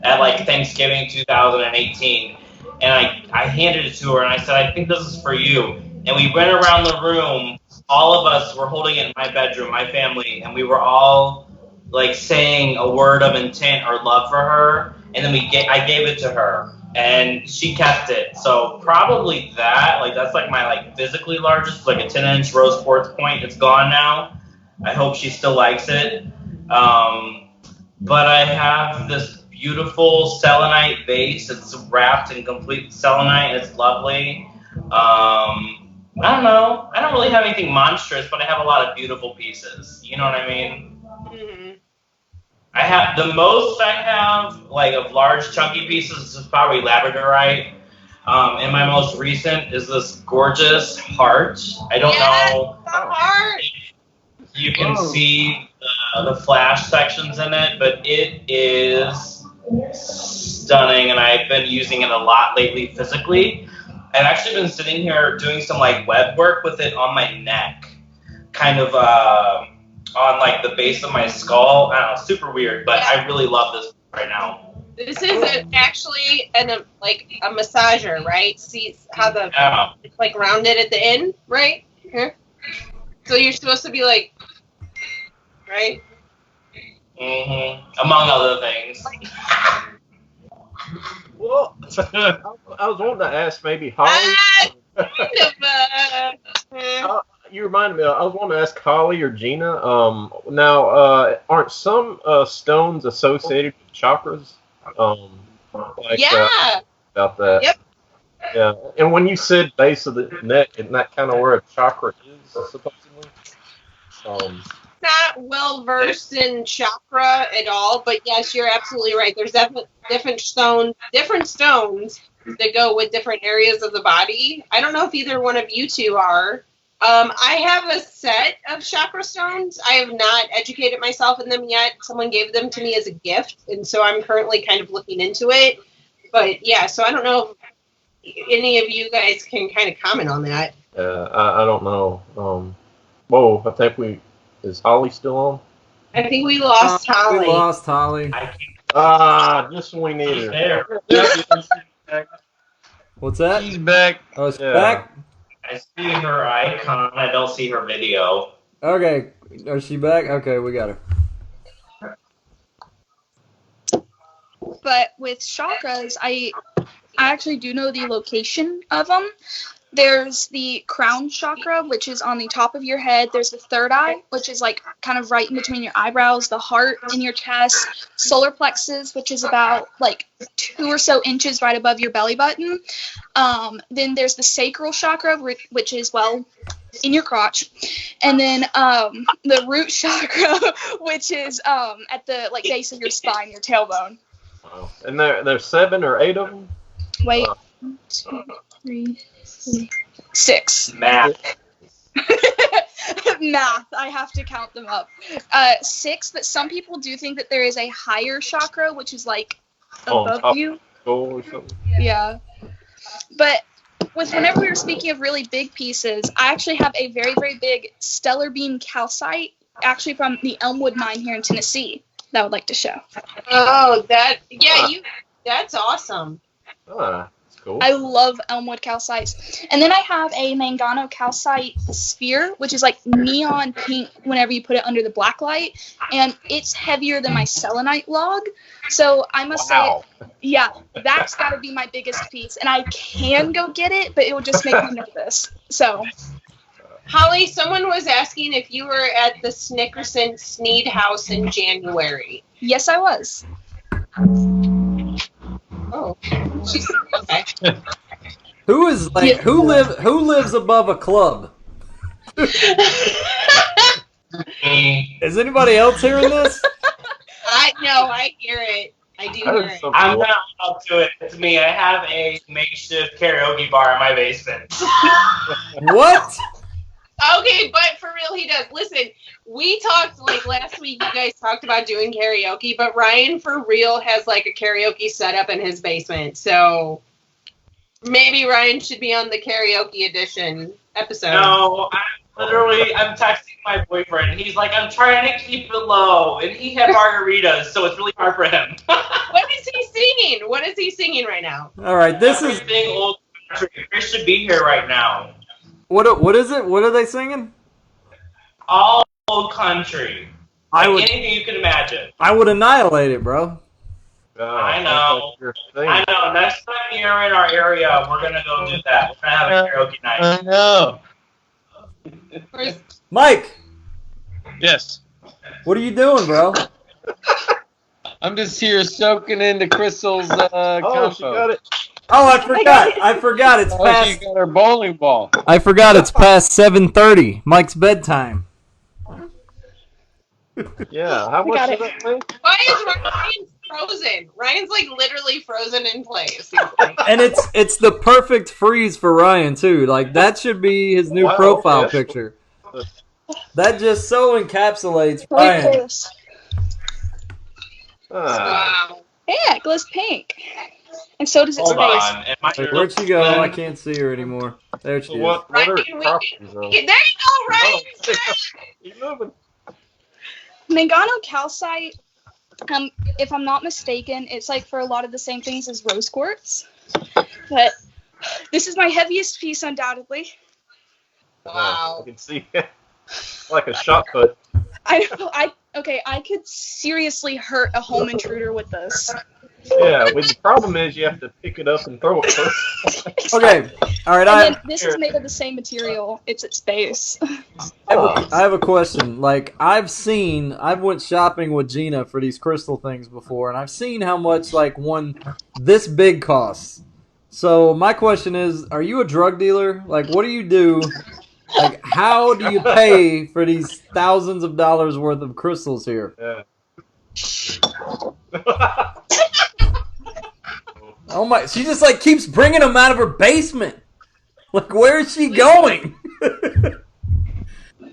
at, like, Thanksgiving 2018. And I handed it to her, and I said, I think this is for you. And we went around the room. All of us were holding it in my bedroom, my family, and we were all, like, saying a word of intent or love for her. And then I gave it to her. And she kept it. So probably that, like, that's like my, like, physically largest, like a 10-inch rose quartz point. It's gone now. I hope she still likes it. But I have this beautiful selenite vase. It's wrapped in complete selenite. It's lovely. I don't know. I don't really have anything monstrous, but I have a lot of beautiful pieces. You know what I mean? Mm-hmm. I have the most I have, like, of large chunky pieces is probably labradorite. And my most recent is this gorgeous heart. I don't know The heart. if you can see the flash sections in it, but it is stunning, and I've been using it a lot lately physically. I've actually been sitting here doing some, like, web work with it on my neck, kind of on, like, the base of my skull. I don't know, super weird, but I really love this right now. This is actually a massager, right? See how it's like rounded at the end, right? Here. So you're supposed to be like, right? Among other things. Well, I was wanting to ask maybe Holly. You reminded me. I was wanting to ask Holly or Gina. Now, aren't some stones associated with chakras? About that. Yep. Yeah. And when you said base of the neck, isn't that kind of where a chakra is, supposedly? Not well versed in chakra at all, but yes, you're absolutely right. There's different stones that go with different areas of the body. I don't know if either one of you two are. I have a set of chakra stones. I have not educated myself in them yet. Someone gave them to me as a gift, and so I'm currently kind of looking into it. But yeah, so I don't know if any of you guys can kind of comment on that. I don't know. Whoa, I think is Holly still on? I think we lost Holly. We lost Holly. Just when we need her. There. What's that? She's back. Oh, she's Yeah. back? I see her icon. I don't see her video. Okay. Is she back? Okay, we got her. But with chakras, I actually do know the location of them. There's the crown chakra, which is on the top of your head. There's the third eye, which is like kind of right in between your eyebrows, the heart in your chest, solar plexus, which is about like 2 or so inches right above your belly button. Then there's the sacral chakra, which is, well, in your crotch. And then the root chakra, which is at the like base of your spine, your tailbone. Wow. And there's 7 or 8 of them? Wait. 1, 2, 3, 4, 6. Math. Math. I have to count them up. 6, but some people do think that there is a higher chakra, which is like above you. Or something. Yeah. But whenever we were speaking of really big pieces, I actually have a very, very big stellar beam calcite, actually from the Elmwood mine here in Tennessee, that I would like to show. Oh, that's awesome. That's cool. I love Elmwood calcites. And then I have a Mangano calcite sphere, which is like neon pink whenever you put it under the black light. And it's heavier than my selenite log. So I must say, yeah, that's got to be my biggest piece. And I can go get it, but it would just make me nervous. So, Holly, someone was asking if you were at the Snickerson Sneed House in January. yes, I was. Oh, okay. Who is like who lives above a club? Is anybody else hearing this? I hear it. I do hear it. I'm not up to it. It's me. I have a makeshift karaoke bar in my basement. What? Okay, but for real, he does. Listen, we talked like last week. You guys talked about doing karaoke, but Ryan for real has like a karaoke setup in his basement. So maybe Ryan should be on the karaoke edition episode. No, I'm texting my boyfriend. He's like, I'm trying to keep it low, and he had margaritas, so it's really hard for him. What is he singing? What is he singing right now? All right, this is Everything old country. Chris should be here right now. what is it? What are they singing? All old country. Anything you can imagine. I would annihilate it, bro. I know. I know. Next time you're in our area, we're gonna go do that. We're gonna have a karaoke night. I know. Mike, Yes. what are you doing, bro? I'm just here soaking into Crystal's compo. She got it. Oh, I forgot. It's Oh, she past. got her bowling ball. I forgot. It's past 7:30. Mike's bedtime. Yeah. How much is that thing? Why is Ryan frozen? Ryan's like literally frozen in place. And it's the perfect freeze for Ryan too. Like that should be his new profile picture. That just so encapsulates Ryan. Wow. Yeah, it glows pink. And so does its Hold face. on. Am I Wait, where'd she go? I can't see her anymore. There she is. What are Ryan, its properties, though? there you go, Ryan. Keep moving. Mangano calcite, if I'm not mistaken, it's like for a lot of the same things as rose quartz. But this is my heaviest piece, undoubtedly. Wow. I can see it. Like a shot put. I could seriously hurt a home intruder with this. Yeah, well, the problem is you have to pick it up and throw it first. Okay, all right. And then this is made of the same material. It's its base. I have a question. Like I've went shopping with Gina for these crystal things before, and I've seen how much like one this big costs. So my question is, are you a drug dealer? Like, what do you do? Like, how do you pay for these thousands of dollars worth of crystals here? Yeah. Oh my! She just like keeps bringing them out of her basement. Like, where is she going?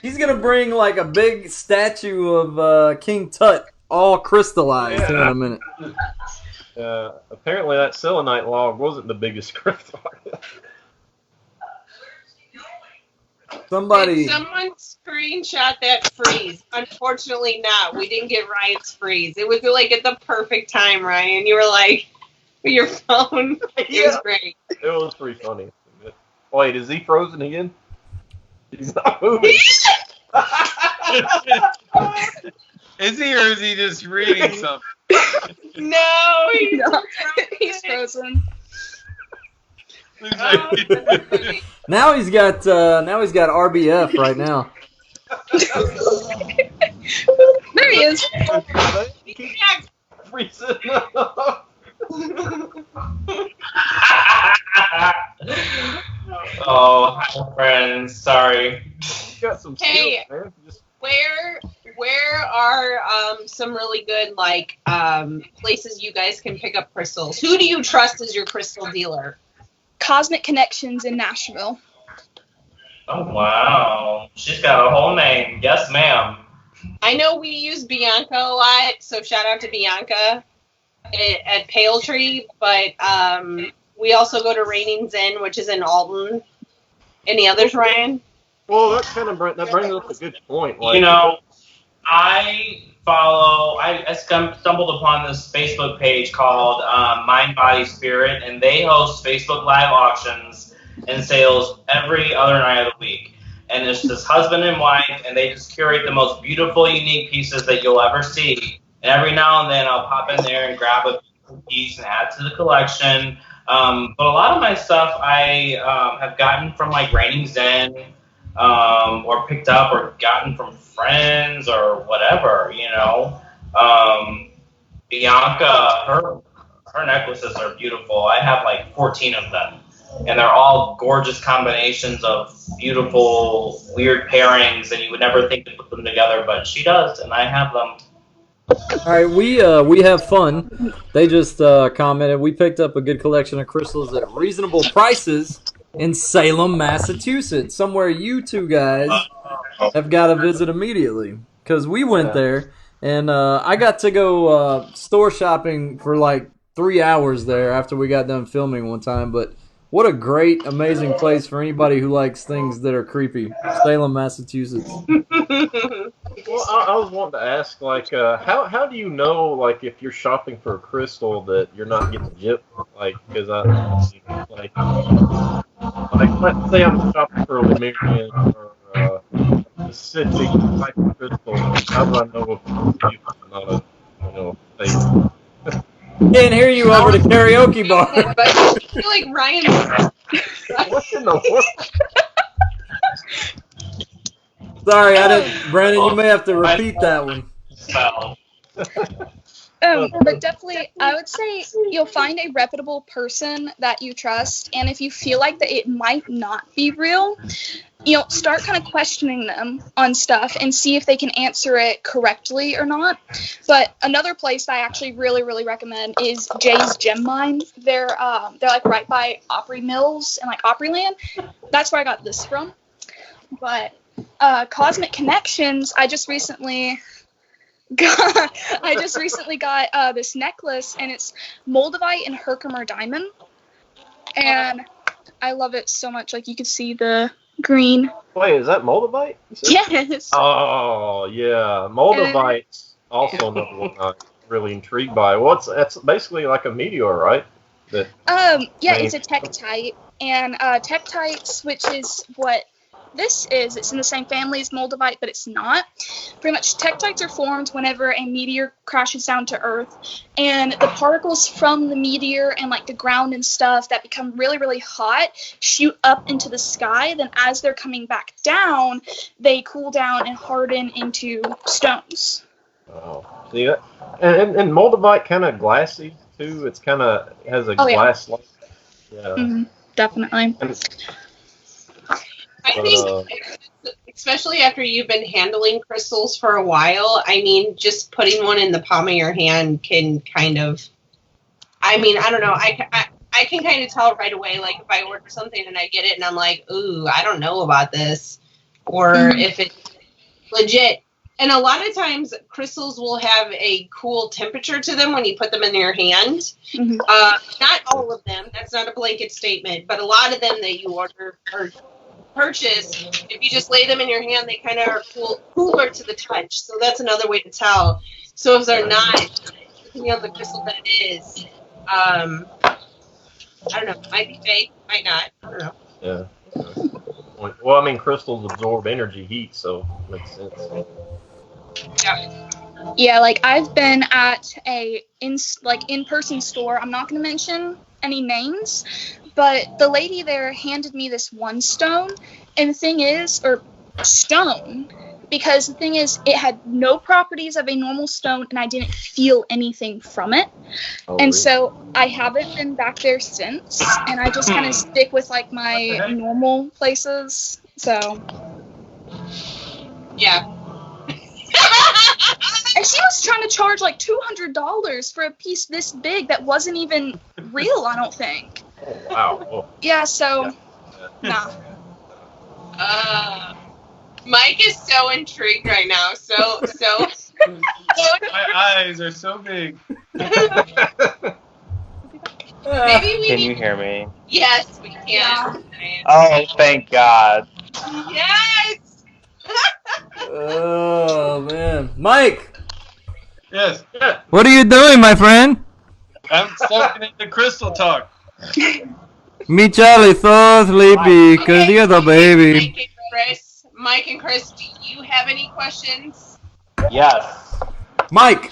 She's gonna bring like a big statue of King Tut, all crystallized here in a minute. Apparently that selenite log wasn't the biggest crystal. Somebody. Did someone screenshot that freeze? Unfortunately not. We didn't get Ryan's freeze. It was like at the perfect time, Ryan. You were like, with your phone. It was great. It was pretty funny. Wait, is he frozen again? He's not moving. Is he or is he just reading something? No, He's frozen. Now he's got RBF right now. There he is. Freezing. Oh, hi, friends. Sorry. You got some Hey. skills, man. Just Where are some really good places you guys can pick up crystals? Who do you trust as your crystal dealer? Cosmic Connections in Nashville. Oh, wow. She's got a whole name. Yes, ma'am. I know we use Bianca a lot, so shout out to Bianca at Pale Tree, but we also go to Raining Zen, which is in Alton. Any others, Ryan? well, that brings up a good point. Like, You know, I stumbled upon this Facebook page called Mind, Body, Spirit, and they host Facebook Live auctions and sales every other night of the week. And it's this husband and wife, and they just curate the most beautiful, unique pieces that you'll ever see. And every now and then I'll pop in there and grab a piece and add to the collection. But a lot of my stuff I have gotten from like Raining Zen, or picked up or gotten from friends or whatever, you know. Bianca, her necklaces are beautiful. I have like 14 of them. And they're all gorgeous combinations of beautiful, weird pairings, and you would never think to put them together, but she does, and I have them. All right, we have fun. They just commented we picked up a good collection of crystals at reasonable prices in Salem, Massachusetts. Somewhere you two guys have got to visit immediately because we went there, and I got to go store shopping for like 3 hours there after we got done filming one time, but. What a great, amazing place for anybody who likes things that are creepy. Salem, Massachusetts. well, I was wanting to ask, like, how do you know, like, if you're shopping for a crystal that you're not getting gypped? Like, because let's say I'm shopping for a Lemurian or a specific type of crystal. How do I know if it's not a fake? Can't hear you over the karaoke bar. I feel like Ryan. What in the world? Sorry, I didn't. Brandon, you may have to repeat that one. But definitely, I would say you'll find a reputable person that you trust, and if you feel like that it might not be real, start kind of questioning them on stuff and see if they can answer it correctly or not. But another place I actually really, really recommend is Jay's Gem Mine. They're like right by Opry Mills and like Opryland. That's where I got this from. But Cosmic Connections, I just recently got this necklace, and it's Moldavite and Herkimer diamond, and I love it so much. Like, you can see the green. Wait, is that Moldavite? Yes. Oh yeah, Moldavite's also another one I'm really intrigued by. That's basically like a meteor, right? It's a tektite, and tektites, which is what this is, it's in the same family as Moldavite, but it's not. Pretty much, tektites are formed whenever a meteor crashes down to Earth, and the particles from the meteor and like the ground and stuff that become really, really hot shoot up into the sky. Then as they're coming back down, they cool down and harden into stones. Oh, see that? And Moldavite kind of glassy too. It's kind of has a glass like. Yeah. Mm-hmm, definitely. I think, especially after you've been handling crystals for a while, I mean, just putting one in the palm of your hand can kind of, I don't know, I can kind of tell right away, like, if I order something and I get it and I'm like, ooh, I don't know about this, or if it's legit. And a lot of times, crystals will have a cool temperature to them when you put them in your hand. Mm-hmm. Not all of them, that's not a blanket statement, but a lot of them that you order are purchase, if you just lay them in your hand, they kind of are cooler to the touch. So that's another way to tell. So if they're not, depending on the crystal that it is, I don't know, might be fake, might not. I don't know. Yeah. Okay. Well, I mean, crystals absorb energy, heat, so it makes sense. Yeah, like I've been at a in-person store. I'm not going to mention any names, but the lady there handed me this one stone, and the thing is, or stone, because the thing is, it had no properties of a normal stone, and I didn't feel anything from it. And so I haven't been back there since, and I just kind of stick with like my normal places. So yeah. And she was trying to charge like $200 for a piece this big that wasn't even real, I don't think. Oh, wow. Oh. Yeah, so, nah. Mike is so intrigued right now. So. My eyes are so big. Maybe we Can you hear me? Yes, we can. Oh, thank God. Yes! Oh man, Mike. Yes. What are you doing, my friend? I'm stuck in the crystal talk. Me, Charlie, so sleepy because you're the baby. Mike and Chris, do you have any questions? Yes. Mike.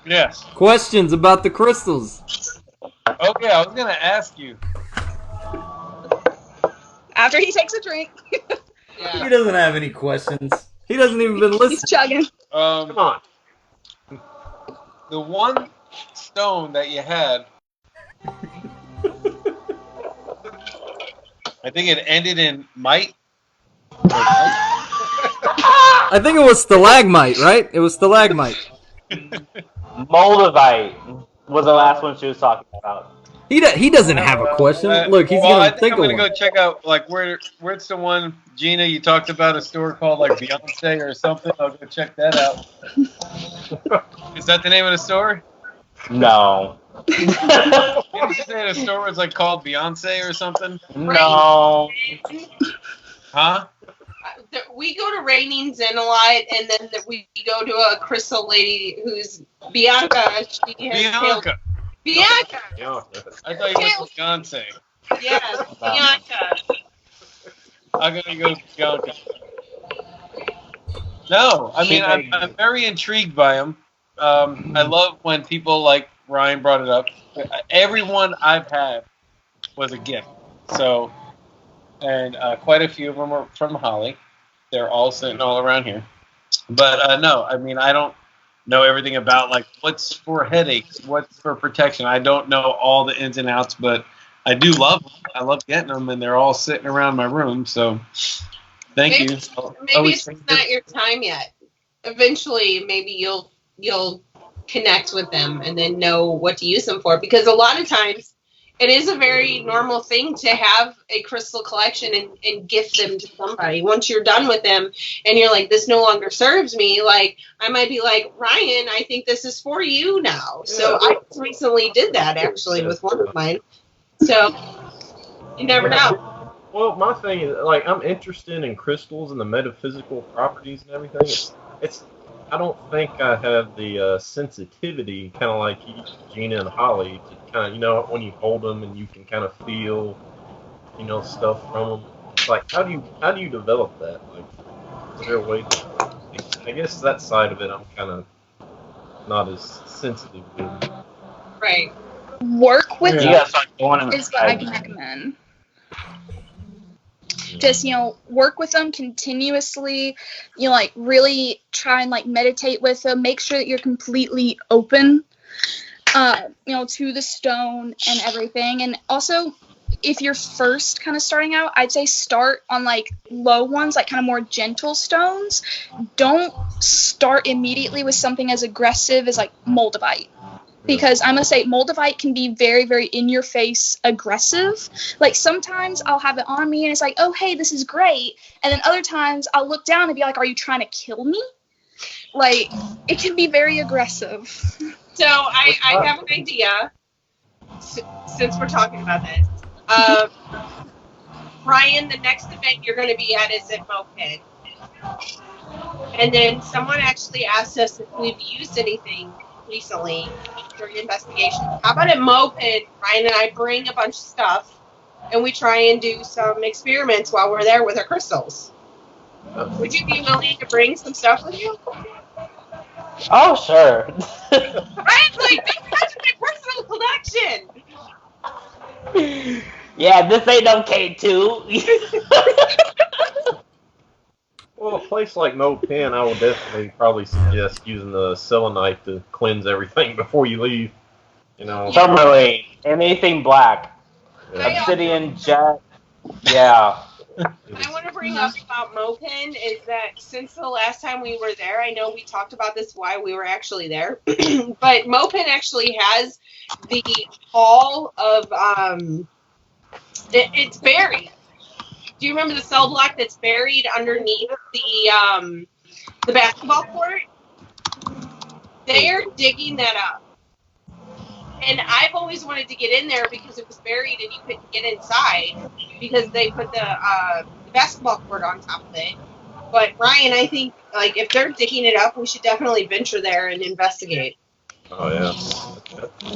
Yes. Questions about the crystals. Okay, I was gonna ask you. After he takes a drink. He doesn't have any questions. He doesn't even been listening. He's chugging. Come on. The one stone that you had, I think it ended in mite. I think it was stalagmite, right? It was stalagmite. Moldavite was the last one she was talking about. He doesn't have a question. Look, he's I gonna think I'm of gonna one. go check out like where's the one, Gina, you talked about a store called like Beyonce or something. I'll go check that out. Is that the name of the store? No. Did you say the store was like called Beyonce or something? No. Huh? We go to Rainings in a lot, and then we go to a crystal lady who's Bianca. She has Bianca. Bianca. I thought you went to Beyonce. Yes, Bianca. I'm gonna go to Bianca. No, I mean I'm very intrigued by him. I love when people like Ryan brought it up. Everyone I've had was a gift. So, and quite a few of them are from Holly. They're all sitting all around here. But no, I mean I don't know everything about like what's for headaches, what's for protection. I don't know all the ins and outs, but I do love them. I love getting them, and they're all sitting around my room. So, thank you. Maybe it's not your time yet. Eventually, maybe you'll connect with them and then know what to use them for. Because a lot of times, it is a very normal thing to have a crystal collection and gift them to somebody. Once you're done with them and you're like, this no longer serves me, like, I might be like, Ryan, I think this is for you now. Yeah. So I recently did that, actually, with one of mine. So, you never know. Well, my thing is, like, I'm interested in crystals and the metaphysical properties and everything. It's I don't think I have the sensitivity, kind of like Gina and Holly, to kind of, when you hold them and you can kind of feel, stuff from them. It's like, how do you develop that? Like, is there a way to, I guess that side of it, I'm kind of not as sensitive with. Right. Work with them is what I can recommend. Just, work with them continuously, like really try and like meditate with them, make sure that you're completely open, to the stone and everything. And also, if you're first kind of starting out, I'd say start on like low ones, like kind of more gentle stones. Don't start immediately with something as aggressive as like moldavite. Because I'm going to say moldavite can be very, very in-your-face aggressive. Like, sometimes I'll have it on me, and it's like, oh, hey, this is great. And then other times I'll look down and be like, are you trying to kill me? Like, it can be very aggressive. So I have an idea, since we're talking about this. Ryan, the next event you're going to be at is at Moped. And then someone actually asked us if we've used anything recently during investigation. How about at Moped, Ryan and I bring a bunch of stuff and we try and do some experiments while we're there with our crystals. Would you be willing to bring some stuff with you? Oh, sure. Ryan's like, don't touch my personal collection. Yeah, this ain't no K2. Well, a place like Mo Pen, I would definitely probably suggest using the selenite to cleanse everything before you leave. You know. Tourmaline, anything black. Yeah. Obsidian, jet. Yeah. I want to bring up about Mopin is that since the last time we were there, I know we talked about this while we were actually there, but Mopin actually has the hall of it's buried. Do you remember the cell block that's buried underneath the basketball court? They're digging that up. And I've always wanted to get in there because it was buried and you couldn't get inside because they put the basketball court on top of it. But Ryan, I think like if they're digging it up, we should definitely venture there and investigate. Oh yeah.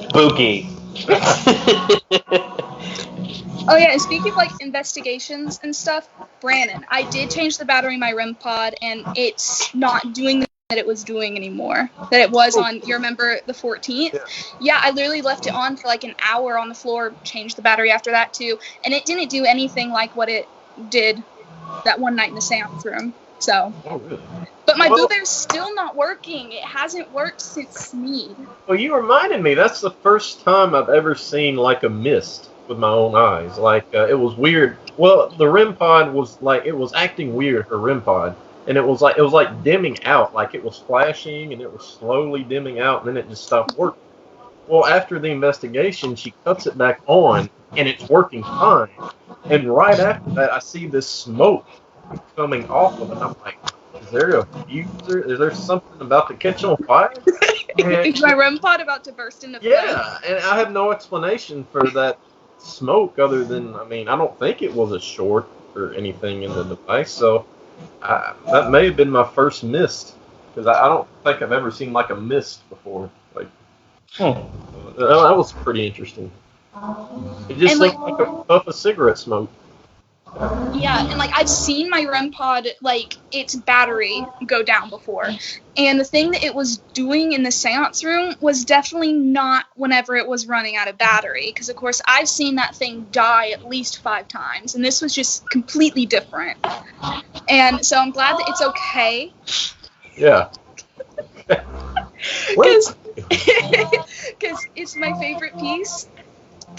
Spooky. Oh yeah, and speaking of like investigations and stuff, Brandon, I did change the battery in my REM pod, and it's not doing that it was doing anymore. That it was on. You remember the 14th? Yeah, I literally left it on for like an hour on the floor. Changed the battery after that too, and it didn't do anything like what it did that one night in the seance room. So. Oh really? But my Boo Bear's still not working. It hasn't worked since Sneed. Well, you reminded me. That's the first time I've ever seen like a mist with my own eyes. Like it was weird. Well, the REM pod was like it was acting weird for REM pod, and it was like dimming out. Like it was flashing and it was slowly dimming out, and then it just stopped working. Well, after the investigation, she cuts it back on, and it's working fine. And right after that, I see this smoke coming off of it. And I'm like, is there a fuse? Is there something about to catch on fire? Is my REM pod about to burst into flame? Yeah, and I have no explanation for that smoke other than, I mean, I don't think it was a short or anything in the device, so that may have been my first mist, because I don't think I've ever seen like a mist before. Like, that was pretty interesting. It just looked like a puff of cigarette smoke. Yeah, and like I've seen my REM pod, like its battery go down before, and the thing that it was doing in the seance room was definitely not whenever it was running out of battery, because of course I've seen that thing die at least 5 times, and this was just completely different. And so I'm glad that it's okay. Yeah. Because it's my favorite piece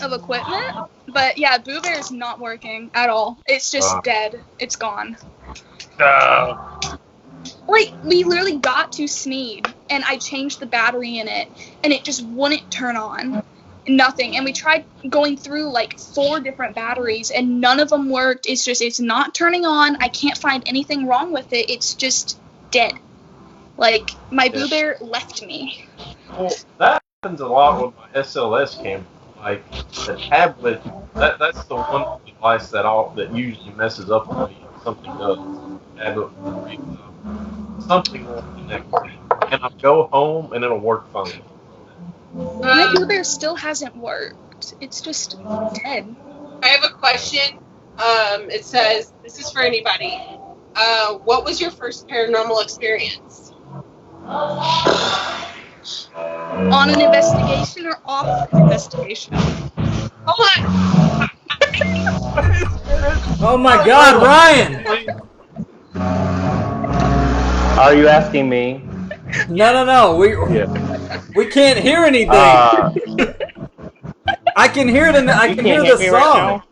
of equipment. But yeah, Boo Bear is not working at all. It's just dead. It's gone. Like, we literally got to Sneed, and I changed the battery in it, and it just wouldn't turn on. Nothing. And we tried going through like 4 different batteries, and none of them worked. It's not turning on. I can't find anything wrong with it. It's just dead. Like, my Boo Bear left me. Well, that happens a lot with my SLS camera. Like the tablet, that's the one device that usually messes up when something does. Tablet, something will connect, and I'll go home and it'll work fine. My Boo Bear still hasn't worked. It's just dead. I have a question. It says, this is for anybody. What was your first paranormal experience? On an investigation or off an investigation? Hold on. Oh my God, Ryan! Are you asking me? No. We can't hear anything. I can hear it. I can hear the song.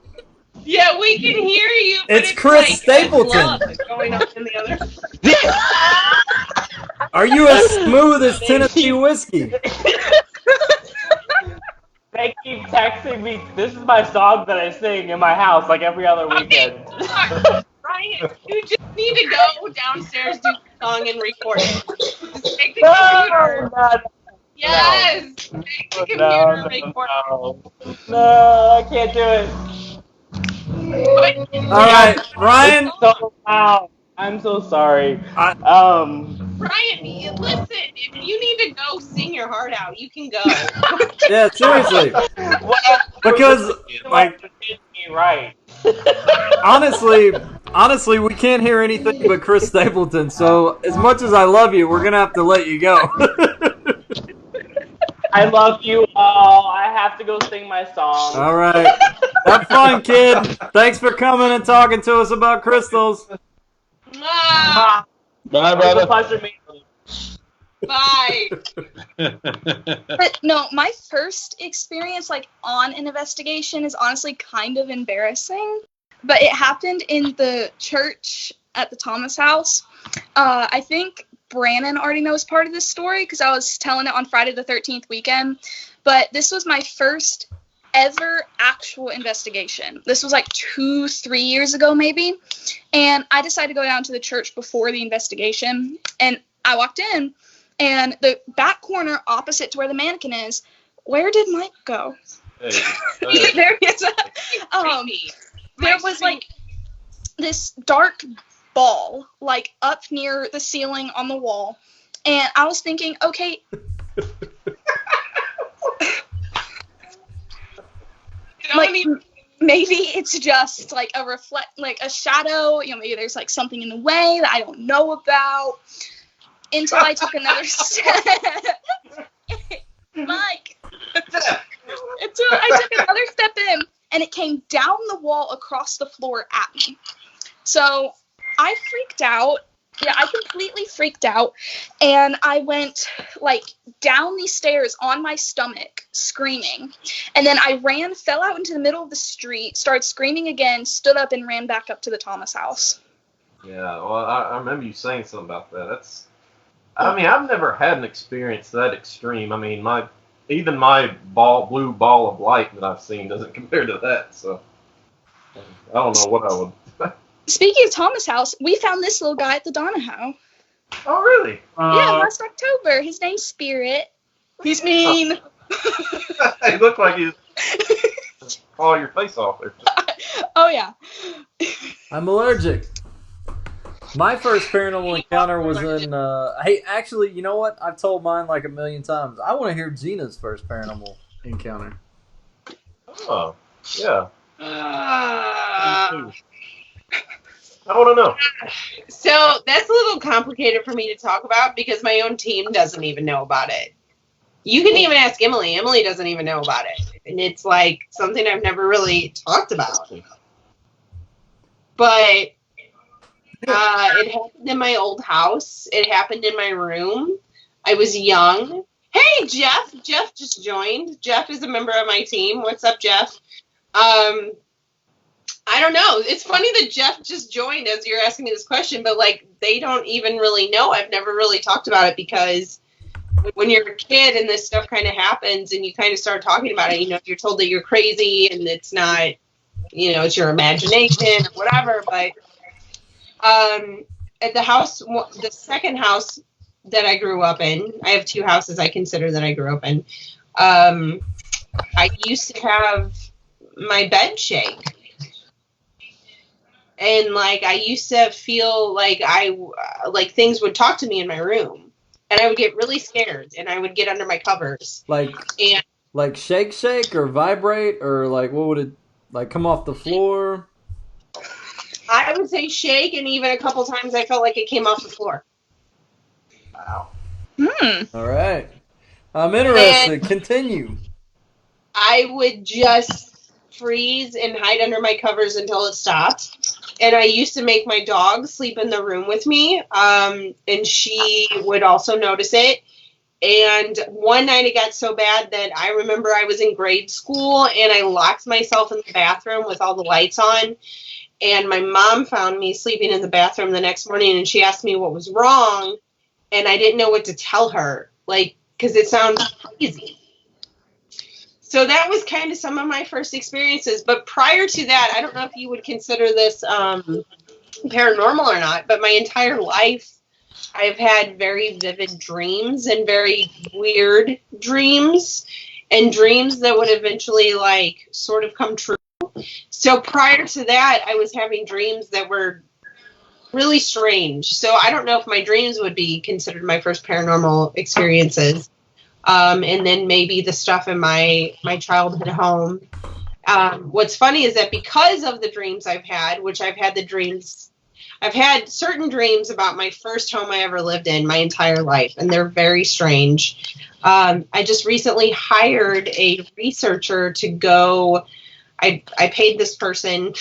Yeah, we can hear you. But It's Chris like Stapleton. Going on in the other. Are you as smooth as Tennessee whiskey? They keep texting me. This is my song that I sing in my house like every other weekend. Ryan, you just need to go downstairs, do the song, and record it. Just take the computer. Yes! Take the computer and record it. No, I can't do it. All right, Ryan. It's so loud. I'm so sorry. Brian, listen, if you need to go sing your heart out, you can go. Yeah, seriously. Well, Because, like, right. honestly, we can't hear anything but Chris Stapleton. So, as much as I love you, we're gonna have to let you go. I love you all. I have to go sing my song. All right. Have fun, kid. Thanks for coming and talking to us about crystals. Ah, Bye, It was a brother. pleasure meeting you. bye. But no, my first experience like on an investigation is honestly kind of embarrassing. But it happened in the church at the Thomas house. I think Brannon already knows part of this story because I was telling it on Friday the 13th weekend. But this was my first ever actual investigation. This was like 2-3 years ago maybe. And I decided to go down to the church before the investigation. And I walked in, and the back corner opposite to where the mannequin is, where did Mike go? Hey, There he is. There was like this dark ball like up near the ceiling on the wall, and I was thinking, okay, like maybe it's just like a shadow, maybe there's like something in the way that I don't know about, until I took another step. Mike. Until I took another step in, and it came down the wall across the floor at me. So I freaked out. Yeah, I completely freaked out. And I went like down these stairs on my stomach, screaming. And then I fell out into the middle of the street, started screaming again, stood up and ran back up to the Thomas house. Yeah, well, I remember you saying something about that. I've never had an experience that extreme. I mean, even my blue ball of light that I've seen doesn't compare to that. So I don't know what I would. Speaking of Thomas house, we found this little guy at the Donahoe. Oh, really? Yeah, last October. His name's Spirit. He's mean. He looked like he's claw your face off there. Oh, yeah. I'm allergic. My first paranormal encounter was in. Hey, actually, you know what? I've told mine like a million times. I want to hear Gina's first paranormal encounter. Oh, yeah. Uh, I want to know. So that's a little complicated for me to talk about because my own team doesn't even know about it. You can even ask Emily. Emily doesn't even know about it. And it's like something I've never really talked about. But it happened in my old house. It happened in my room. I was young. Hey, Jeff. Jeff just joined. Jeff is a member of my team. What's up, Jeff? I don't know. It's funny that Jeff just joined as you're asking me this question, but like they don't even really know. I've never really talked about it because when you're a kid and this stuff kind of happens and you kind of start talking about it, you're told that you're crazy and it's not, it's your imagination or whatever. But at the house, the second house that I grew up in, I have two houses I consider that I grew up in. I used to have my bed shake. And like I used to feel like like things would talk to me in my room, and I would get really scared, and I would get under my covers. Like shake or vibrate, or like what would it like come off the floor? I would say shake, and even a couple times I felt like it came off the floor. Wow. All right, I'm interested. And continue. I would just freeze and hide under my covers until it stopped. And I used to make my dog sleep in the room with me, and she would also notice it. And one night it got so bad that I remember I was in grade school, and I locked myself in the bathroom with all the lights on. And my mom found me sleeping in the bathroom the next morning, and she asked me what was wrong, and I didn't know what to tell her, because it sounds crazy. So that was kind of some of my first experiences. But prior to that, I don't know if you would consider this paranormal or not, but my entire life I've had very vivid dreams and very weird dreams and dreams that would eventually sort of come true. So prior to that, I was having dreams that were really strange. So I don't know if my dreams would be considered my first paranormal experiences. And then maybe the stuff in my childhood home. What's funny is that because of the dreams I've had, which I've had certain dreams about my first home I ever lived in my entire life, and they're very strange. I just recently hired a researcher to go. I paid this person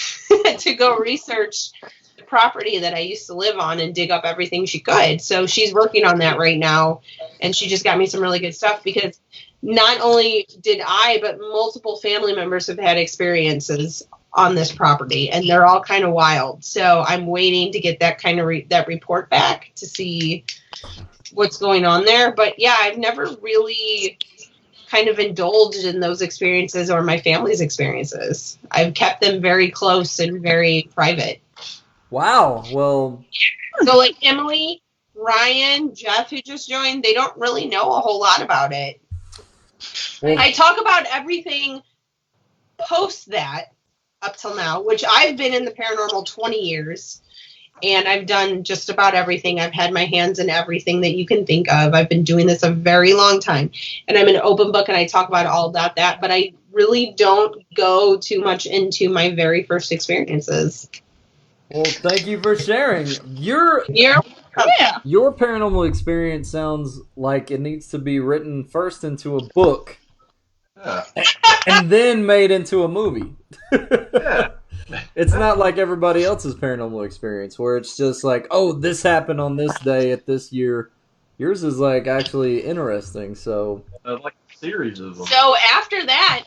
to go research the property that I used to live on and dig up everything she could. So she's working on that right now, and she just got me some really good stuff because not only did I, but multiple family members have had experiences on this property, and they're all kind of wild. So I'm waiting to get that kind of that report back to see what's going on there. But yeah, I've never really kind of indulged in those experiences or my family's experiences. I've kept them very close and very private. Wow. Well, so like Emily, Ryan, Jeff, who just joined, they don't really know a whole lot about it. Well, I talk about everything post that up till now, which I've been in the paranormal 20 years, and I've done just about everything. I've had my hands in everything that you can think of. I've been doing this a very long time, and I'm an open book, and I talk about all about that, but I really don't go too much into my very first experiences. Well, thank you for sharing. Your paranormal experience sounds like it needs to be written first into a book. Yeah. And then made into a movie. Yeah. It's not like everybody else's paranormal experience where it's just like, oh, this happened on this day at this year. Yours is like actually interesting. So like a series of them. So after that,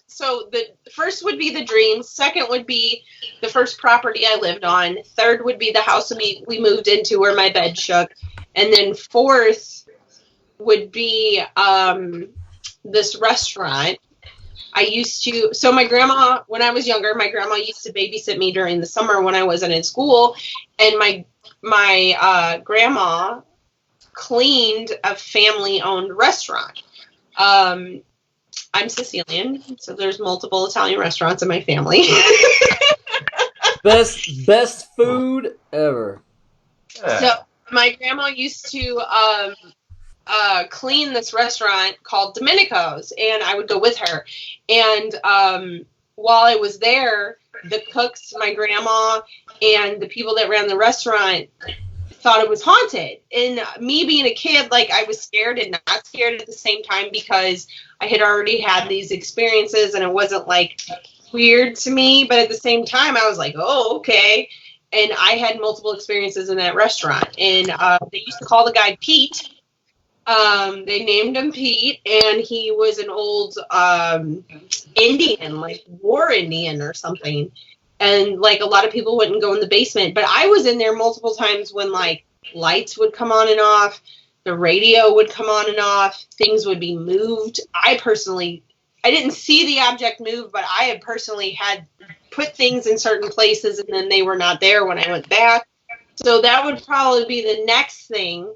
so the first would be the dreams. Second would be the first property I lived on. Third would be the house we moved into where my bed shook. And then fourth would be this restaurant. So my grandma, when I was younger, my grandma used to babysit me during the summer when I wasn't in school. And my grandma cleaned a family-owned restaurant. I'm Sicilian, so there's multiple Italian restaurants in my family. Best food ever. So my grandma used to clean this restaurant called Domenico's, and I would go with her. And while I was there, the cooks, my grandma, and the people that ran the restaurant thought it was haunted. And me being a kid, like, I was scared and not scared at the same time because I had already had these experiences and it wasn't like weird to me, but at the same time I was like, oh, okay. And I had multiple experiences in that restaurant, and they used to call the guy Pete. They named him Pete, and he was an old Indian, like war Indian or something. And like a lot of people wouldn't go in the basement, but I was in there multiple times when like lights would come on and off, the radio would come on and off, things would be moved. I didn't see the object move, but I had personally had put things in certain places and then they were not there when I went back. So that would probably be the next thing.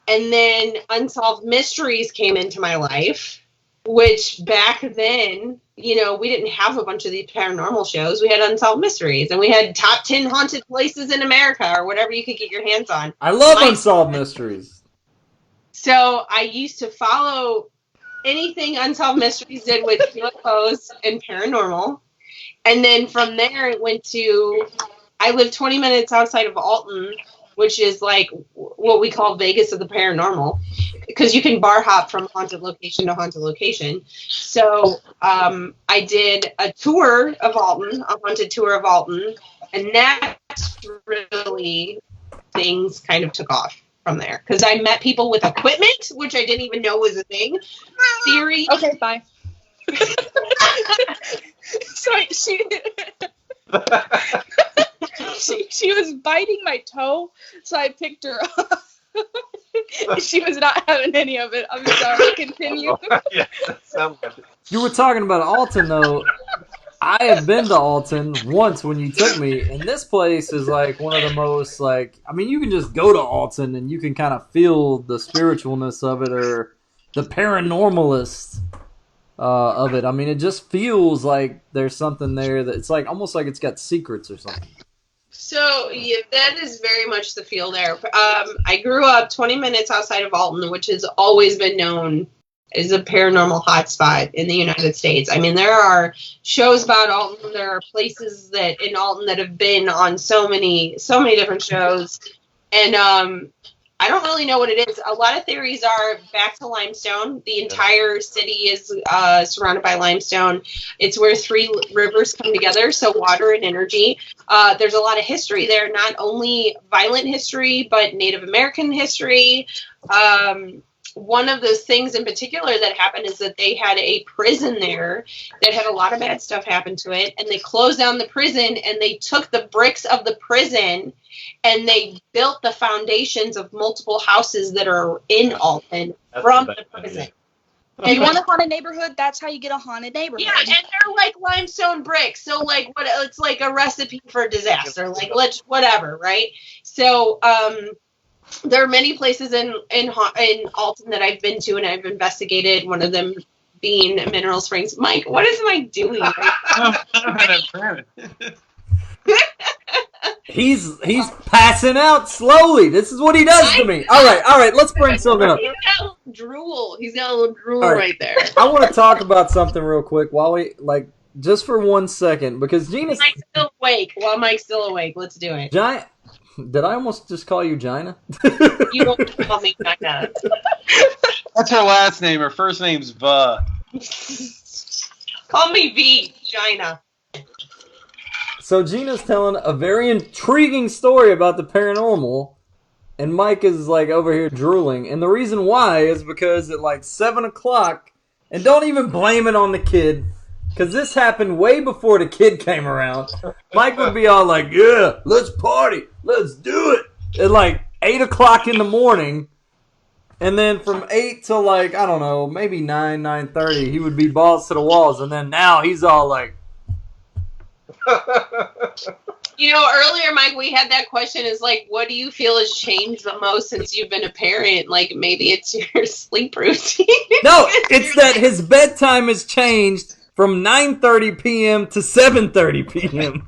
And then Unsolved Mysteries came into my life, which back then, we didn't have a bunch of these paranormal shows. We had Unsolved Mysteries, and we had top 10 haunted places in America, or whatever you could get your hands on. I love Unsolved Mysteries. So I used to follow anything Unsolved Mysteries did with UFOs and paranormal. And then from there, I lived 20 minutes outside of Alton, which is like what we call Vegas of the paranormal, because you can bar hop from haunted location to haunted location. So I did a tour of Alton, a haunted tour of Alton, and that's really things kind of took off from there, because I met people with equipment, which I didn't even know was a thing. Theory. Okay, bye. Sorry, she was biting my toe, so I picked her up. She was not having any of it. I'm sorry. Continue. Yeah, that sounds like it. You were talking about Alton, though. I have been to Alton once when you took me, and this place is like one of the most, you can just go to Alton and you can kind of feel the spiritualness of it or the paranormalist. of it. I mean, it just feels like there's something there that it's like almost like it's got secrets or something. So yeah, that is very much the feel there. I grew up 20 minutes outside of Alton, which has always been known as a paranormal hotspot in the United States. I mean, there are shows about Alton. There are places that in Alton that have been on so many different shows, and I don't really know what it is. A lot of theories are back to limestone. The entire city is surrounded by limestone. It's where three rivers come together, so water and energy. There's a lot of history there, not only violent history, but Native American history. One of those things in particular that happened is that they had a prison there that had a lot of bad stuff happen to it, and they closed down the prison, and they took the bricks of the prison and they built the foundations of multiple houses that are in Alton from the prison. If you want a haunted neighborhood, that's how you get a haunted neighborhood. Yeah, and they're like limestone bricks, so like what? It's like a recipe for disaster. Like whatever, right? So there are many places in Alton that I've been to and I've investigated. One of them being Mineral Springs. Mike, what is Mike doing? He's passing out slowly. This is what he does to me. All right. Let's bring something up. He's got a little drool. He's got a little drool right there. I want to talk about something real quick while we just for 1 second because Gina's Mike's still awake. While Mike's still awake, let's do it. Did I almost just call you Gina? You don't call me Gina. That's her last name. Her first name's Va. Call me V, Gina. So Gina's telling a very intriguing story about the paranormal, and Mike is like over here drooling. And the reason why is because at like 7 o'clock, and don't even blame it on the kid, because this happened way before the kid came around. Mike would be all like, yeah, let's party, let's do it, at like 8 o'clock in the morning. And then from 8 till like, I don't know, maybe 9:30, he would be balls to the walls. And then now he's all like, You know, earlier, Mike, we had that question is like, what do you feel has changed the most since you've been a parent? Like, maybe it's your sleep routine. no, it's that his bedtime has changed from 9:30 p.m. to 7:30 p.m.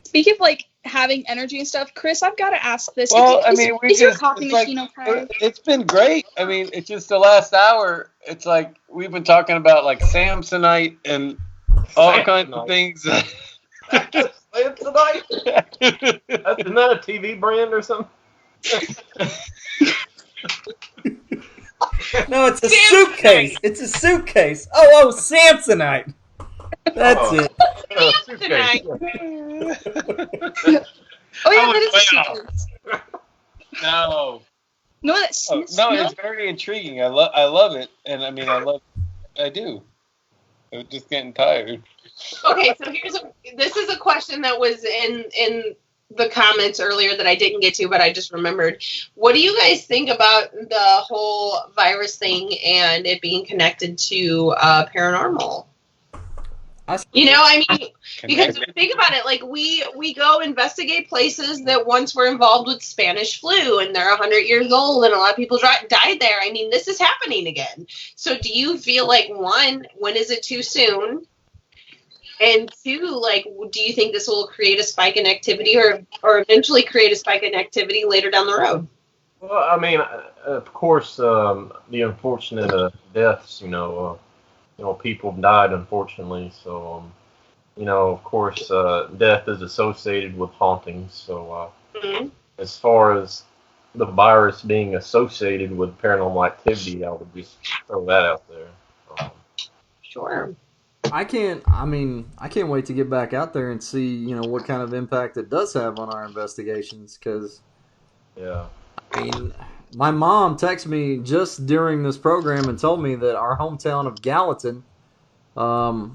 Speaking of like having energy and stuff, Chris, I've got to ask this. Well, Is your coffee machine okay? It's been great. I mean, it's just the last hour. It's like we've been talking about like Samsonite and all kinds of things. Samsonite? Isn't that a TV brand or something? No, it's a suitcase. It's a suitcase. Oh, Samsonite. That's it. Samsonite. Oh yeah, that is a suitcase. No. No, that's no, it's very intriguing. I love it, and I mean, I do. I'm just getting tired. Okay, so this is a question that was in the comments earlier that I didn't get to, but I just remembered. What do you guys think about the whole virus thing and it being connected to paranormal? You know, I mean, because think about it, like we go investigate places that once were involved with Spanish flu and they're 100 years old and a lot of people died there. I mean, this is happening again. So do you feel like, one, when is it too soon? And two, like, do you think this will create a spike in activity or eventually create a spike in activity later down the road? Well, I mean, of course, the unfortunate deaths, people have died, unfortunately. So, of course, death is associated with hauntings. So, as far as the virus being associated with paranormal activity, I would just throw that out there. Sure. I can't wait to get back out there and see, what kind of impact it does have on our investigations. Because, I mean, my mom texted me just during this program and told me that our hometown of Gallatin, the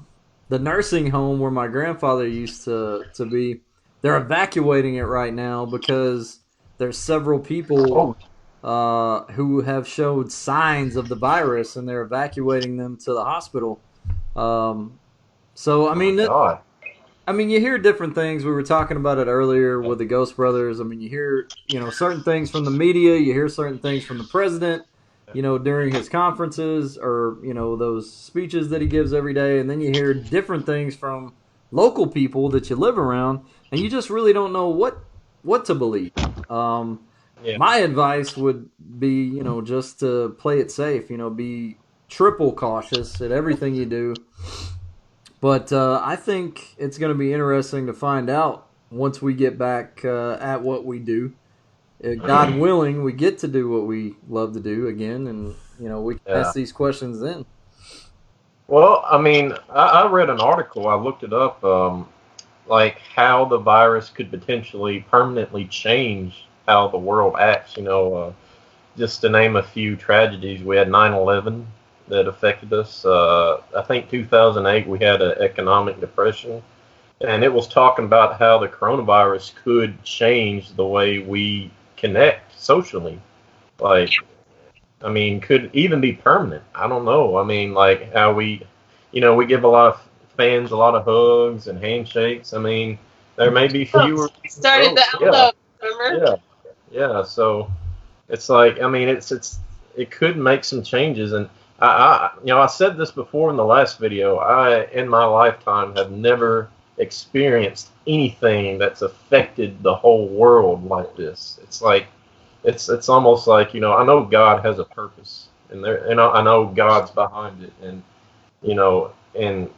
nursing home where my grandfather used to be, they're evacuating it right now because there's several people who have showed signs of the virus, and they're evacuating them to the hospital. So I mean, you hear different things. We were talking about it earlier with the Ghost Brothers. I mean, you hear, certain things from the media. You hear certain things from the president. during his conferences or, those speeches that he gives every day. And then you hear different things from local people that you live around, and you just really don't know what to believe. My advice would be, just to play it safe, be triple cautious at everything you do. But I think it's going to be interesting to find out once we get back at what we do. God willing, we get to do what we love to do again, and we can ask these questions then. Well, I mean, I read an article. I looked it up, like how the virus could potentially permanently change how the world acts. Just to name a few tragedies, we had 9/11 that affected us. I think 2008 we had an economic depression, and it was talking about how the coronavirus could change the way we connect socially. Like, I mean, could even be permanent. I don't know. I mean, like how we give a lot of fans a lot of hugs and handshakes. I mean, there may be fewer. Started the elbow, remember? Yeah. So it's like, I mean, it could make some changes. And I said this before in the last video. I, in my lifetime, have never experienced anything that's affected the whole world like this. It's like, it's almost like, I know God has a purpose, and I know God's behind it, and and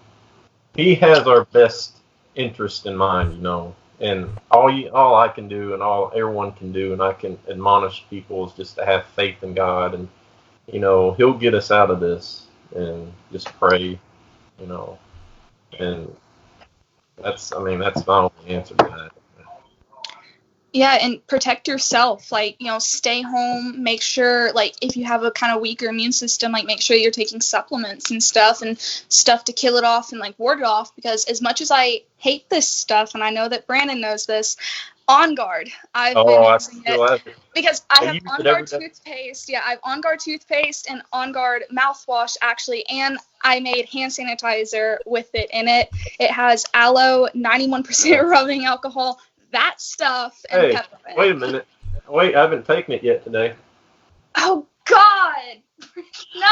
He has our best interest in mind, and all I can do and all everyone can do, and I can admonish people, is just to have faith in God, and He'll get us out of this, and just pray, and that's my only answer to that. Yeah, and protect yourself. Like, stay home. Make sure, like, if you have a kind of weaker immune system, like, make sure you're taking supplements and stuff to kill it off and, like, ward it off. Because as much as I hate this stuff, and I know that Brandon knows this, On Guard. I've been using it because I have On Guard toothpaste. Yeah, I have On Guard toothpaste and On Guard mouthwash, actually, and I made hand sanitizer with it in it. It has aloe, 91% rubbing alcohol. That stuff and peppermint. Wait a minute. I haven't taken it yet today. Oh, God! No!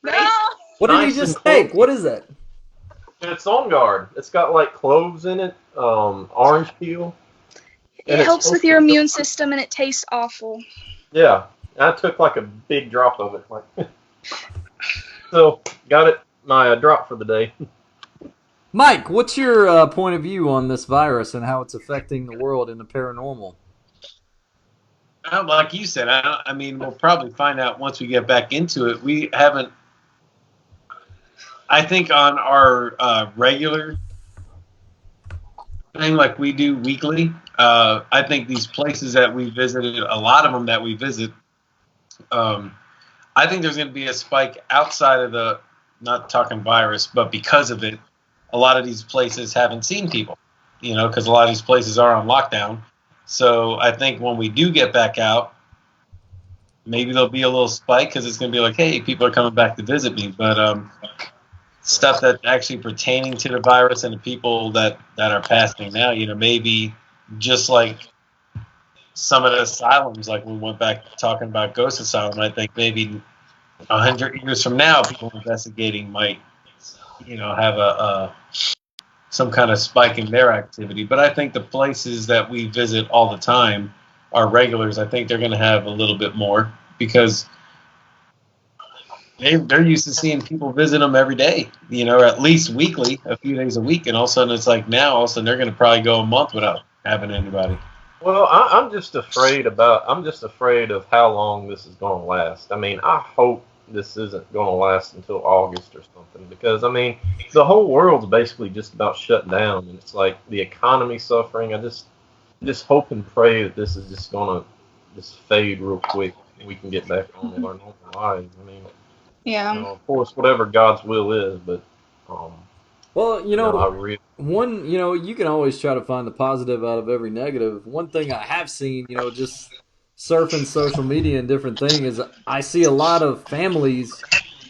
No! What did you just take? What is that? It's On Guard. It's got, like, cloves in it, orange peel. It helps with your immune system, and it tastes awful. Yeah. I took, like, a big drop of it. So, got it, my drop for the day. Mike, what's your point of view on this virus and how it's affecting the world in the paranormal? Like you said, I mean, we'll probably find out once we get back into it. We haven't, I think, on our regular thing like we do weekly, I think these places that we visited, a lot of them that we visit, I think there's going to be a spike outside of the, not talking virus, but because of it, a lot of these places haven't seen people, because a lot of these places are on lockdown. So I think when we do get back out, maybe there'll be a little spike because it's going to be like, hey, people are coming back to visit me. But stuff that's actually pertaining to the virus and the people that are passing now, maybe just like some of the asylums, like we went back talking about Ghost Asylum, I think maybe 100 years from now, people investigating might have some kind of spike in their activity. But I think the places that we visit all the time, our regulars, I think they're going to have a little bit more because they're used to seeing people visit them every day, or at least weekly, a few days a week. And all of a sudden it's like now, all of a sudden they're going to probably go a month without having anybody. Well, I'm just afraid of how long this is going to last. I mean, I hope this isn't going to last until August or something, because I mean the whole world's basically just about shut down, and it's like the economy suffering. I just hope and pray that this is just going to just fade real quick and we can get back on with our normal lives. I mean, yeah, of course, whatever God's will is, but well, one, you can always try to find the positive out of every negative. One thing I have seen, just surfing social media and different things, is I see a lot of families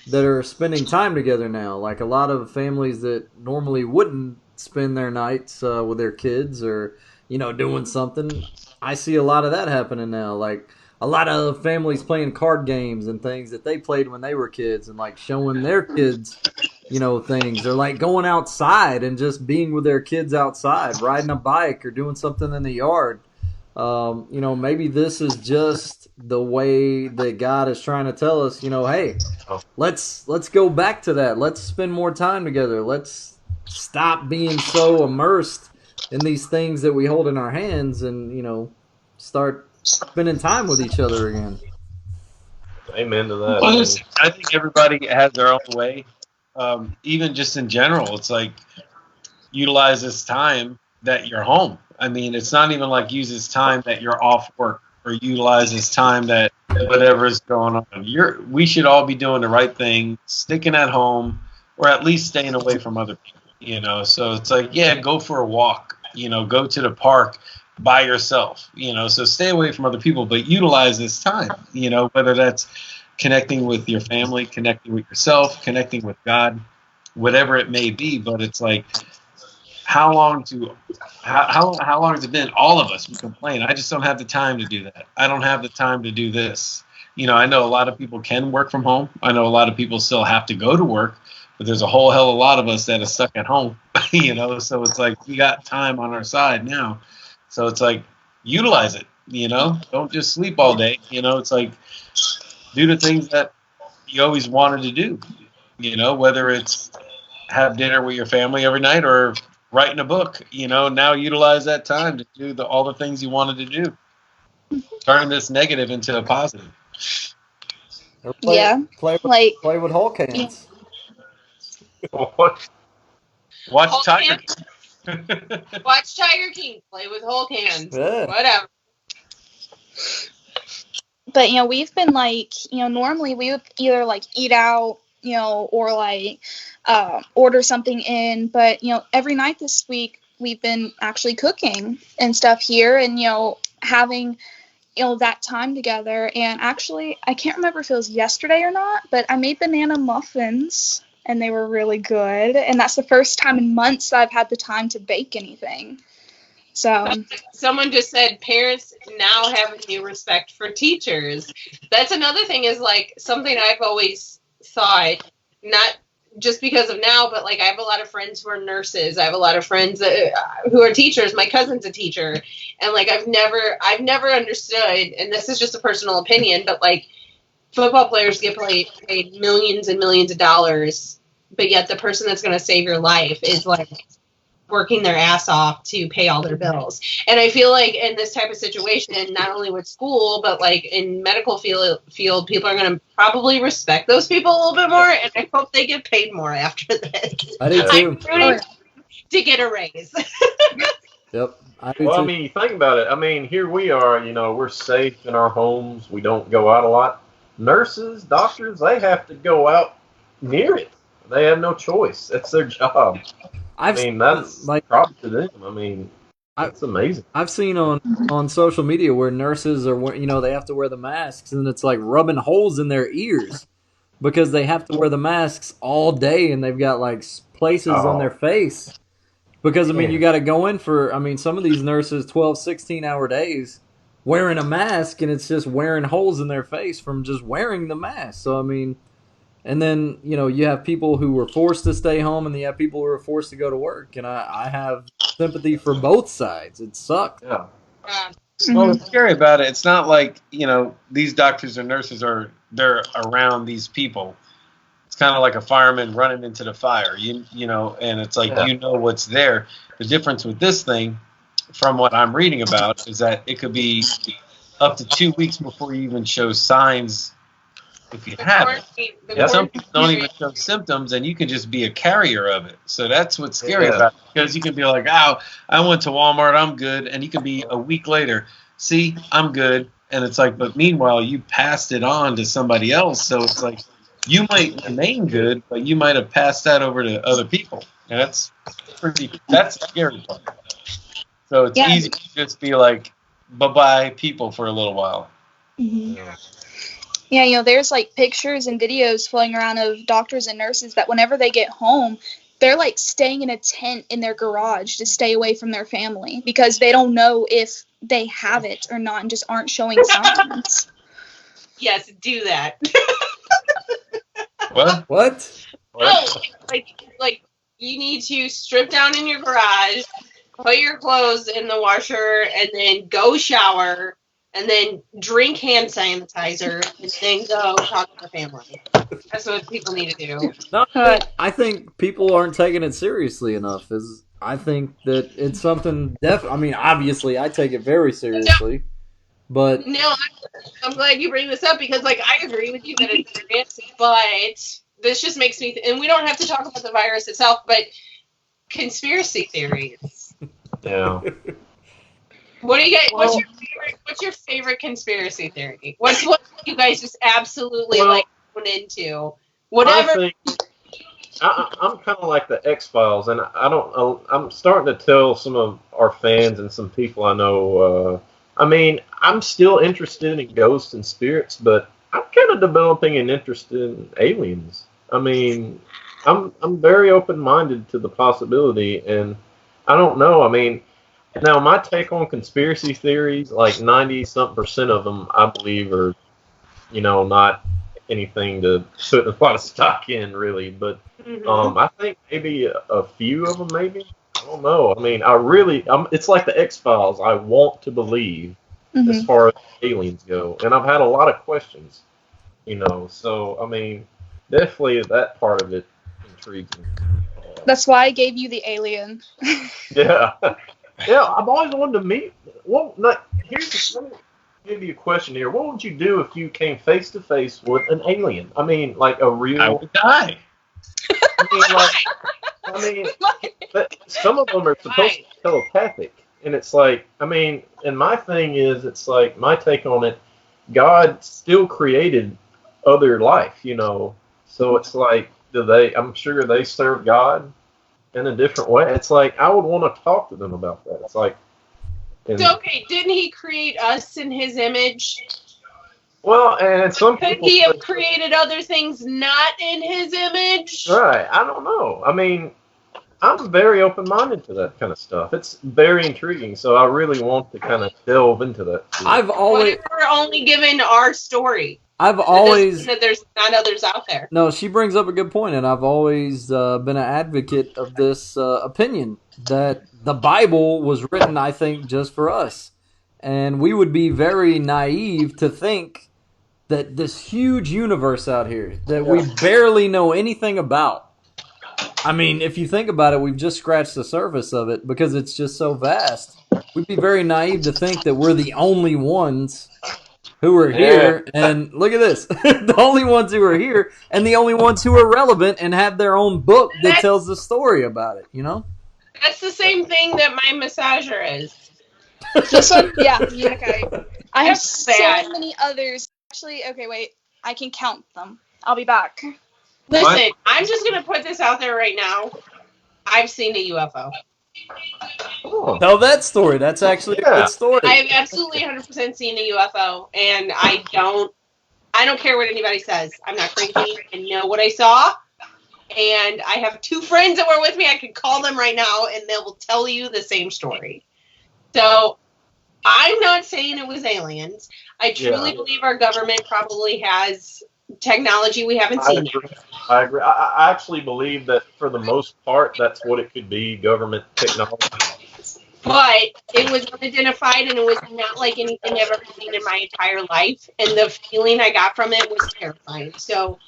that are spending time together now. Like a lot of families that normally wouldn't spend their nights with their kids or, doing something. I see a lot of that happening now. Like a lot of families playing card games and things that they played when they were kids, and like showing their kids, things, or like going outside and just being with their kids outside, riding a bike or doing something in the yard. Maybe this is just the way that God is trying to tell us, hey, let's go back to that. Let's spend more time together. Let's stop being so immersed in these things that we hold in our hands and, start spending time with each other again. Amen to that. Well, I think everybody has their own way. Even just in general, it's like utilize this time that you're home. I mean, it's not even like use this time that you're off work or utilize this time that whatever is going on. We should all be doing the right thing, sticking at home, or at least staying away from other people. So it's like, yeah, go for a walk, go to the park by yourself, so stay away from other people, but utilize this time, whether that's connecting with your family, connecting with yourself, connecting with God, whatever it may be. But it's like, how long has it been? All of us, we complain. I just don't have the time to do that. I don't have the time to do this. I know a lot of people can work from home. I know a lot of people still have to go to work, but there's a whole hell of a lot of us that are stuck at home, so it's like we got time on our side now. So it's like, utilize it, don't just sleep all day. It's like, do the things that you always wanted to do, whether it's have dinner with your family every night or writing a book, now utilize that time to do all the things you wanted to do. Turn this negative into a positive. Play with Hulk hands. Watch Tiger King. Watch Tiger King. Play with Hulk hands. Yeah. Whatever. But we've been like, normally we would either like eat out, or like order something in. But every night this week we've been actually cooking and stuff here, and having that time together. And actually, I can't remember if it was yesterday or not, but I made banana muffins and they were really good. And that's the first time in months that I've had the time to bake anything. So someone just said parents now have a new respect for teachers. That's another thing, is like something I've always thought, not just because of now, but like I have a lot of friends who are nurses. I have a lot of friends who are teachers. My cousin's a teacher, and like I've never understood, and this is just a personal opinion, but like football players get paid millions and millions of dollars, but yet the person that's going to save your life is like working their ass off to pay all their bills. And I feel like in this type of situation, not only with school, but like in medical field, people are going to probably respect those people a little bit more, and I hope they get paid more after this. I do too. I'm rooting to get a raise. Yep. I mean, think about it. I mean, here we are, we're safe in our homes. We don't go out a lot. Nurses, doctors, they have to go out near it. They have no choice. That's their job. That's like props to them. I mean, that's amazing. I've seen on social media where nurses are, they have to wear the masks, and it's like rubbing holes in their ears because they have to wear the masks all day, and they've got like places on their face. Because, you got to go in for, some of these nurses, 12, 16-hour days wearing a mask, and it's just wearing holes in their face from just wearing the mask. So, and then, you have people who were forced to stay home, and you have people who were forced to go to work. And I have sympathy for both sides. It sucks. Yeah. Well, what's scary about it, it's not like, these doctors or nurses they're around these people. It's kind of like a fireman running into the fire, and it's like, what's there. The difference with this thing, from what I'm reading about, is that it could be up to 2 weeks before you even show signs if you have it. And some people don't even show symptoms, and you can just be a carrier of it. So that's what's scary about it, because you can be like, oh, I went to Walmart, I'm good, and you can be a week later, see, I'm good. And it's like, but meanwhile, you passed it on to somebody else, so it's like, you might remain good, but you might have passed that over to other people. And that's the scary part. So it's easy to just be like, bye-bye people for a little while. Mm-hmm. Yeah, there's like pictures and videos floating around of doctors and nurses that whenever they get home, they're like staying in a tent in their garage to stay away from their family because they don't know if they have it or not and just aren't showing signs. Yes, do that. What? What? No, like you need to strip down in your garage, put your clothes in the washer, and then go shower, and then drink hand sanitizer, and then go talk to the family. That's what people need to do. No, I think people aren't taking it seriously enough. I think that it's something I mean, obviously, I take it very seriously, but No, I'm glad you bring this up because, like, I agree with you that it's serious, but this just makes me. And we don't have to talk about the virus itself, but conspiracy theories. Yeah. What do you guys? What's your favorite conspiracy theory? What's what you guys just absolutely like going into? Whatever. I'm kind of like the X-Files, and I'm starting to tell some of our fans and some people I know. I mean, I'm still interested in ghosts and spirits, but I'm kind of developing an interest in aliens. I mean, I'm very open-minded to the possibility, and I don't know. I mean, now my take on conspiracy theories, like 90-something% of them, I believe are, not anything to put a lot of stock in, really. But I think maybe a few of them, maybe. I don't know. I mean, it's like the X-Files. I want to believe as far as aliens go. And I've had a lot of questions, So, I mean, definitely that part of it intrigues me. That's why I gave you the alien. Yeah. Yeah, I've always wanted to meet. Well, let me give you a question here. What would you do if you came face to face with an alien? I mean, like a real. I would die. But some of them are supposed to be telepathic, and it's like, I mean, and my thing is, it's like my take on it. God still created other life, So it's like, I'm sure they serve God in a different way. It's like I would want to talk to them about that. It's like. So, okay, didn't he create us in his image? Well, and some could people he have created other things not in his image? Right. I don't know. I mean, I'm very open-minded to that kind of stuff. It's very intriguing, so I really want to kind of delve into that. We're only given our story. I've always that there's not others out there. No, she brings up a good point, and I've always been an advocate of this opinion that the Bible was written, I think, just for us, and we would be very naive to think that this huge universe out here that we barely know anything about. I mean, if you think about it, we've just scratched the surface of it because it's just so vast. We'd be very naive to think that we're the only ones who are here, and look at this. The only ones who are here, and the only ones who are relevant and have their own book that tells the story about it, That's the same thing that my massager is. This one, yeah, okay. I have so many others. Actually, okay, wait. I can count them. I'll be back. Listen, I'm just going to put this out there right now. I've seen a UFO. Tell that story. That's actually a good story. I have absolutely 100% seen a UFO, and I don't care what anybody says. I'm not crazy. I know what I saw, and I have two friends that were with me. I could call them right now, and they will tell you the same story. So I'm not saying it was aliens. I truly believe our government probably has technology we haven't seen yet. I agree. I actually believe that for the most part, that's what it could be, government technology. But it was unidentified, and it was not like anything I've ever seen in my entire life. And the feeling I got from it was terrifying. So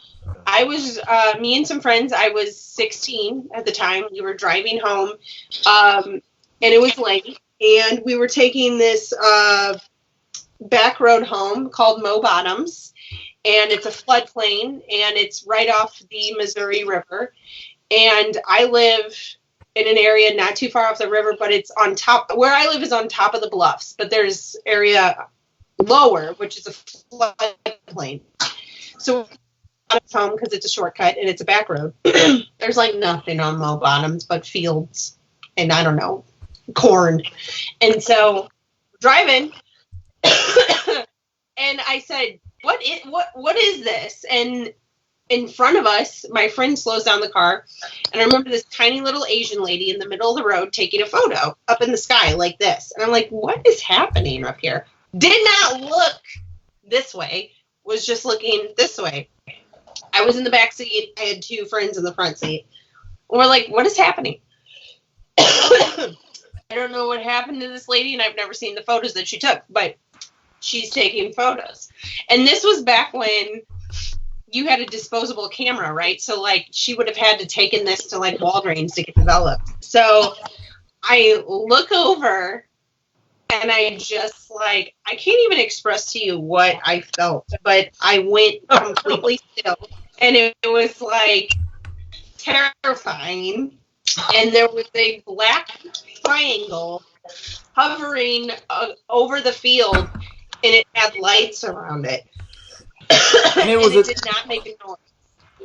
I was, me and some friends, I was 16 at the time. We were driving home, and it was late. And we were taking this back road home called Mo Bottoms. And it's a floodplain, and it's right off the Missouri River. And I live in an area not too far off the river, but it's on top. Where I live is on top of the bluffs, but there's area lower, which is a floodplain. So it's home because it's a shortcut and it's a back road. There's like nothing on Mo Bottoms but fields and I don't know, corn. And so driving, and I said, what is this? And in front of us, my friend slows down the car, and I remember this tiny little Asian lady in the middle of the road taking a photo up in the sky like this. And I'm like, what is happening up here? Did not look this way, was just looking this way. I was in the back seat. I had 2 friends in the front seat. We're like, what is happening? I don't know what happened to this lady, and I've never seen the photos that she took, but she's taking photos. And this was back when you had a disposable camera, right? So, like, she would have had to taken this to, like, Walgreens to get developed. So I look over, and I just, like, I can't even express to you what I felt, but I went completely still. And it was, like, terrifying. And there was a black triangle hovering over the field, and it had lights around it. And it did not make a noise.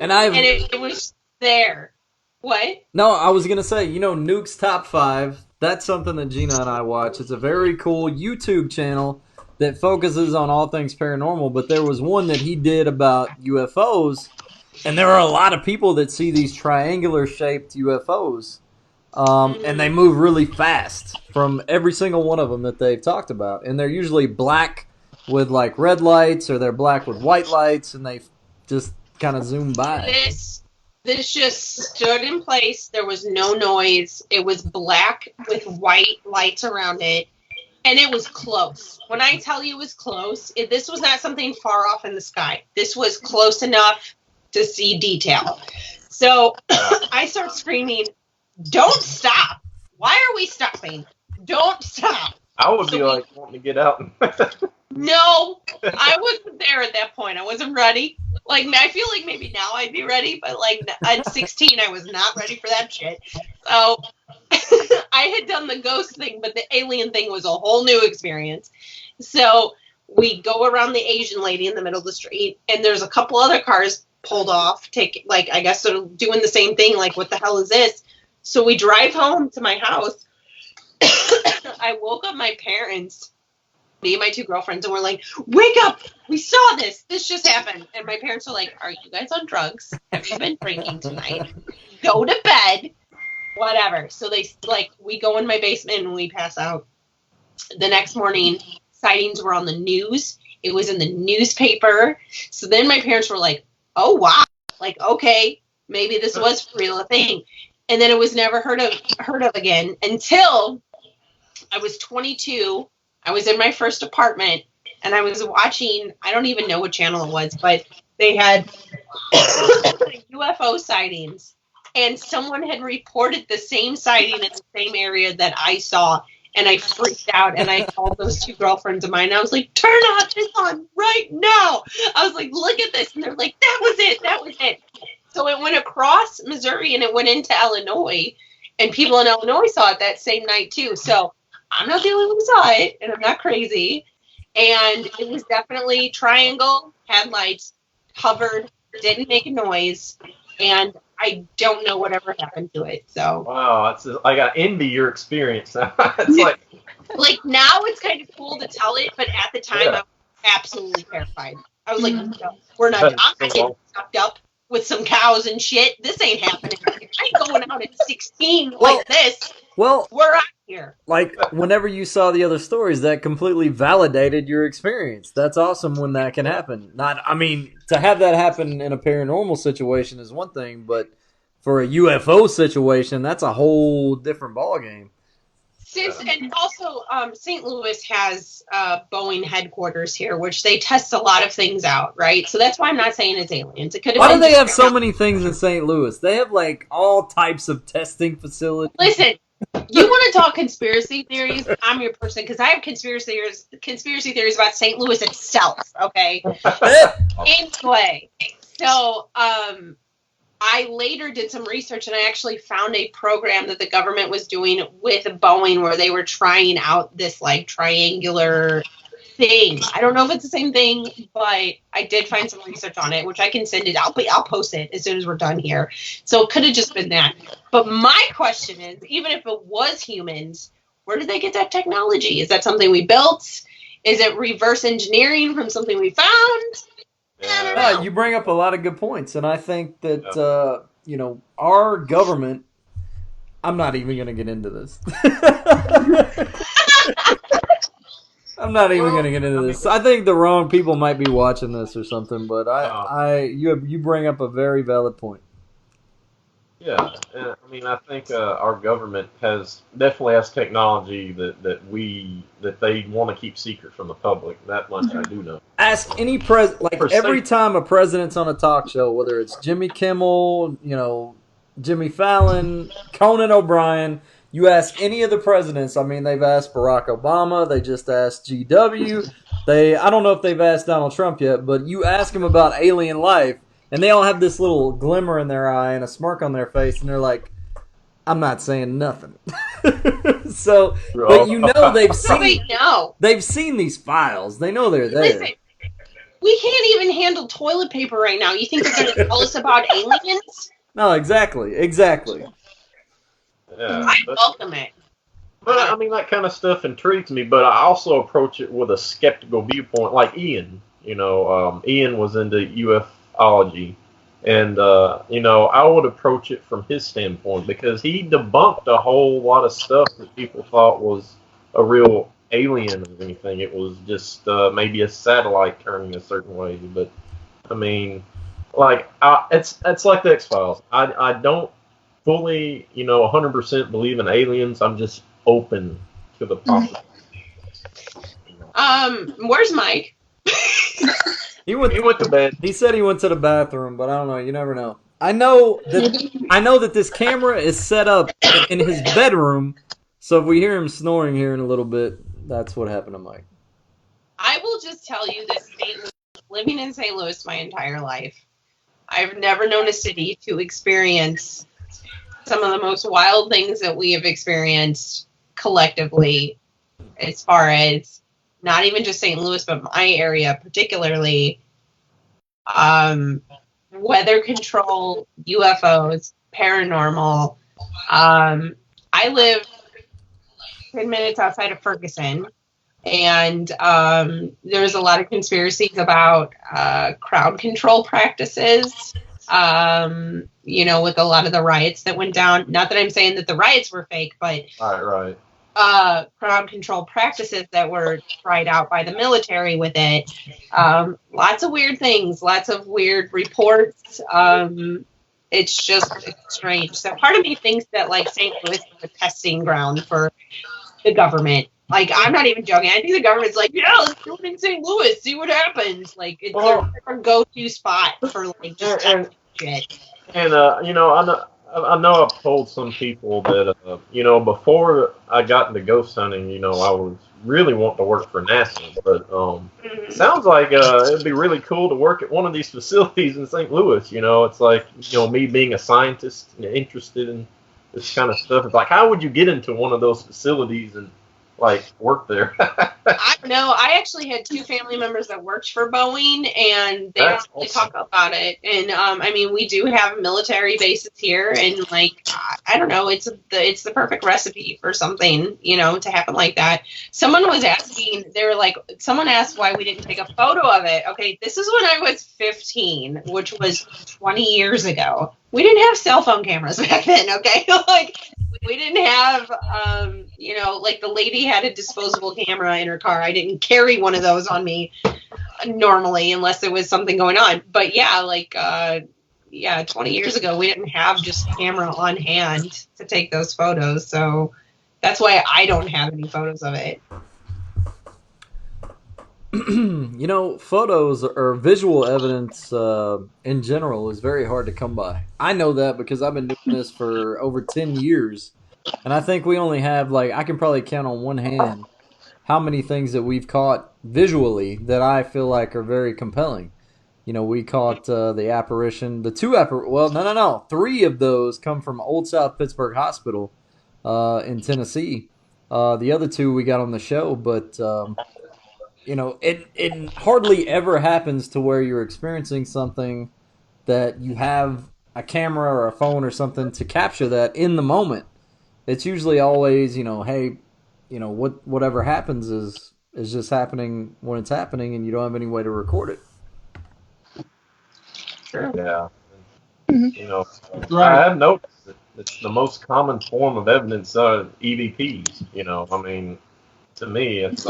And it was there. What? No, I was gonna say, Nuke's Top 5. That's something that Gina and I watch. It's a very cool YouTube channel that focuses on all things paranormal. But there was one that he did about UFOs, and there are a lot of people that see these triangular-shaped UFOs, and they move really fast from every single one of them that they've talked about. And they're usually black with, like, red lights, or they're black with white lights, and they just kind of zoom by. This just stood in place. There was no noise. It was black with white lights around it, and it was close. When I tell you it was close, this was not something far off in the sky. This was close enough to see detail. So I start screaming, "Don't stop! Why are we stopping? Don't stop!" I would be like wanting to get out. No, I wasn't there at that point. I wasn't ready. Like, I feel like maybe now I'd be ready, but like at 16, I was not ready for that shit. So I had done the ghost thing, but the alien thing was a whole new experience. So we go around the Asian lady in the middle of the street, and there's a couple other cars pulled off, I guess sort of doing the same thing. Like, what the hell is this? So we drive home to my house. I woke up my parents, me and my 2 girlfriends, and we're like, "Wake up! We saw this. This just happened." And my parents were like, "Are you guys on drugs? Have you been drinking tonight? Go to bed." Whatever. So we go in my basement and we pass out. The next morning, sightings were on the news. It was in the newspaper. So then my parents were like, "Oh, wow. Like, okay, maybe this was for real a thing." And then it was never heard of again until I was 22. I was in my first apartment, and I was watching, I don't even know what channel it was, but they had UFO sightings, and someone had reported the same sighting in the same area that I saw, and I freaked out, and I called those 2 girlfriends of mine, and I was like, "Turn this on right now." I was like, "Look at this," and they're like, that was it. So it went across Missouri, and it went into Illinois, and people in Illinois saw it that same night, too. So I'm not the only one who saw it, and I'm not crazy. And it was definitely triangle, had lights, hovered, didn't make a noise, and I don't know whatever happened to it. So wow, I got envy your experience. It's like now it's kind of cool to tell it, but at the time I was absolutely terrified. I was like, "No, we're not. I'm not getting sucked up with some cows and shit. This ain't happening. I ain't going out at 16 like this." Well, we're out here. Like, whenever you saw the other stories, that completely validated your experience. That's awesome when that can happen. To have that happen in a paranormal situation is one thing, but for a UFO situation, that's a whole different ballgame. And also, St. Louis has Boeing headquarters here, which they test a lot of things out, right? So that's why I'm not saying it's aliens. It could have. Why do they have so many things in St. Louis? They have like all types of testing facilities. Listen, you want to talk conspiracy theories? I'm your person because I have conspiracy theories about St. Louis itself. Okay. Anyway, so I later did some research, and I actually found a program that the government was doing with Boeing where they were trying out this like triangular thing. I don't know if it's the same thing, but I did find some research on it, which I can send it. I'll post it as soon as we're done here. So it could have just been that. But my question is, even if it was humans, where did they get that technology? Is that something we built? Is it reverse engineering from something we found? You bring up a lot of good points, and I think that our government. I'm not even going to get into this. I'm not even going to get into this. I think the wrong people might be watching this or something, but you bring up a very valid point. Yeah, I mean, I think our government definitely has technology that they want to keep secret from the public. That much I do know. Ask any every time a president's on a talk show, whether it's Jimmy Kimmel, Jimmy Fallon, Conan O'Brien. You ask any of the presidents. I mean, they've asked Barack Obama. They just asked GW. I don't know if they've asked Donald Trump yet, but you ask them about alien life, and they all have this little glimmer in their eye and a smirk on their face, and they're like, "I'm not saying nothing." So, but they've seen. They've seen these files. They know they're there. Listen, we can't even handle toilet paper right now. You think they're going to tell us about aliens? No, exactly. Yeah, I welcome it. But I mean, that kind of stuff intrigues me. But I also approach it with a skeptical viewpoint, like Ian. Ian was into ufology, and I would approach it from his standpoint because he debunked a whole lot of stuff that people thought was a real alien or anything. It was just maybe a satellite turning a certain way. But I mean, it's like the X-Files. I don't fully, 100% believe in aliens. I'm just open to the possibility. Where's Mike? He went to bed. He said he went to the bathroom, but I don't know. You never know. I know that this camera is set up in his bedroom, so if we hear him snoring here in a little bit, that's what happened to Mike. I will just tell you this: living in St. Louis my entire life, I've never known a city to experience some of the most wild things that we have experienced collectively, as far as not even just St. Louis, but my area particularly. Weather control, UFOs, paranormal. I live 10 minutes outside of Ferguson, and there's a lot of conspiracies about crowd control practices. With a lot of the riots that went down. Not that I'm saying that the riots were fake, but right. Crowd control practices that were tried out by the military with it. Lots of weird things, lots of weird reports. It's strange. So part of me thinks that St. Louis is a testing ground for the government. I'm not even joking. I think the government's yeah, let's do it in St. Louis, see what happens. It's their go-to spot for just shit. And I know I've told some people that before I got into ghost hunting, I was really wanting to work for NASA, but it sounds like it'd be really cool to work at one of these facilities in St. Louis. It's me being a scientist interested in this kind of stuff. It's how would you get into one of those facilities and work there? I don't know. I actually had two family members that worked for Boeing, and they don't really talk about it. And we do have military bases here, and I don't know. It's the perfect recipe for something to happen like that. Someone was asking. Someone asked why we didn't take a photo of it. Okay, this is when I was 15, which was 20 years ago. We didn't have cell phone cameras back then. Okay, we didn't have, the lady had a disposable camera in her car. I didn't carry one of those on me normally unless there was something going on. But 20 years ago, we didn't have just a camera on hand to take those photos. So that's why I don't have any photos of it. Photos or visual evidence in general is very hard to come by. I know that because I've been doing this for over 10 years. And I think we only have, I can probably count on one hand how many things that we've caught visually that I feel like are very compelling. We caught the apparition, three of those come from Old South Pittsburgh Hospital in Tennessee. The other two we got on the show, but... it hardly ever happens to where you're experiencing something that you have a camera or a phone or something to capture that in the moment. It's usually always, whatever happens is just happening when it's happening, and you don't have any way to record it. Sure. Yeah. Mm-hmm. I have noticed that it's the most common form of evidence EVPs. To me, it's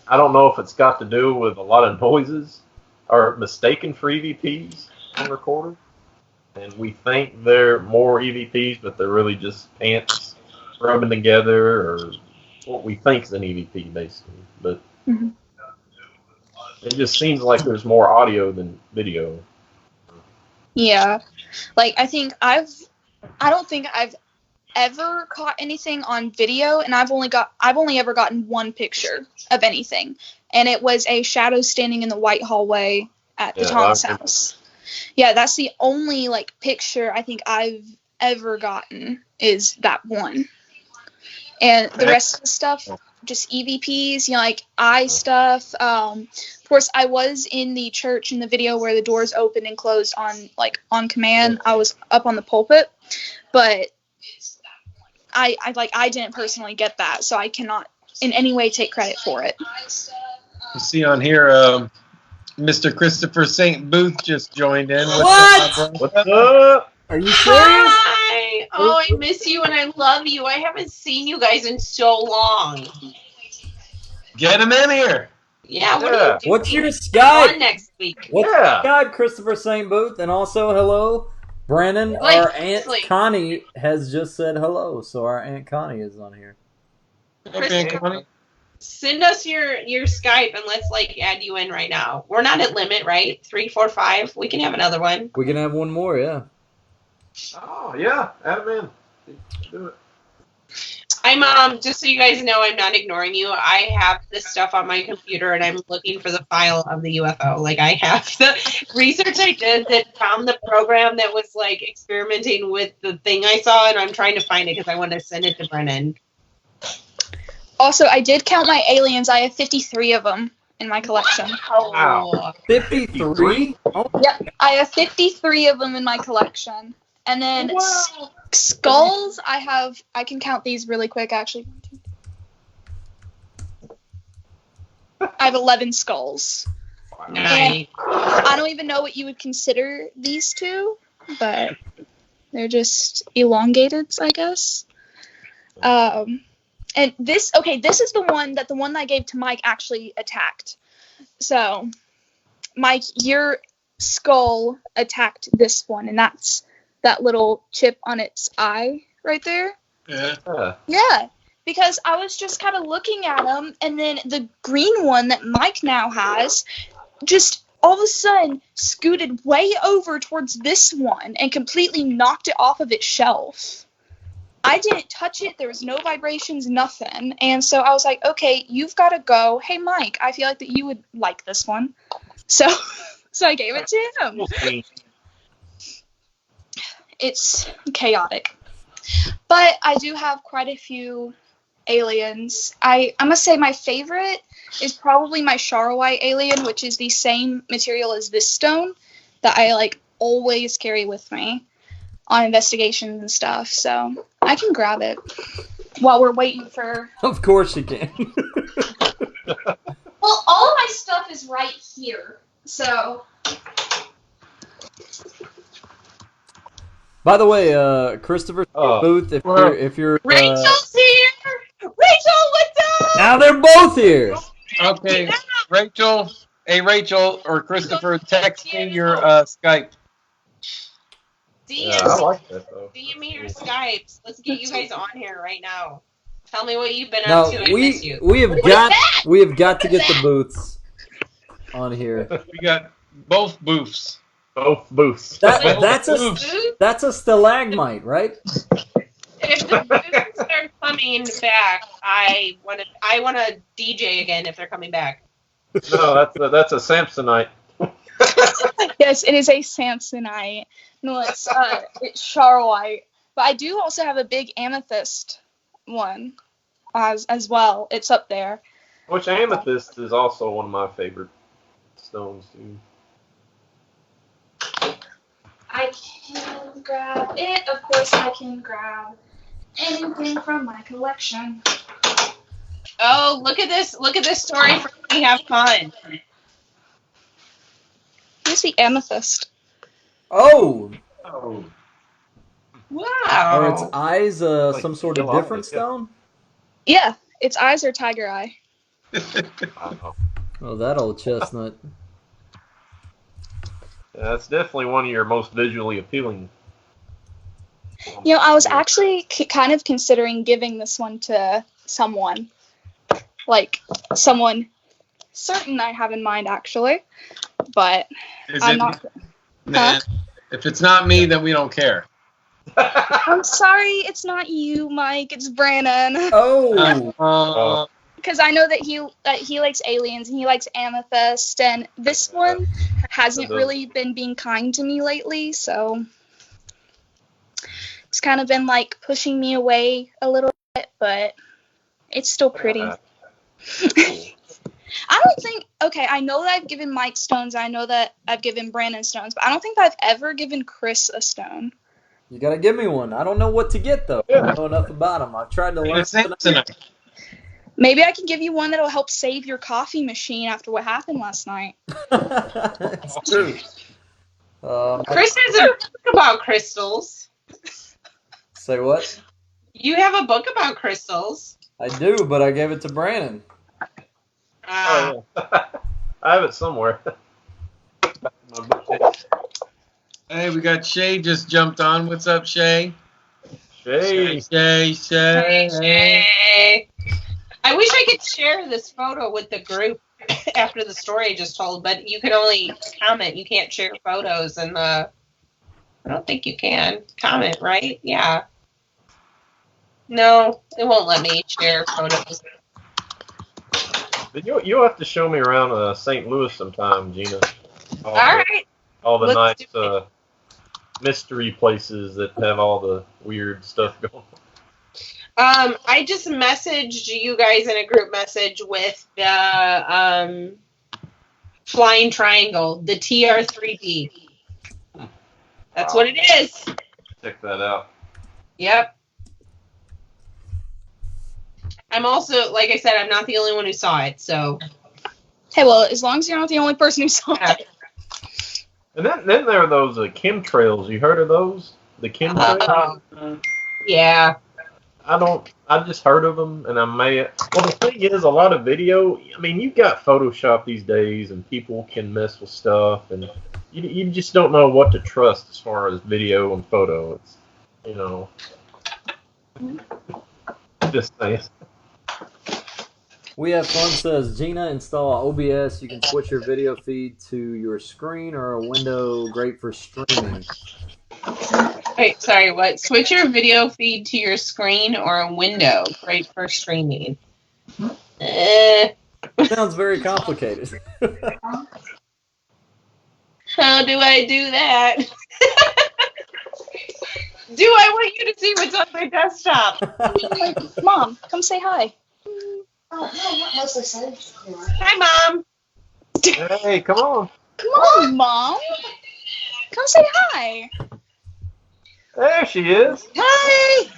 I don't know if it's got to do with a lot of noises or mistaken for EVPs on recorder. And we think they're more EVPs, but they're really just pants rubbing together, or what we think is an EVP, basically. But it just seems like there's more audio than video. Yeah. Like, I don't think I've ever caught anything on video, and I've only ever gotten one picture of anything. And it was a shadow standing in the white hallway at the Thomas house. Yeah, that's the only like picture I think I've ever gotten is that one. And the rest of the stuff, just EVPs, you know, like eye stuff. Of course, I was in the church in the video where the doors opened and closed on command. I was up on the pulpit, but I didn't personally get that, so I cannot in any way take credit for it. You see on here, Mr. Christopher St. Booth just joined in. What's up? Are you serious? Hi! Oh, I miss you and I love you. I haven't seen you guys in so long. Get him in here. Yeah, what are you doing? What's your Skype? On next week. What's your Skype, Christopher St. Booth? And also, hello, Brandon. Our Aunt Connie has just said hello, so our Aunt Connie is on here. Okay, Connie. Send us your Skype and let's add you in right now. We're not at limit, right? 3, 4, 5. We can have another one. We can have one more, yeah. Oh yeah, add him in. Do it. I'm just so you guys know, I'm not ignoring you. I have this stuff on my computer and I'm looking for the file of the UFO. Like, I have the research I did that found the program that was experimenting with the thing I saw, and I'm trying to find it because I want to send it to Brennan. Also, I did count my aliens. I have 53 of them in my collection. Wow. 53? Oh. Yep, I have 53 of them in my collection. And then skulls, I can count these really quick, actually. I have 11 skulls. Nice. I don't even know what you would consider these two, but they're just elongated, I guess. And this is the one that I gave to Mike actually attacked. So, Mike, your skull attacked this one, and that's that little chip on its eye right there. Yeah. Yeah, because I was just kind of looking at them, and then the green one that Mike now has just all of a sudden scooted way over towards this one and completely knocked it off of its shelf. I didn't touch it. There was no vibrations, nothing. And so I was like, okay, you've got to go. Hey, Mike, I feel like that you would like this one. So I gave it to him. It's chaotic. But I do have quite a few aliens. I must say my favorite is probably my Sharawai alien, which is the same material as this stone that I always carry with me on investigations and stuff. So I can grab it while we're waiting for... Of course you can. Well, all of my stuff is right here. So... By the way, Christopher Booth, if you're Rachel's here. Rachel, what's up? now they're both here. Okay, Rachel. Hey, Rachel or Christopher, text me your Skype. I like that though. DM me your Skypes. Let's get you guys on here right now. Tell me what you've been up to. I miss you. we have got to get the booths on here. We got both booths. Both booths. That's a stalagmite, right? If the booths are coming back, I want to DJ again if they're coming back. No, that's a Samsonite. Yes, it is a Samsonite. No, it's Charlite. But I do also have a big amethyst one as well. It's up there. Which amethyst is also one of my favorite stones too. I can grab it. Of course, I can grab anything from my collection. Oh, look at this! Look at this story for We Have Fun. Here's the amethyst. Oh. Wow. Are its eyes some sort of different stone? Yeah, its eyes are tiger eye. Wow. Oh, that old chestnut. Yeah, that's definitely one of your most visually appealing. You know, I was actually kind of considering giving this one to someone. Like, someone certain I have in mind, actually. But I'm not. Man, if it's not me, then we don't care. I'm sorry, it's not you, Mike. It's Brandon. Oh. Because I know that he likes aliens and he likes amethyst, and this one hasn't really been being kind to me lately, so it's kind of been like pushing me away a little bit, but it's still pretty. I don't think. Okay, I know that I've given Mike stones. I know that I've given Brandon stones, but I don't think that I've ever given Chris a stone. You gotta give me one. I don't know what to get though. I don't know enough about them. I've tried to learn. Maybe I can give you one that'll help save your coffee machine after what happened last night. It's true. Chris has a book about crystals. Say what? You have a book about crystals. I do, but I gave it to Brandon. Oh, yeah. I have it somewhere. Hey, we got Shay just jumped on. What's up, Shay? Shay. Shay. I wish I could share this photo with the group after the story I just told, but you can only comment. You can't share photos, and I don't think you can comment, right? Yeah. No, it won't let me share photos. You'll have to show me around St. Louis sometime, Gina. All right. All the Let's nice mystery places that have all the weird stuff going on. I just messaged you guys in a group message with the flying triangle, the TR3D. That's what it is. Check that out. Yep. I'm also, like I said, I'm not the only one who saw it, so. Hey, well, as long as you're not the only person who saw it. And then there are those chemtrails. You heard of those? The chemtrails? Yeah. I just heard of them, and I may. Well, the thing is, a lot of video. I mean, you've got Photoshop these days, and people can mess with stuff, and you just don't know what to trust as far as video and photo. It's, just saying. We Have Fun says, Gina, install OBS. You can switch your video feed to your screen or a window. Great for streaming. Wait, sorry, what? Switch your video feed to your screen or a window. Great for streaming. Sounds very complicated. How do I do that? Do I want you to see what's on my desktop? Mom, come say hi. Hi, Mom. Hey, come on. Come on, Mom. Come say hi. There she is. Hi.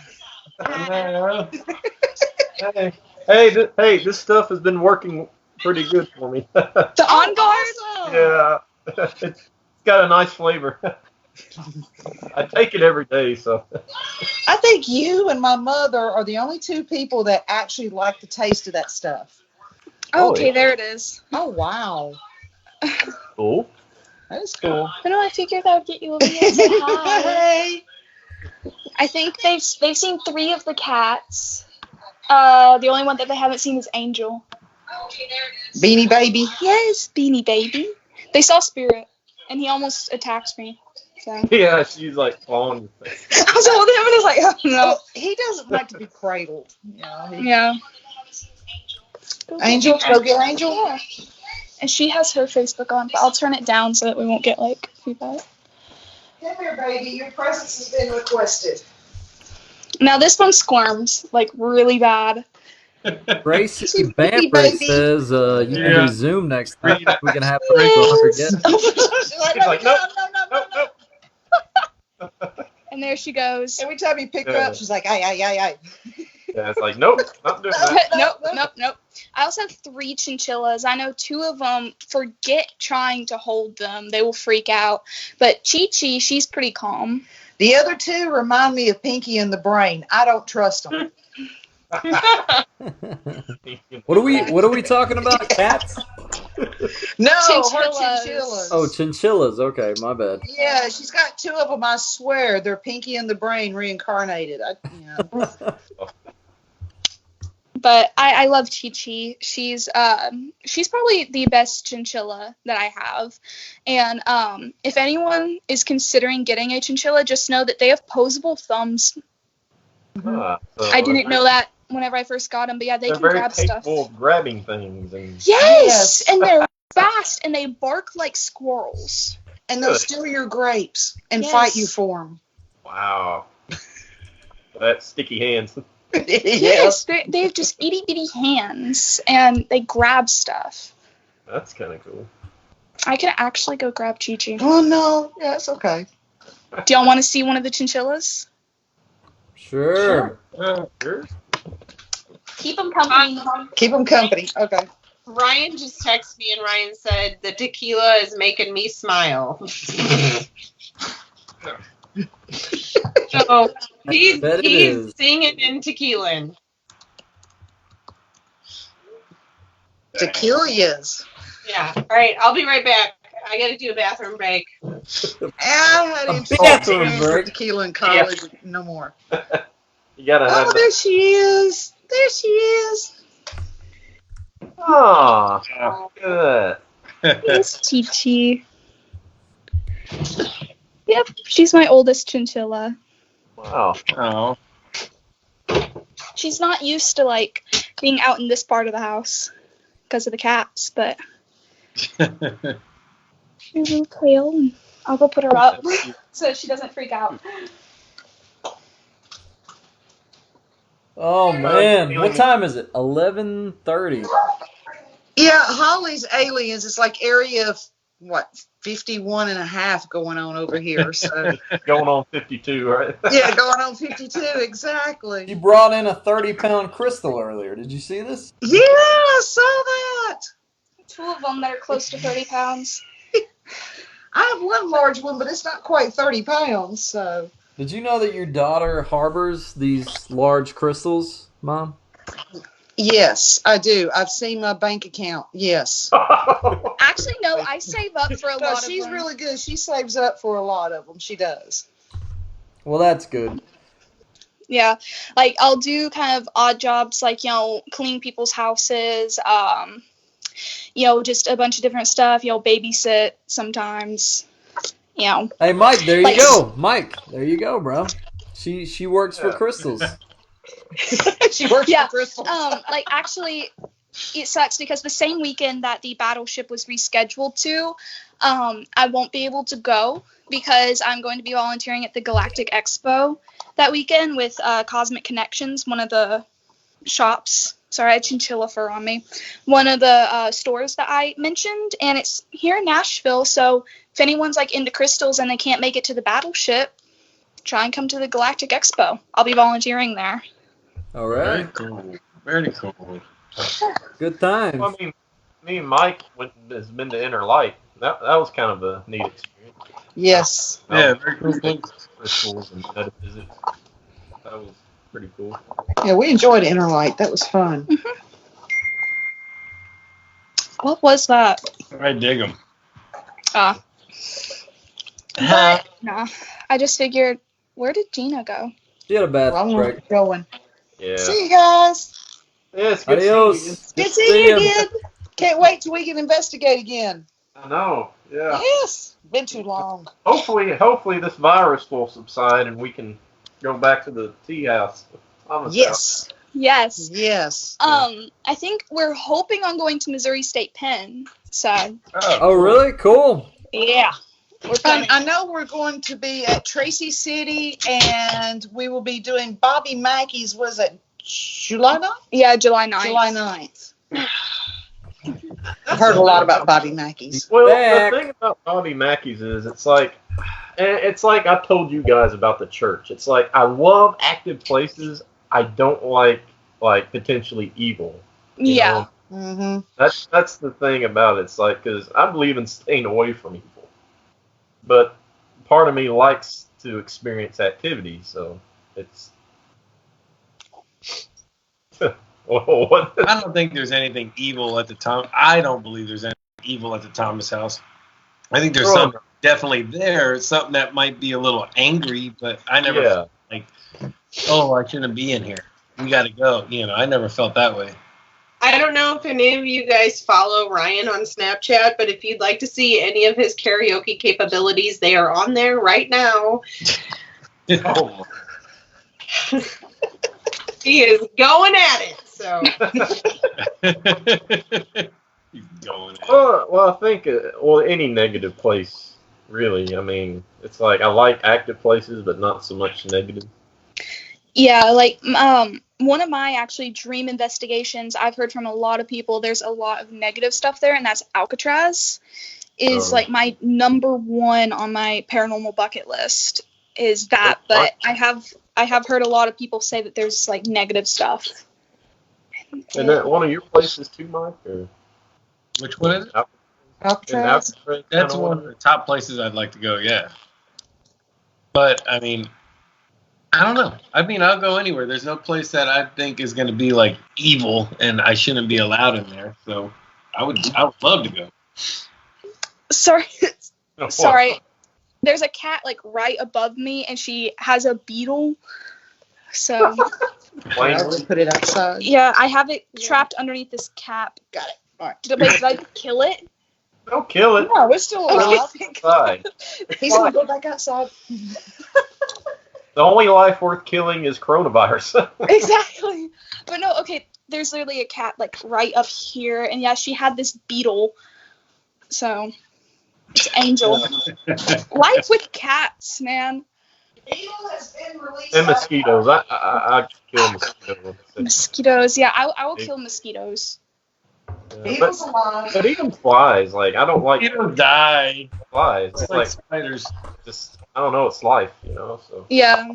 Hey, this stuff has been working pretty good for me. The On Guard? Yeah, it's got a nice flavor. I take it every day, so. I think you and my mother are the only two people that actually like the taste of that stuff. Oh, okay, there it is. Oh, wow. Cool. That is cool. I know, I figured I would get you over here and say hi. I think they've seen 3 of the cats. The only one that they haven't seen is Angel. Okay, there it is. Beanie Baby? Yes, Beanie Baby. They saw Spirit, and he almost attacked me. So. Yeah, she's like clawing your face. I was holding him and I was like, oh no. Well, he doesn't like to be cradled. Yeah. Angel? Go get Angel? Yeah. And she has her Facebook on, but I'll turn it down so that we won't get feedback. Come here, baby. Your presence has been requested. Now this one squirms really bad. Gracie Bamford says you can do Zoom next time. We can have her to 100 guests. She's like, nope. And there she goes. Every time you pick her up, she's like, ay. Yeah, it's like, nope, not doing that. Nope. I also have 3 chinchillas. I know 2 of them forget trying to hold them. They will freak out. But Chi-Chi, she's pretty calm. The other 2 remind me of Pinky and the Brain. I don't trust them. What are we talking about? Cats? No, her Chinchillas. chinchillas. Oh, chinchillas. Okay, my bad. Yeah, she's got two of them. I swear, they're Pinky and the Brain reincarnated. But I love Chi Chi. She's probably the best chinchilla that I have. And if anyone is considering getting a chinchilla, just know that they have posable thumbs. So I didn't know that whenever I first got them, but yeah, they they're can very grab stuff. capable of grabbing things. And Yes, and they're fast and they bark like squirrels. And they'll steal your grapes and fight you for them. Wow. That's sticky hands. Yes, they have just itty bitty hands and they grab stuff. That's kind of cool. I can actually go grab Chi Chi. Oh no, yeah, it's okay. Do y'all want to see one of the chinchillas? Sure. Sure. Keep them company. Keep them company. Okay. Ryan just texted me and Ryan said the tequila is making me smile. So he's singing in tequila. Tequilas. Yeah. All right. I'll be right back. I got to do a bathroom break. I had bathroom break. tequila in college. Yeah. No more. You gotta have there she is. There she is. Oh, good. It's Chi Chi. Yep, she's my oldest chinchilla. Wow. Oh. She's not used to like being out in this part of the house because of the cats, but she's a little pale, and I'll go put her up so she doesn't freak out. Oh man, what time is it? 11:30. Yeah, Holly's Aliens is like area of what 51 and a half going on over here. So going on 52, right? Yeah, going on 52 exactly. You brought in a 30-pound crystal earlier. Did you see this? Yeah, I saw that. Two of them that are close to 30 pounds. I have one large one, but it's not quite 30 pounds. So. Did you know that your daughter harbors these large crystals, Mom? Yes, I do. I've seen my bank account. Yes. Actually, no, I save up for a lot of them. She's really good. She saves up for a lot of them. She does. Well, that's good. Yeah, like I'll do kind of odd jobs, like, clean people's houses, just a bunch of different stuff, babysit sometimes, Hey, Mike, there you go. Mike, there you go, bro. She works for crystals. She works for crystals. Actually, it sucks because the same weekend that the battleship was rescheduled to, I won't be able to go because I'm going to be volunteering at the Galactic Expo that weekend with Cosmic Connections, one of the shops. Sorry, I had chinchilla fur on me. One of the stores that I mentioned, and it's here in Nashville. So if anyone's into crystals and they can't make it to the battleship, try and come to the Galactic Expo. I'll be volunteering there. All right. Very cool. Very cool. Good time. Well, me and Mike has been to Inner Light. That was kind of a neat experience. Yes. Yeah, very cool. Crystals and metaphysics. That was pretty cool. Yeah, we enjoyed Inner Light. That was fun. Mm-hmm. What was that? I dig them. No, I just figured, where did Gina go? She had a bathroom break. Going. Yeah. See you guys. Yeah, it's good Adios. Good seeing you again. Can't wait till we can investigate again. I know. Yeah. Yes. Been too long. Hopefully this virus will subside and we can go back to the tea house. Yes. Yes. Yes. I think we're hoping on going to Missouri State Penn. So. Oh, really? Cool. Yeah. I know we're going to be at Tracy City, and we will be doing Bobby Mackey's. Was it July 9th? Yeah, July 9th. July 9th. I've heard a lot about Bobby Mackey's. Well, the thing about Bobby Mackey's is it's like I told you guys about the church. It's like I love active places. I don't like potentially evil. Yeah. Mm-hmm. That's the thing about it. It's like, because I believe in staying away from evil. But part of me likes to experience activity, so it's What? I don't think there's anything evil at the Tom. I don't believe there's anything evil at the Thomas house. I think there's something definitely there, something that might be a little angry, but I never felt like, oh, I shouldn't be in here. We got to go. I never felt that way. I don't know if any of you guys follow Ryan on Snapchat, but if you'd like to see any of his karaoke capabilities, they are on there right now. Oh. He is going at it. So he's going at it. Well, I think any negative place, really. I mean, it's like I like active places, but not so much negative. Yeah, like one of my actually dream investigations, I've heard from a lot of people, there's a lot of negative stuff there, and that's Alcatraz is like my number one on my paranormal bucket list is that, but I have heard a lot of people say that there's like negative stuff. And that one of your places too, Mike? Or? Which one is it? Alcatraz. That's one of the top places I'd like to go, yeah. But, I mean, I don't know. I mean, I'll go anywhere. There's no place that I think is going to be, like, evil, and I shouldn't be allowed in there. So, I would love to go. Sorry. Sorry. There's a cat, like, right above me, and she has a beetle. So... Why would we put it outside? Yeah, I have it trapped underneath this cap. Got it. All right. Wait, did I kill it? Don't kill it. No, we're still alive. Outside. He's going to go back outside. The only life worth killing is coronavirus. Exactly. But no, okay, there's literally a cat, like, right up here. And yeah, she had this beetle. So, it's Angel. Life with cats, man. And mosquitoes. I kill mosquitoes. Mosquitoes, yeah, I will kill mosquitoes. Yeah, but even flies, like I don't like. You don't die. Flies, it's like spiders. Just I don't know. It's life, So. Yeah,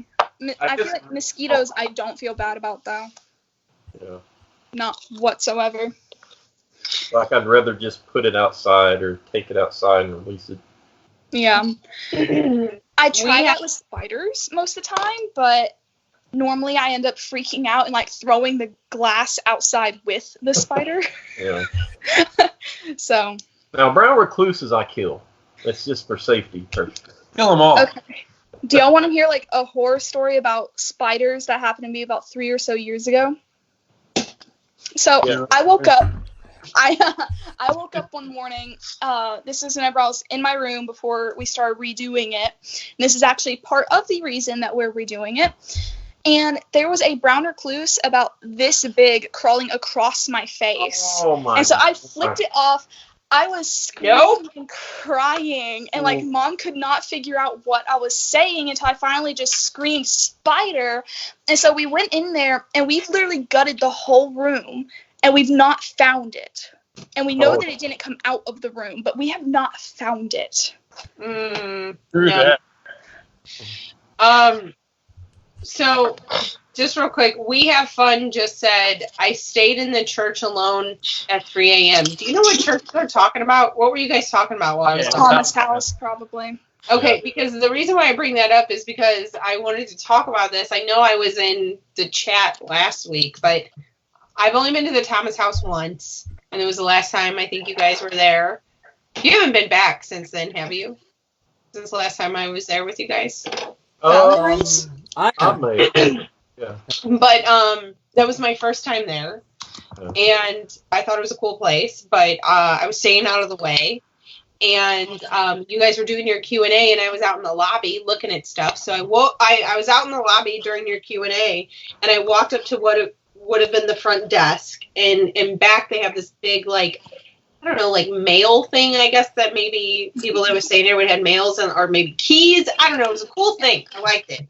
I feel like mosquitoes. I don't feel bad about though. Yeah. Not whatsoever. Like I'd rather just put it outside or take it outside and release it. Yeah. I try that with spiders most of the time, but normally I end up freaking out and like throwing the glass outside with the spider. Yeah. So. Now brown recluses I kill. It's just for safety purposes. Kill them all. Okay. Do y'all want to hear like a horror story about spiders that happened to me about 3 or so years ago? So yeah. I woke up. I woke up one morning. This is whenever I was in my room before we started redoing it. And this is actually part of the reason that we're redoing it. And there was a brown recluse about this big crawling across my face. Oh my! And so I flicked it off. I was screaming and crying, and like Mom could not figure out what I was saying until I finally just screamed spider. And so we went in there, and we've literally gutted the whole room. And we've not found it. And we know that it didn't come out of the room, but we have not found it. True that. So, just real quick, We Have Fun just said, I stayed in the church alone at 3 a.m. Do you know what church they're talking about? What were you guys talking about while I was talking? Thomas House, probably. Okay, because the reason why I bring that up is because I wanted to talk about this. I know I was in the chat last week, but I've only been to the Thomas house once, and it was the last time I think you guys were there. You haven't been back since then, have you? Since the last time I was there with you guys? I may. Yeah. But that was my first time there, and I thought it was a cool place, but I was staying out of the way, and you guys were doing your Q&A, and I was out in the lobby looking at stuff, so I was out in the lobby during your Q&A, and I walked up to what would have been the front desk, and in back they have this big, like, I don't know, like mail thing, I guess, that maybe people that were staying there would have mails or maybe keys. I don't know. It was a cool thing. I liked it.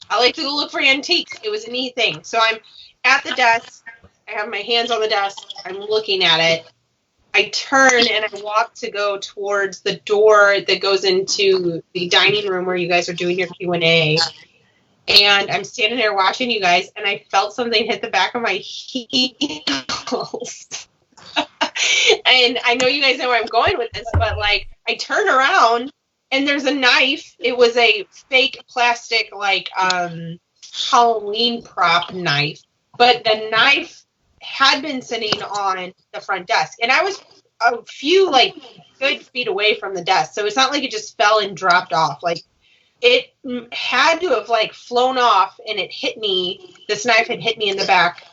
I like to go look for antiques. It was a neat thing. So I'm at the desk. I have my hands on the desk. I'm looking at it. I turn and I walk to go towards the door that goes into the dining room where you guys are doing your Q&A. And I'm standing there watching you guys, and I felt something hit the back of my heels. And I know you guys know where I'm going with this, but, like, I turn around, and there's a knife. It was a fake plastic, like, Halloween prop knife. But the knife had been sitting on the front desk, and I was a few like good feet away from the desk, so it's not like it just fell and dropped off. Like it had to have like flown off, and it hit me. This knife had hit me in the back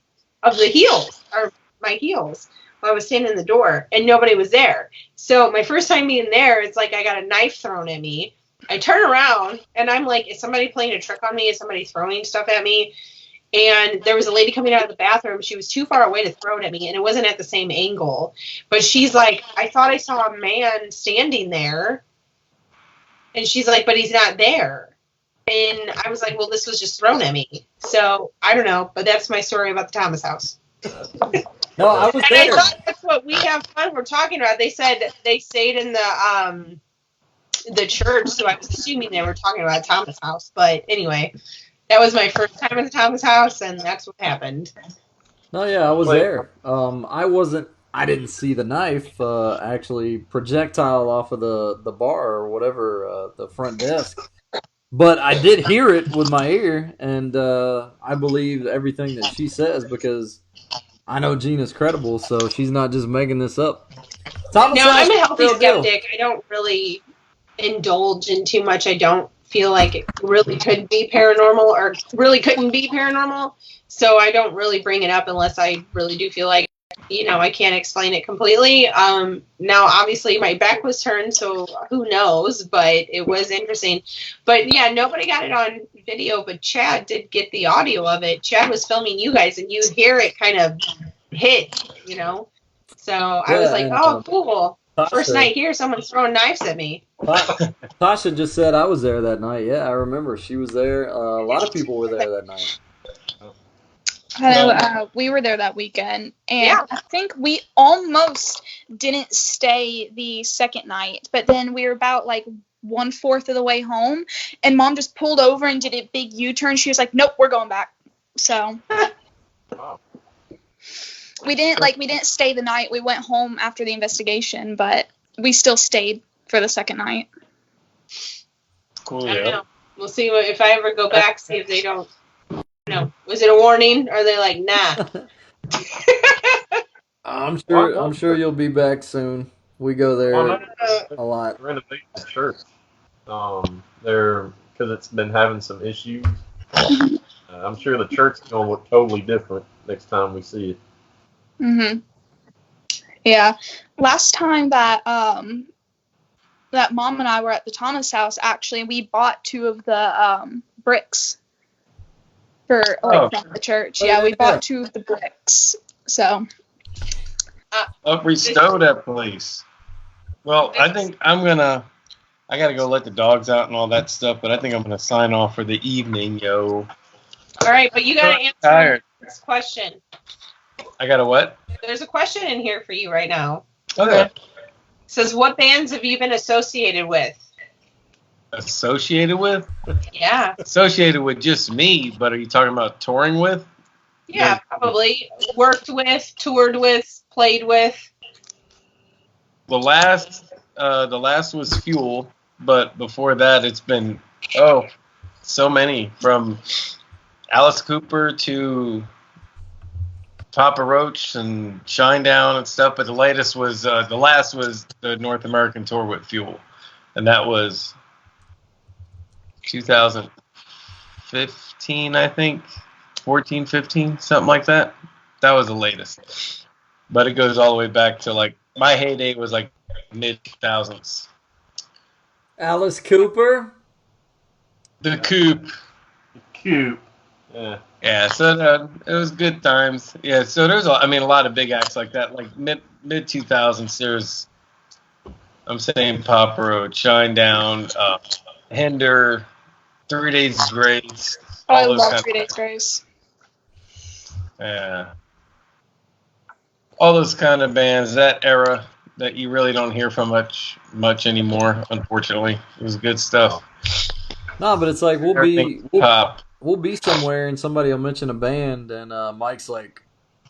of the heels, or my heels, while I was standing in the door, and nobody was there. So my first time being there, it's like I got a knife thrown at me. I turn around, and I'm like, is somebody playing a trick on me? Is somebody throwing stuff at me? And there was a lady coming out of the bathroom. She was too far away to throw it at me, and it wasn't at the same angle. But she's like, I thought I saw a man standing there. And she's like, but he's not there. And I was like, well, this was just thrown at me. So I don't know, but that's my story about the Thomas house. No, I was And there. I thought that's what we have fun we're talking about. They said they stayed in the church, so I was assuming they were talking about Thomas house. But anyway, that was my first time at the Thomas house, and that's what happened. No, yeah, I was there. I didn't see the knife actually projectile off of the bar or whatever, the front desk. But I did hear it with my ear, and I believe everything that she says because I know Gina's credible, so she's not just making this up. Thomas No, house, I'm a healthy real deal. skeptic. I don't really indulge in too much. I don't feel like it really could be paranormal or really couldn't be paranormal. So I don't really bring it up unless I really do feel like, I can't explain it completely. Now, obviously, my back was turned, so who knows? But it was interesting. But yeah, nobody got it on video, but Chad did get the audio of it. Chad was filming you guys, and you hear it kind of hit, So I was like, oh, cool. First night here, someone's throwing knives at me. Tasha just said I was there that night. Yeah, I remember. She was there. A lot of people were there that night. We were there that weekend, and I think we almost didn't stay the second night, but then we were about like 1/4 of the way home, and Mom just pulled over and did a big U-turn. She was like, nope, we're going back. So we didn't stay the night. We went home after the investigation, but we still stayed for the second night. Cool, I don't know. We'll see if I ever go back, see if they don't. Was it a warning? Or are they like, nah? I'm sure you'll be back soon. We go there a lot. Renovate the church. Because it's been having some issues. I'm sure the church is going to look totally different next time we see it. Mhm. Yeah. Last time that that Mom and I were at the Thomas house, actually, we bought 2 of the bricks for from the church. Yeah, we bought 2 of the bricks. So. Restow that place. Well, I think I got to go let the dogs out and all that stuff, but I think I'm going to sign off for the evening, yo. All right, but you got to answer this question. I got to what? There's a question in here for you right now. Okay. It says, what bands have you been associated with? Associated with? Yeah. Associated with just me, but are you talking about touring with? Yeah, probably. Worked with, toured with, played with. The last was Fuel, but before that it's been so many, from Alice Cooper to Papa Roach and Shinedown and stuff. But the last was the North American tour with Fuel, and that was 2015, I think, 14, 15, something like that. That was the latest, but it goes all the way back to like my heyday was like mid-2000s. Alice Cooper? The Coop. Yeah, so it was good times. Yeah, so there's a lot of big acts like that. Like mid-2000s, there's, I'm saying Papa Roach, Shinedown, Hinder, 3 Days Grace. I love 3 Days Grace. Yeah. All those kind of bands, that era that you really don't hear from much anymore, unfortunately. It was good stuff. No, but it's like we'll be somewhere and somebody will mention a band and Mike's like,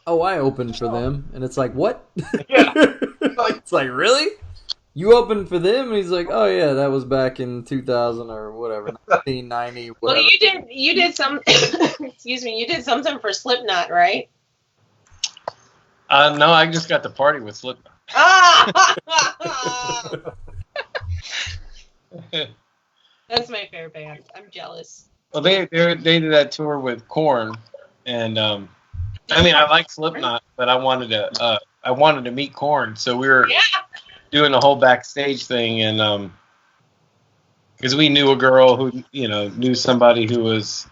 "Oh, I opened for them," and it's like, "What?" Yeah. It's like, really? You opened for them? And he's like, "Oh yeah, that was back in 2000 or whatever, 1990." Whatever. Well, you did some. Excuse me. You did something for Slipknot, right? No, I just got to party with Slipknot. That's my favorite band. I'm jealous. Well, they did that tour with Korn, and I mean I like Slipknot, but I wanted to meet Korn, so we were doing the whole backstage thing, and because we knew a girl who knew somebody who was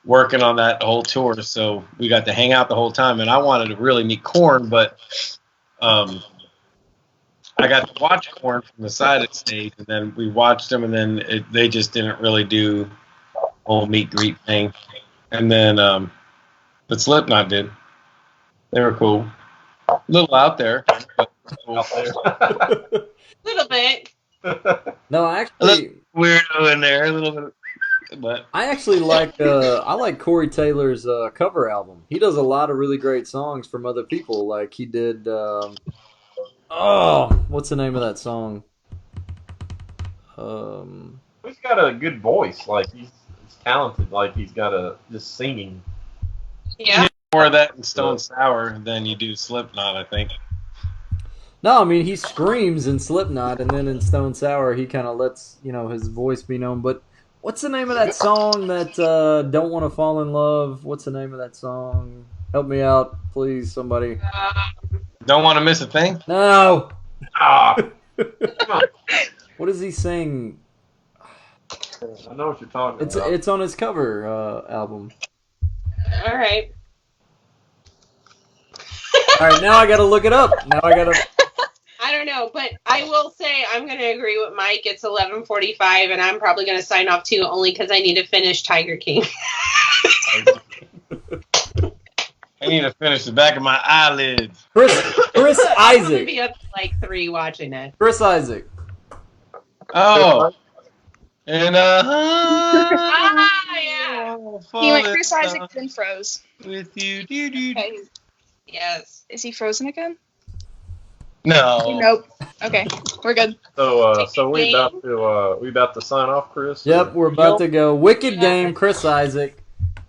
working on that whole tour, so we got to hang out the whole time, and I wanted to really meet Korn, but I got to watch Korn from the side of the stage, and then we watched them, and then they just didn't really do the whole meet greet thing, and then but Slipknot did. They were cool, a little out there, but cool. Little bit. No, A actually, little weirdo in there, a little bit. But I actually like I like Corey Taylor's cover album. He does a lot of really great songs from other people. Like he did what's the name of that song? He's got a good voice. Like he's talented. Like he's got a just singing. Yeah. More of that in Stone Sour than you do Slipknot, I think. No, I mean he screams in Slipknot, and then in Stone Sour he kind of lets his voice be known. But what's the name of that song that Don't Want to Fall in Love? What's the name of that song? Help me out, please, somebody. Don't Want to Miss a Thing? No. Come on. What does he sing? I know what you're talking It's about. it's on his cover album. All right. All right, now I got to look it up. Now I got to. I don't know, but I will say I'm going to agree with Mike. It's 11:45, and I'm probably going to sign off too, only because I need to finish Tiger King. I need to finish the back of my eyelids. Chris I'm going to Isaac. be up to like 3 watching it. Chris Isaac. Oh. And yeah. He went Chris Isaac, then froze. With you, Okay. Yes. Is he frozen again? No. Nope. Okay, we're good. So we about to sign off, Chris. Yep, we're about to go. Wicked game, Chris Isaac.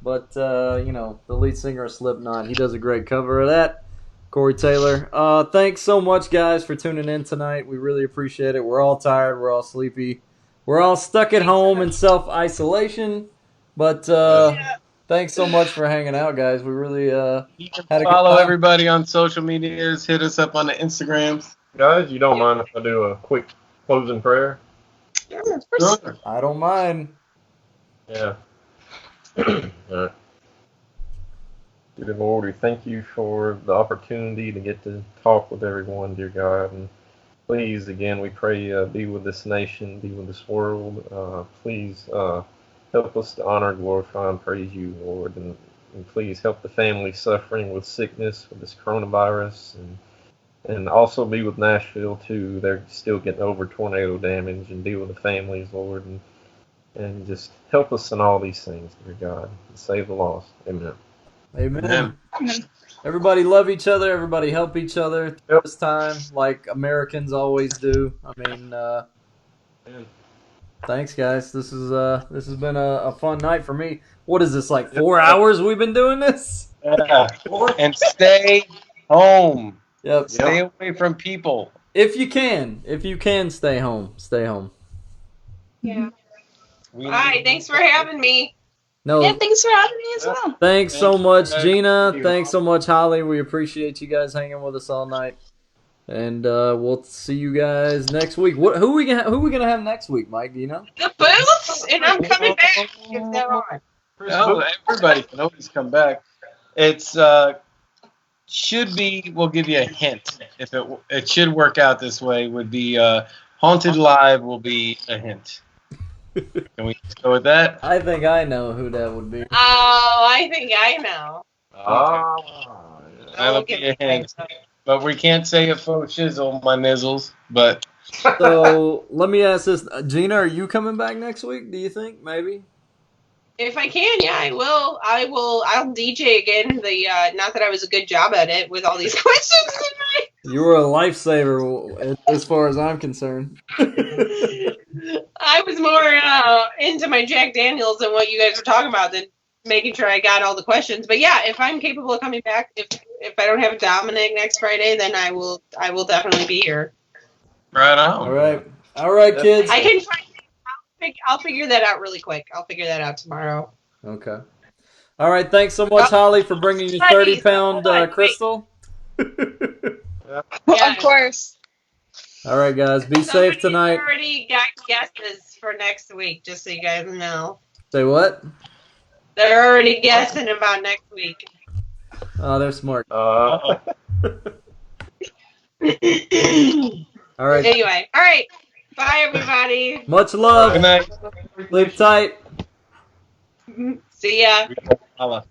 But the lead singer of Slipknot, he does a great cover of that. Corey Taylor. Thanks so much, guys, for tuning in tonight. We really appreciate it. We're all tired. We're all sleepy. We're all stuck at home in self-isolation. But thanks so much for hanging out, guys. We really had a good Follow time. everybody on social medias. Hit us up on the Instagrams. Guys, you don't mind if I do a quick closing prayer? Sure. I don't mind. Yeah. All right. Dear Lord, we thank you for the opportunity to get to talk with everyone, dear God. And please, again, we pray, be with this nation, be with this world. Please help us to honor, glorify, and praise you, Lord. And please help the families suffering with sickness, with this coronavirus. And also be with Nashville, too. They're still getting over tornado damage, and be with the families, Lord. And just help us in all these things, dear God. And save the lost. Amen. Amen. Everybody love each other. Everybody help each other this time, like Americans always do. I mean, thanks, guys. This has been a fun night for me. What is this, like 4 hours we've been doing this? Yeah. And stay home. Yep. Stay away from people. If you can stay home, stay home. Yeah. All right. Thanks for having me. No. Yeah, thanks for having me as well. Thanks so much, Gina. Thanks so much, Holly. We appreciate you guys hanging with us all night. And we'll see you guys next week. Who we gonna have next week, Mike? Do you know? The Boots, and I'm coming back if they're on. Oh, everybody can always come back. It's should be. We'll give you a hint. If it should work out this way, would be Haunted Live will be a hint. Can we just go with that? I think I know who that would be. Oh, I think I know. That'll be a hint. But we can't say a faux shizzle, my nizzles. But so let me ask this, Gina, are you coming back next week? Do you think maybe? If I can, yeah, I will. I'll DJ again. Not that I was a good job at it with all these questions tonight. You were a lifesaver as far as I'm concerned. I was more into my Jack Daniels and what you guys were talking about than making sure I got all the questions. But yeah, if I'm capable of coming back, if I don't have Dominic next Friday, then I will definitely be here. Right on. All right, kids. I can find. I'll figure that out really quick. I'll figure that out tomorrow. Okay. All right. Thanks so much, Holly, for bringing your 30-pound crystal. Of course. All right, guys. Be safe tonight. I already got guesses for next week, just so you guys know. Say what? They're already guessing about next week. Oh, they're smart. All right. Anyway, all right. Bye, everybody. Much love. Good night. Sleep tight. See ya. Holla.